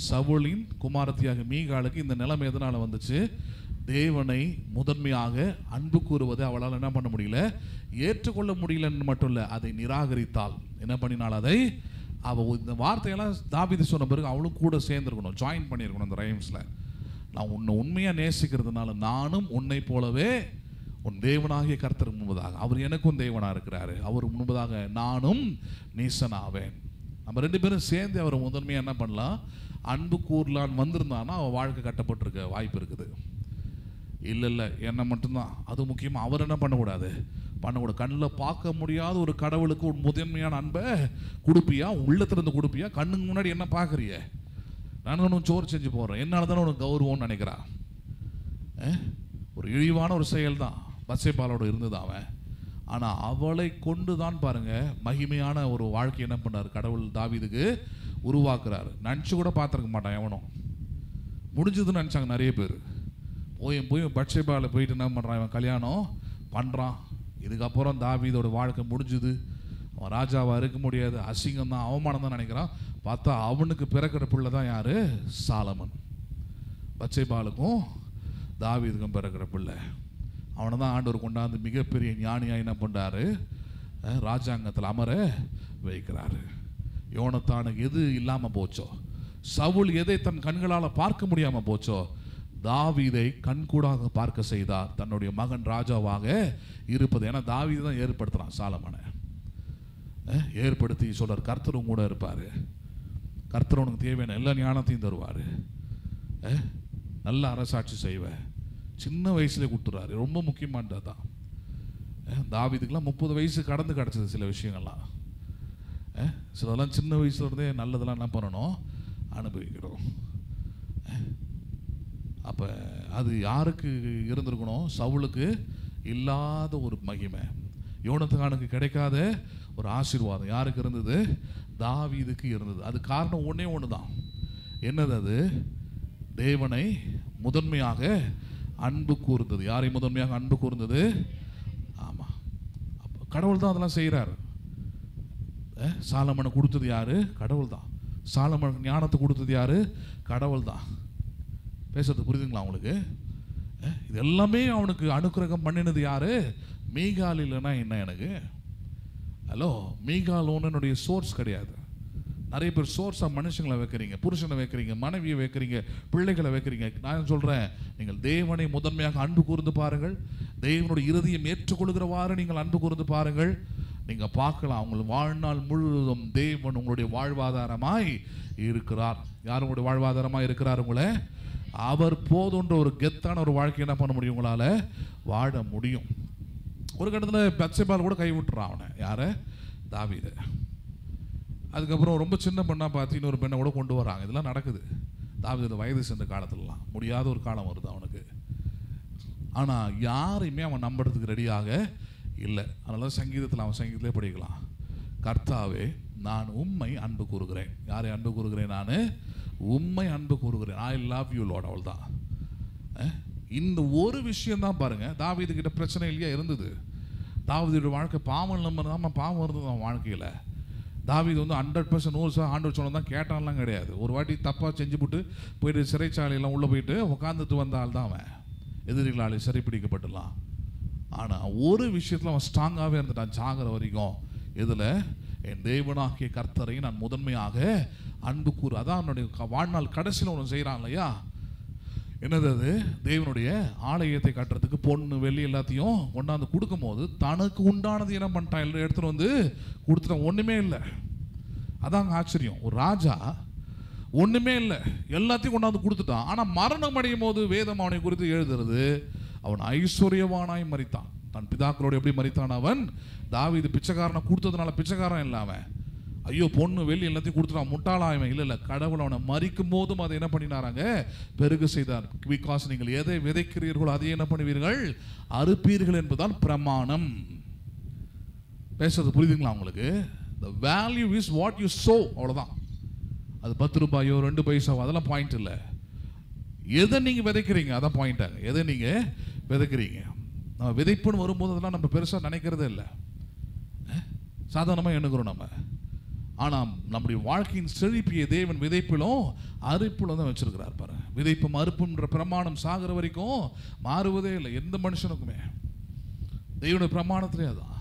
சவுலின் குமாரத்தியாக மீகாலுக்கு இந்த நிலைமை எதனால் வந்துச்சு? தேவனை முதன்மையாக அன்பு கூறுவதை அவளால் என்ன பண்ண முடியல? ஏற்றுக்கொள்ள முடியலன்னு மட்டும் இல்லை, அதை நிராகரித்தாள். என்ன பண்ணினாள்? அதை இந்த வார்த்தையெல்லாம் தாவீது சொன்ன பிறகு அவளும் கூட சேர்ந்துருக்கணும், ஜாயின் பண்ணியிருக்கணும் அந்த ரைம்ஸில். நான் உன்னை உண்மையாக நேசிக்கிறதுனால நானும் உன்னை போலவே உன் தேவனாகிய கர்த்தர் முன்பதாக, அவர் எனக்கும் தேவனாக இருக்கிறாரு, அவர் முன்பதாக நானும் நேசனாவேன். நம்ம 2 பேரும் சேர்ந்து அவரை முதன்மையாக என்ன பண்ணலாம்? அன்பு கூறலான்னு வந்திருந்தான்னா அவள் வாழ்க்கை கட்டப்பட்டிருக்க வாய்ப்பு இருக்குது. இல்லை என்ன மட்டும்தான் அது முக்கியமாக. அவர் என்ன பண்ணக்கூடாது? கண்ணில் பார்க்க முடியாத ஒரு கடவுளுக்கு ஒரு முதன்மையான அன்பை கொடுப்பியா? உள்ளத்திலிருந்து கொடுப்பியா? கண்ணுக்கு முன்னாடி என்ன பார்க்குறிய? நான் ஒன்றும் சோறு செஞ்சு போடுறேன், என்னால் தானே உனக்கு கௌரவம்னு நினைக்கிறா. ஒரு இழிவான ஒரு செயல் தான் பத்சேபாளோட இருந்தது அவன். ஆனால் அவளை கொண்டு தான் பாருங்க மகிமையான ஒரு வாழ்க்கை என்ன பண்ணார் கடவுள் தாவீதுக்கு உருவாக்குறாரு. நினச்சி கூட பார்த்துருக்க மாட்டான் எவனும். முடிஞ்சதுன்னு நினச்சாங்க நிறைய பேர். போய் பத்சேபாவில் போயிட்டு என்ன பண்ணுறான்? இவன் கல்யாணம் பண்ணுறான். இதுக்கப்புறம் தாவீதோட வாழ்க்கை முடிஞ்சுது, அவன் ராஜாவாக இருக்க முடியாது, அசிங்கம் தான், அவமானம் தான் நினைக்கிறான். பார்த்தா அவனுக்கு பிறக்கிற பிள்ளை தான் யார்? சாலமன். பத்சேபாலுக்கும் தாவீதுக்கும் பிறக்கிற பிள்ளை. அவனை தான் ஆண்டவர் கொண்டாந்து மிகப்பெரிய ஞானியாக என்ன பண்ணுறாரு? ராஜாங்கத்தில் அமர வைக்கிறாரு. யோனத்தானுக்கு எது இல்லாமல் போச்சோ, சவுல் எதை தன் கண்களால் பார்க்க முடியாமல் போச்சோ, தாவீதை கண்கூடாக பார்க்க செய்தார், தன்னுடைய மகன் ராஜாவாக இருப்பது. ஏன்னா தாவீது தான் ஏற்படுத்துகிறான் சாலமனை. ஏற்படுத்தி சொல்றார், கர்த்தரும் கூட இருப்பார், கர்த்தர் உனக்கு தேவையான எல்லா ஞானத்தையும் தருவார், நல்ல அரசாட்சி செய்வேன். சின்ன வயசுல கொடுத்துறாரு. ரொம்ப முக்கியமானது தான். தாவீதுக்கெல்லாம் 30 வயசு கடந்து கிடச்சது சில விஷயங்கள்லாம். சிலதெல்லாம் சின்ன வயசுல இருந்தே நல்லதெல்லாம் என்ன பண்ணணும்? அனுபவிக்கிறோம். அப்போ அது யாருக்கு இருந்திருக்கணும்? சவுலுக்கு இல்லாத ஒரு மகிமை, யோனத்தானுக்கு கிடைக்காத ஒரு ஆசீர்வாதம் யாருக்கு இருந்தது? தாவீதுக்கு இருந்தது. அது காரணம் ஒன்று தான். என்னது அது? தேவனை முதன்மையாக அன்பு கூர்ந்தது. யாரை முதன்மையாக அன்பு கூர்ந்தது? ஆமாம், கடவுள் தான் அதெல்லாம் செய்கிறார். சாலமனை கொடுத்தது யாரு? கடவுள் தான். சாலமனுக்கு ஞானத்தை கொடுத்தது யாரு? கடவுள் தான். பேசுறது புரியுதுங்களா உங்களுக்கு? இது எல்லாமே அவனுக்கு அனுக்கிரகம் பண்ணினது யாரு? மீகால். இல்லைன்னா என்ன எனக்கு? ஹலோ, மீகால் ஒன்னுடைய சோர்ஸ் கிடையாது. நிறைய பேர் சோர்ஸாக மனுஷங்களை வைக்கிறீங்க, புருஷனை வைக்கிறீங்க, மனைவியை வைக்கிறீங்க, பிள்ளைகளை வைக்கிறீங்க. நான் சொல்கிறேன், நீங்கள் தேவனை முதன்மையாக அன்பு கூர்ந்து பாருங்கள். தேவனுடைய இருதயம் ஏற்றுக்கொள்கிறவாறு நீங்கள் அன்பு கூர்ந்து பாருங்கள். நீங்கள் பார்க்கலாம், உங்கள் வாழ்நாள் முழுவதும் தேவன் உங்களுடைய வாழ்வாதாரமாய் இருக்கிறார். யார் உங்களுடைய வாழ்வாதாரமாக இருக்கிறார்? உங்களை அவர் போதுன்ற ஒரு கெத்தான ஒரு வாழ்க்கை என்ன பண்ண முடியும்? உங்களால் வாழ முடியும். ஒரு கட்டத்தில் பத்சேபால் கூட கைவிட்டுறான் அவனை. யாரை? தாவீது. அதுக்கப்புறம் ரொம்ப சின்ன பெண்ணாக பார்த்து இன்னொரு பெண்ணை கூட கொண்டு வராங்க. இதெல்லாம் நடக்குது. தாவீது வயது சென்ற காலத்துலலாம் முடியாத ஒரு காலம் வருது அவனுக்கு. ஆனால் யாரையுமே அவன் நம்புறதுக்கு ரெடியாக இல்லை. அதனால சங்கீதத்தில் அவன் சங்கீதத்திலே படிக்கலாம், கர்த்தாவே நான் உம்மை அன்பு கூறுகிறேன். யாரை அன்பு கூறுகிறேன்? நான் உம்மை அன்பு கூறுகிறேன். I love you Lord. அவள் தான். இந்த ஒரு விஷயம் தான் பாருங்க, தாவீது கிட்ட பிரச்சனை இல்லையா இருந்தது. தாவீதுடைய வாழ்க்கை பாவம் இல்லாமல் பாவம் இருந்தது அவன் வாழ்க்கையில். தாவீது 100% 100% ஆண்டவர் சொன்னது தான் கேட்டான்லாம் கிடையாது. ஒரு வாட்டி தப்பாக செஞ்சுவிட்டு போயிட்டு சிறைச்சாலையெல்லாம் உள்ளே போயிட்டு உட்காந்துட்டு வந்தால் தான் அவன் எதிரிகளாலே சிறைப்பிடிக்கப்பட்டுலாம். ஆனால் ஒரு விஷயத்தில் அவன் ஸ்ட்ராங்காகவே இருந்துட்டான் சாகிற வரைக்கும். இதில் என் தேவனாகிய கர்த்தரை நான் முதன்மையாக அன்பு கூறு. அதான் அவனுடைய வாழ்நாள் கடைசியில் ஒன்று செய்கிறான் இல்லையா? என்னது அது? தேவனுடைய ஆலயத்தை கட்டுறதுக்கு பொண்ணு வெள்ளி எல்லாத்தையும் கொண்டாந்து கொடுக்கும் போது தனக்கு உண்டானது என்ன பண்ணிட்டான்? எல்லாம் எடுத்துகிட்டு வந்து கொடுத்துட்டான். ஒன்றுமே இல்லை. அதாங்க ஆச்சரியம். ஒரு ராஜா ஒன்றுமே இல்லை, எல்லாத்தையும் கொண்டாந்து கொடுத்துட்டான். ஆனால் மரணம் அடையும் போது வேதம் அவனை குறித்து எழுதுறது, அவன் ஐஸ்வர்யவானாய் மரித்தான். தன் பிதாக்களோடு எப்படி மரித்தான் அவன்? தாவீது பிச்சைக்காரனை கொடுத்ததுனால பிச்சைக்காரன் இல்லை அவன். ஐயோ பொண்ணு வெள்ளி எல்லாத்தையும் கொடுத்துட்டான் முட்டாளா இவன். இல்லை இல்லை, கடவுள் அவனை மரிக்கும் போதும் அதை என்ன பண்ணினாராங்க? பெருகு செய்தார். பிகாஸ் நீங்கள் எதை விதைக்கிறீர்களோ அதை என்ன பண்ணுவீர்கள்? அறுப்பீர்கள் என்பதுதான் பிரமாணம். பேசுறது புரியுதுங்களா உங்களுக்கு? The value is what you sow. அவ்வளோதான். அது 10 ரூபாயோ 2 பைசாவோ அதெல்லாம் பாயிண்ட் இல்லை. எதை நீங்கள் விதைக்கிறீங்க அதான் பாயிண்டாங்க. எதை நீங்கள் விதைக்கிறீங்க. நம்ம விதைப்புன்னு வரும்போது அதெல்லாம் நம்ம பெருசாக நினைக்கிறதே இல்லை, சாதாரணமாக எண்ணுகிறோம் நம்ம. ஆனால் நம்முடைய வாழ்க்கையின் செழிப்பியை தேவன் விதைப்பிலும் அறுப்பிலும் தான் வச்சிருக்கிறார் பாரு. விதைப்பும் அறுப்புன்ற பிரமாணம் சாகிற வரைக்கும் மாறுவதே இல்லை எந்த மனுஷனுக்குமே. தேவனுடைய பிரமாணத்திலே அதான்.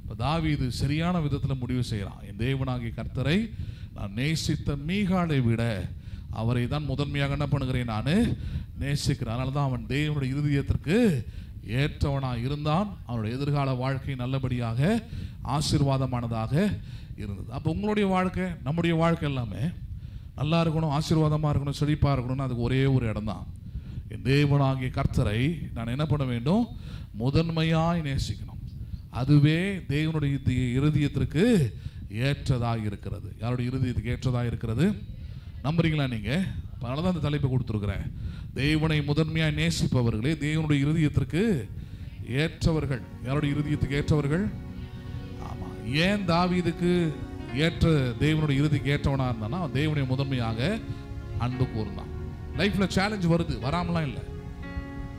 இப்போ தாவீது சரியான விதத்தில் முடிவு செய்கிறான். என் தேவனாகிய கர்த்தரை நான் நேசித்த மீகாலை விட அவரை தான் முதன்மையாக என்ன பண்ணுகிறேன்? நான் நேசிக்கிறேன். அதனால தான் அவன் தேவனுடைய இருதயத்திற்கு ஏற்றவனாக இருந்தான். அவனுடைய எதிர்கால வாழ்க்கை நல்லபடியாக ஆசீர்வாதமானதாக இருந்தது. அப்போ உங்களுடைய வாழ்க்கை, நம்முடைய வாழ்க்கை எல்லாமே நல்லா இருக்கணும், ஆசீர்வாதமாக இருக்கணும், செழிப்பாக இருக்கணும்னு அதுக்கு ஒரே ஒரு இடம் தான். என் தேவனாகிய கர்த்தரை நான் என்ன பண்ண வேண்டும்? முதன்மையாய் நேசிக்கணும். அதுவே தேவனுடைய இருதயத்திற்கு ஏற்றதாக இருக்கிறது. யாருடைய இருதயத்துக்கு ஏற்றதாக இருக்கிறது? நம்புறீங்களா நீங்கள்? அதனால தான் அந்த தலைப்பை கொடுத்துருக்குறேன். தேவனை முதன்மையாக நேசிப்பவர்களே தேவனுடைய இருதயத்திற்கு ஏற்றவர்கள். யாருடைய இருதயத்துக்கு ஏற்றவர்கள்? ஆமாம். ஏன் தாவீதுக்கு ஏற்ற தேவனுடைய இறுதிக்கு ஏற்றவனாக இருந்தான்னா தேவனை முதன்மையாக அன்பு கூர்ந்தான். லைஃப்பில் சேலஞ்ச் வருது, வராமலாம் இல்லை.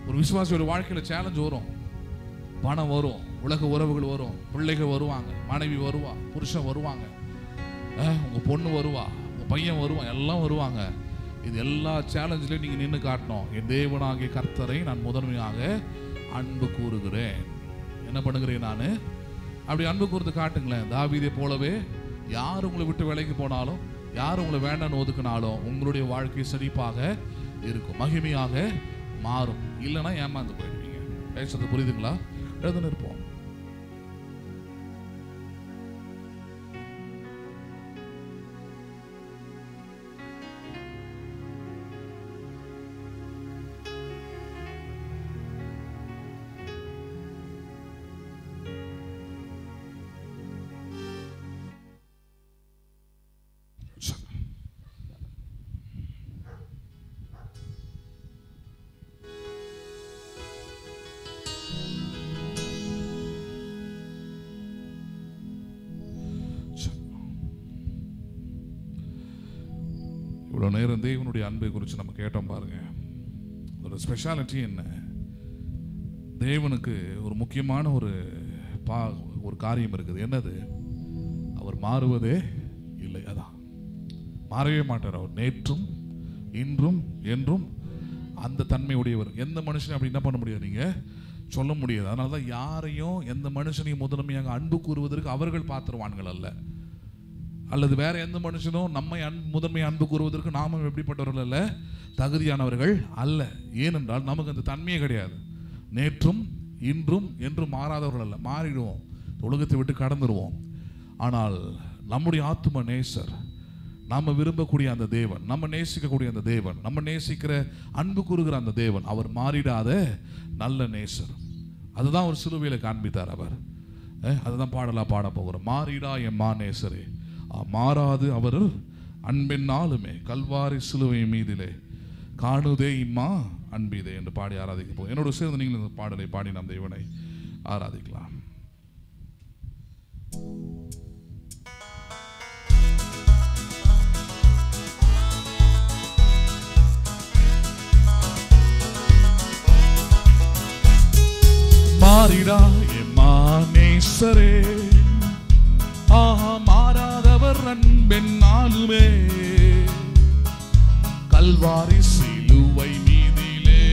ஒரு விசுவாசியோட வாழ்க்கையில் சேலஞ்ச் வரும். பணம் வரும், உலக உறவுகள் வரும், பிள்ளைகள் வருவாங்க, மனைவி வருவா, புருஷன் வருவாங்க, உங்கள் பொண்ணு வருவா, உங்கள் பையன் வருவான், எல்லாம் வருவாங்க. இது எல்லா சேலஞ்சிலையும் நீங்கள் நின்று காட்டணும். என் தேவனாகிய கர்த்தரை நான் முதன்மையாக அன்பு கூறுகிறேன். என்ன பண்ணுகிறேன் நான்? அப்படி அன்பு கூர்ந்து காட்டுங்களேன். தாவீதை போலவே யார் உங்களை விட்டு விலைக்கு போனாலும், யார் உங்களை வேண்டான்னு ஒதுக்கினாலும் உங்களுடைய வாழ்க்கை செழிப்பாக இருக்கும், மகிமையாக மாறும். இல்லைன்னா ஏமாந்து போயிடுவீங்க. பேசுறது புரியுதுங்களா? எழுதுன்னு இருப்போம். இவ்வளோ நேரம் தேவனுடைய அன்பை குறித்து நம்ம கேட்டோம் பாருங்க. அதோட ஸ்பெஷாலிட்டி என்ன? தேவனுக்கு ஒரு முக்கியமான ஒரு காரியம் இருக்குது. என்னது? அவர் மாறுவதே இல்லை. அதான் மாறவே மாட்டார். அவர் நேற்றும் இன்றும் என்றும் அந்த தன்மையுடையவர். எந்த மனுஷனையும் அப்படி என்ன பண்ண முடியாது, நீங்கள் சொல்ல முடியாது. அதனால தான் யாரையும் எந்த மனுஷனையும் முதன்மையாக அன்பு கூறுவதற்கு அவர்கள் பாத்திரவான்கள் அல்ல, அல்லது வேற எந்த மனுஷனும் நம்மை முதன்மையாக அன்பு கூறுவதற்கு நாமும் எப்படிப்பட்டவர்கள் அல்ல, தகுதியானவர்கள் அல்ல. ஏனென்றால் நமக்கு அந்த தன்மையே கிடையாது. நேற்றும் இன்றும் என்றும் மாறாதவர்கள் அல்ல. மாறிடுவோம், உலகத்தை விட்டு கடந்துடுவோம். ஆனால் நம்முடைய ஆத்தும நேசர், நம்ம விரும்பக்கூடிய அந்த தேவன், நம்ம நேசிக்கக்கூடிய அந்த தேவன், நம்ம நேசிக்கிற அன்பு கூறுகிற அந்த தேவன், அவர் மாறிடாத நல்ல நேசர். அதுதான் ஒரு சிலுவையில் காண்பித்தார் அவர். அதுதான் பாடலாக பாட போகிறோம். மாறிடா என் மா நேசரே, மாறாது அவர் அன்பென்னாலுமே கல்வாரி சிலுவை மீதிலே காணுதே இம்மா அன்பிதே என்று பாடி ஆராதிக்க போகிறோம். என்னோட சேர்ந்து நீங்கள் இந்த பாடலை பாடி நாம் தேவனை ஆராதிக்கலாம். மாறிடா எம்மா நேசரே, மாறாதவர் அன்பென்னாலுமே கல்வாரி சிலுவை மீதிலே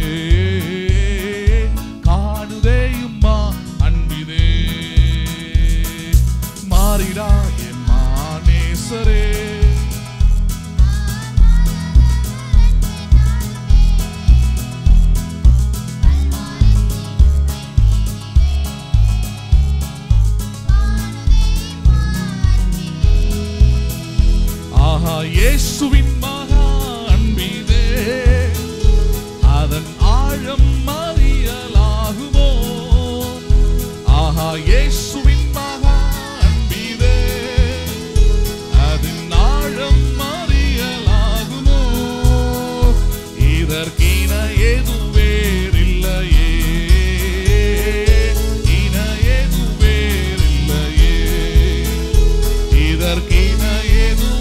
காணுதே இம்மா அன்பிதே. மாறிடா எம்மா நேசரே, இயேசுவின் மகா அன்பிதே, அதன் ஆழம் அறியலாகுமோ. ஆஹா இயேசுவின் மகா அன்பிதே, அதன் ஆழம் அறியலாகுமோ. இதற்கின ஏது வேறில்லையே, இன ஏது வேறில்லையே, இதற்கின ஏது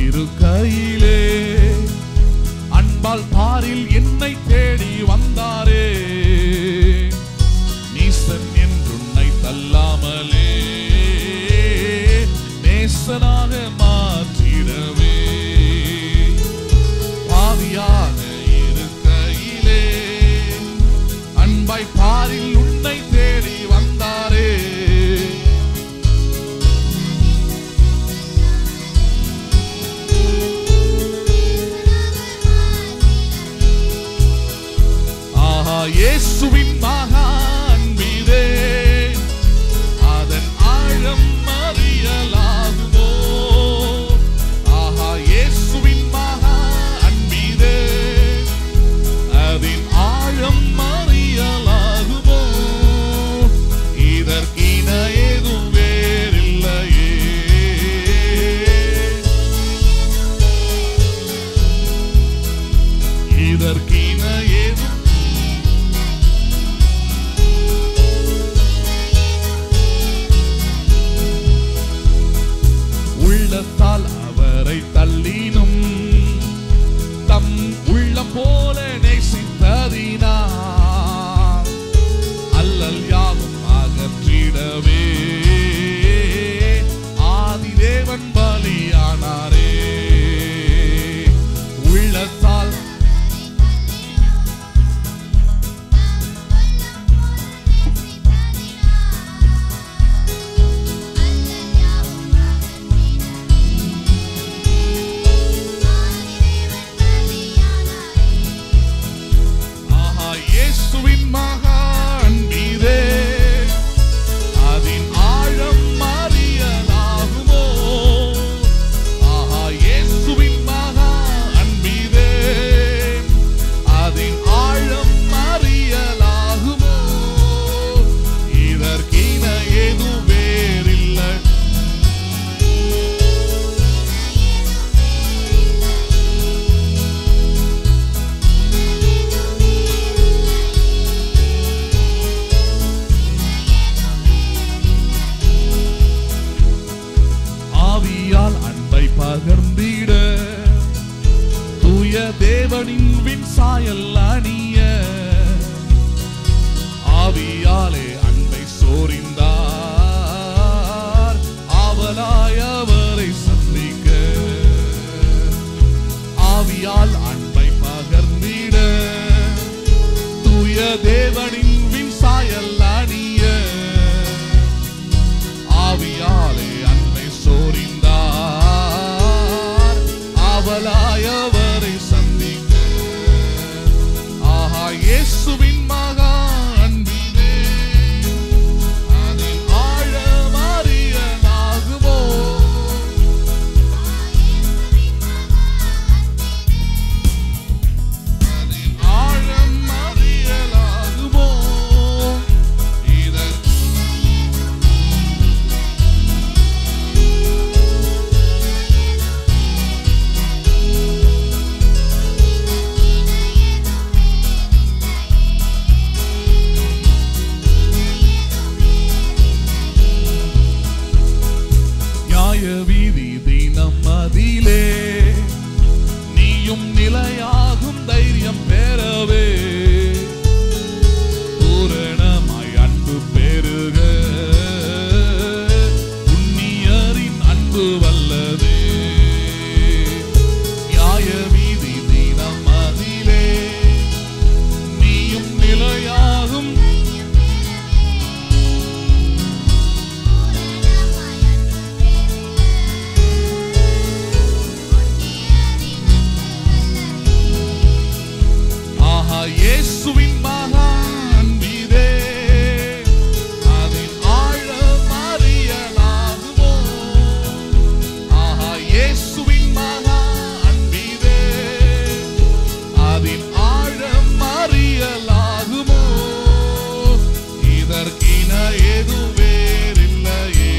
இருக்கையிலே அன்பால் பாரில் என்னை தேடி வந்தாரே. நீசன் என்றுன்னை தள்ளாமலே நேசனாக மாற்றிடவே. பாவியாக இருக்கையிலே அன்பாய் பாரில் உன்னை தேடி வந்தாரே. இயேசுவின் மகா அன்பிதே, அதன் ஆழம் அறியலாகுமோ. ஆஹா இயேசுவின் மகா அன்பிதே, அதன் ஆழம் அறியலாகுமோ. இதற்கின ஏதும் வேறில்லையே, இதற்கின ஏதும் தேவனின் பின் சாயல் அணிய ஆவியாலே அன்னை சோரிந்தார் அவளாயவரை சந்திக்க. ஆஹா இயேசுவின் மகா அன்பிலே அதில் ஆழம் அறியலாகுமோ. அதில் ஆழம் அறியலாகுமோ. வீதி தினம் அதிலே நீயும் நிலையாகும் தைரியம் பெறவே பூரணமாய் அன்பு பெருக உன்னியரின் அன்பு வல்லதே. நியாய வீதி தினம் அதிலே நீயும் நிலையாகும் இயேசுவின் மகா அன்பிலே அதில் ஆழம் அறியலாகுமோ. ஆஹா இயேசுவின் மகா அன்பிலே அதில் ஆழம் அறியலாகுமோ. இதற்கின ஏது வேறில்லையே.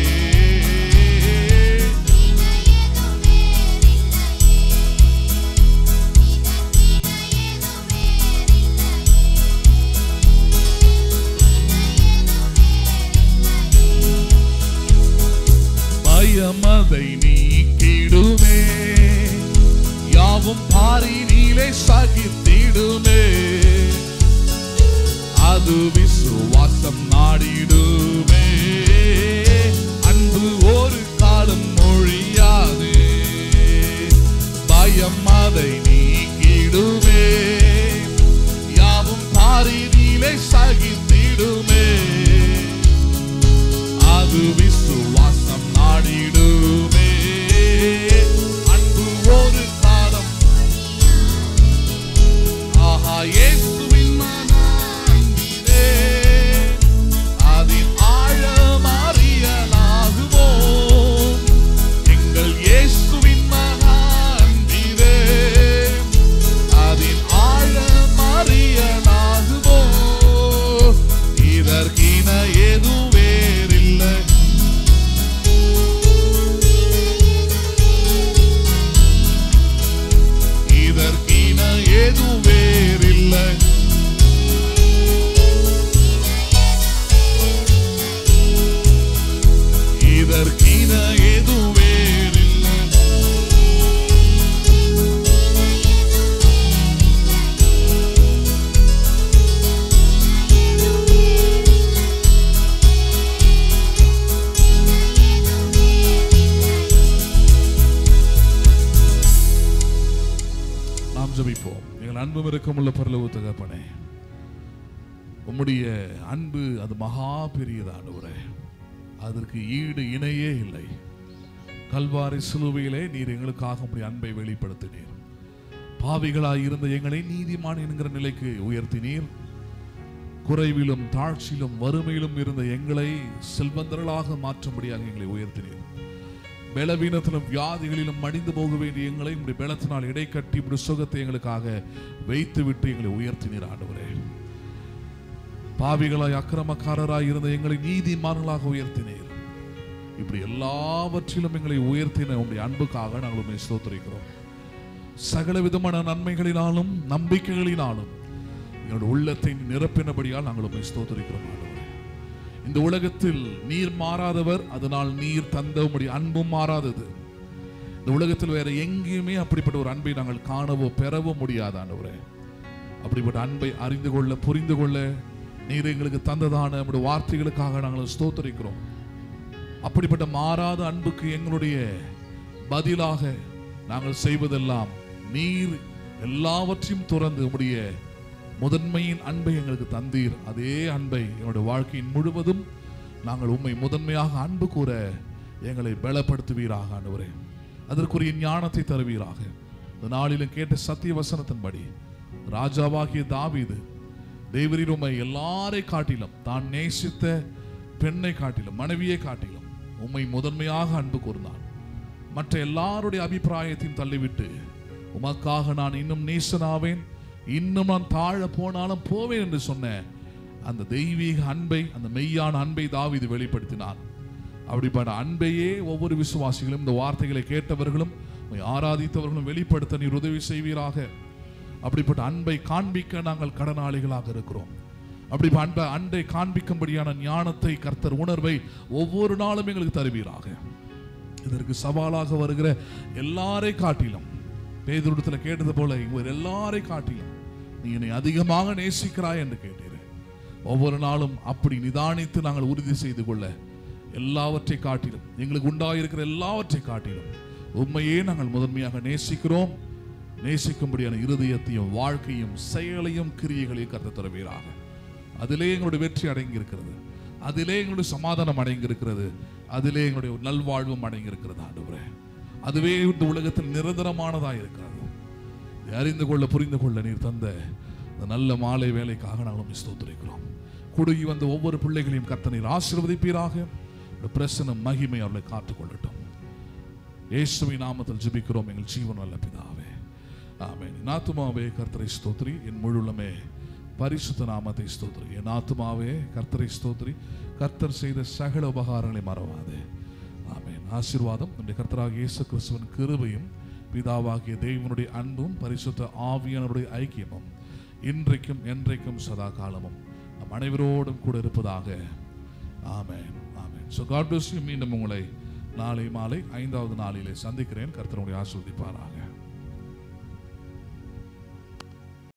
பயமதை நீக்கிடுமே யாவும் பாரினிலே சகித்திடுமே. அது விசுவாசம் நாடிடுமே. அன்பு ஒரு காலம் மொழியாது. பயம் அதை நீக்கிடுமே யாவும் பாரினிலே சகித்திடுமே. அது விசுவாசம் நாடிடுமே. அன்பு ஒரு காலம். ஆஹா இயேசுவின் மகா அன்பிலே அதில் ஆழம் அறியலாகுமோ. எங்கள் இயேசுவின் மகா அன்பிலே அதில் ஆழம் அறியலாகுமோ. இதற்கின ஏது வேறில்லை. இதற்கின ஏது வேறில்லை. இதற்கின ஏது வேறில்லை. நாம் ஜெபிப்போம். எங்கள் அன்பும் இரக்கமுள்ள பரலோக தகப்பனே, உம்முடைய அன்பு அது மகா பெரியதானவரே. அதற்கு ஈடு இணையே இல்லை. கல்வாரி சிலுவையிலே நீர் எங்களுக்காக உம்முடைய அன்பை வெளிப்படுத்தினீர். பாவிகளாய் இருந்த எங்களை நீதிமான் என்கிற நிலைக்கு உயர்த்தினீர். குறைவிலும் தாழ்ச்சியிலும் வறுமையிலும் இருந்த எங்களை செல்வந்தர்களாக மாற்றும்படியாக எங்களை உயர்த்தினீர். பலவீனத்திலும் வியாதிகளிலும் மடிந்து போக வேண்டிய எங்களை உம்முடைய பலத்தினால் இடை கட்டி உம்முடைய சுகத்தை எங்களுக்காக வைத்து விட்டு எங்களை உயர்த்தினீர் ஆண்டவரே. பாவிகளாய் அக்கிரமக்காரராய் இருந்த எங்களை நீதிமான்களாக உயர்த்தினீர். இப்படி எல்லாவற்றிலும் எங்களை உயர்த்தின உம்முடைய அன்புக்காக நாங்கள் உம்மை ஸ்தோத்திரிக்கிறோம். சகல விதமான நன்மைகளினாலும் நம்பிக்கைகளினாலும் எங்களுடைய உள்ளத்தை நிரப்பினபடியால் நாங்கள் உம்மை ஸ்தோத்திரிக்கிறோம் ஆண்டவரே. இந்த உலகத்தில் நீர் மாறாதவர், அதனால் நீர் தந்த உம்முடைய அன்பும் மாறாதது. இந்த உலகத்தில் வேற எங்கேயுமே அப்படிப்பட்ட ஒரு அன்பை நாங்கள் காணவோ பெறவோ முடியாது ஆண்டவரே. அப்படிப்பட்ட அன்பை அறிந்து கொள்ள புரிந்து கொள்ள நீர் எங்களுக்கு தந்ததான நம்முடைய வார்த்தைகளுக்காக நாங்கள் ஸ்தோத்திரிக்கிறோம். அப்படிப்பட்ட மாறாத அன்புக்கு எங்களுடைய பதிலாக நாங்கள் செய்வதெல்லாம் நீர் எல்லாவற்றையும் துறந்து உம்முடைய முதன்மையின் அன்பை எங்களுக்கு தந்தீர். அதே அன்பை என்னுடைய வாழ்க்கையின் முழுவதும் நாங்கள் உம்மை முதன்மையாக அன்பு கூற எங்களை பலப்படுத்துவீராக ஆண்டவரே. அதற்குரிய ஞானத்தை தருவீராக. இந்த நாளிலும் கேட்ட சத்திய வசனத்தின்படி ராஜாவாகிய தாவீது தேவரீர் உம்மை எல்லாரை காட்டிலும், தான் நேசித்த பெண்ணை காட்டிலும், மனைவியை காட்டிலும் உம்மை முதன்மையாக அன்பு கூர்ந்தான். மற்ற எல்லாருடைய அபிப்பிராயத்தையும் தள்ளிவிட்டு உமக்காக நான் இன்னும் நேசனாவேன், இன்னும் நான் தாழ போனாலும் போவேன் என்று சொன்ன அந்த தெய்வீக அன்பை, அந்த மெய்யான அன்பை தாவீது வெளிப்படுத்தினான். அப்படிப்பட்ட அன்பையே ஒவ்வொரு விசுவாசிகளும், இந்த வார்த்தைகளை கேட்டவர்களும் ஆராதித்தவர்களும் வெளிப்படுத்த நீர் உதவி செய்வீராக. அப்படிப்பட்ட அன்பை காண்பிக்க நாங்கள் கடனாளிகளாக இருக்கிறோம். அப்படிப்பட்ட அன்பை காண்பிக்கும்படியான ஞானத்தை, கர்த்தர் உணர்வை ஒவ்வொரு நாளும் எங்களுக்கு தருவீராக. இதற்கு சவாலாக வருகிற எல்லாரை காட்டிலும், பேதுருவிடத்தில் கேட்டது போல இவர் எல்லாரை காட்டிலும் நீ என்னை அதிகமாக நேசிக்கிறாய் என்று கேட்டீர். ஒவ்வொரு நாளும் அப்படி நிதானித்து நாங்கள் உறுதி செய்து கொள்ள, எல்லாவற்றை காட்டிலும், எங்களுக்கு உண்டாயிருக்கிற எல்லாவற்றை காட்டிலும் உண்மையே நாங்கள் முதன்மையாக நேசிக்கிறோம். நேசிக்கும்படியான இருதயத்தையும் வாழ்க்கையும் செயலையும் கிரியைகளையும் கர்த்தர் தருவீராக. அதிலே எங்களுடைய வெற்றி அடங்கியிருக்கிறது, அதிலே எங்களுடைய சமாதானம் அடங்கியிருக்கிறது, அதிலே எங்களுடைய நல்வாழ்வும் அடங்கியிருக்கிறது ஆண்டவரே. அதுவே இந்த உலகத்தில் நிரந்தரமானதாக இருக்கிறது. அறிந்து கொள்ள, புரிந்து கொள்ள நீர் தந்த இந்த நல்ல மாலை வேலைக்காக நாங்களும் ஸ்தோத்திரிக்கிறோம். குடுகி வந்த ஒவ்வொரு பிள்ளைகளையும் கர்த்தர் நீர் ஆசீர்வதிப்பீராக. பிரசன்னம் மகிமை அவர்களை காத்துக்கொள்ளட்டும். இயேசுவின் நாமத்தில் ஜெபிக்கிறோம் எங்கள் ஜீவன் நல்ல பிதாவே, ஆமென். என் ஆத்துமாவே கர்த்தரை ஸ்தோத்திரி, என் முழுமே பரிசுத்த நாமத்தை ஸ்தோத்திரி. என் ஆத்துமாவே கர்த்தரை ஸ்தோத்திரி, கர்த்தர் செய்த சகல உபகாரங்களை மறவாதே. ஆமென். ஆசீர்வாதம் நம்முடைய கர்த்தராகிய இயேசு கிறிஸ்துவின் கிருபையும், பிதாவாகிய தேவனுடைய அன்பும், பரிசுத்த ஆவியானவருடைய ஐக்கியமும் இன்றைக்கும் என்றைக்கும் சதா காலமும் நம் அனைவரோடும் கூட இருப்பதாக. ஆமென், ஆமென். So God bless you. மீண்டும் உங்களை நாளை மாலை 5வது நாளிலே சந்திக்கிறேன். கர்த்தர் உங்களை ஆசீர்வதிப்பாராக.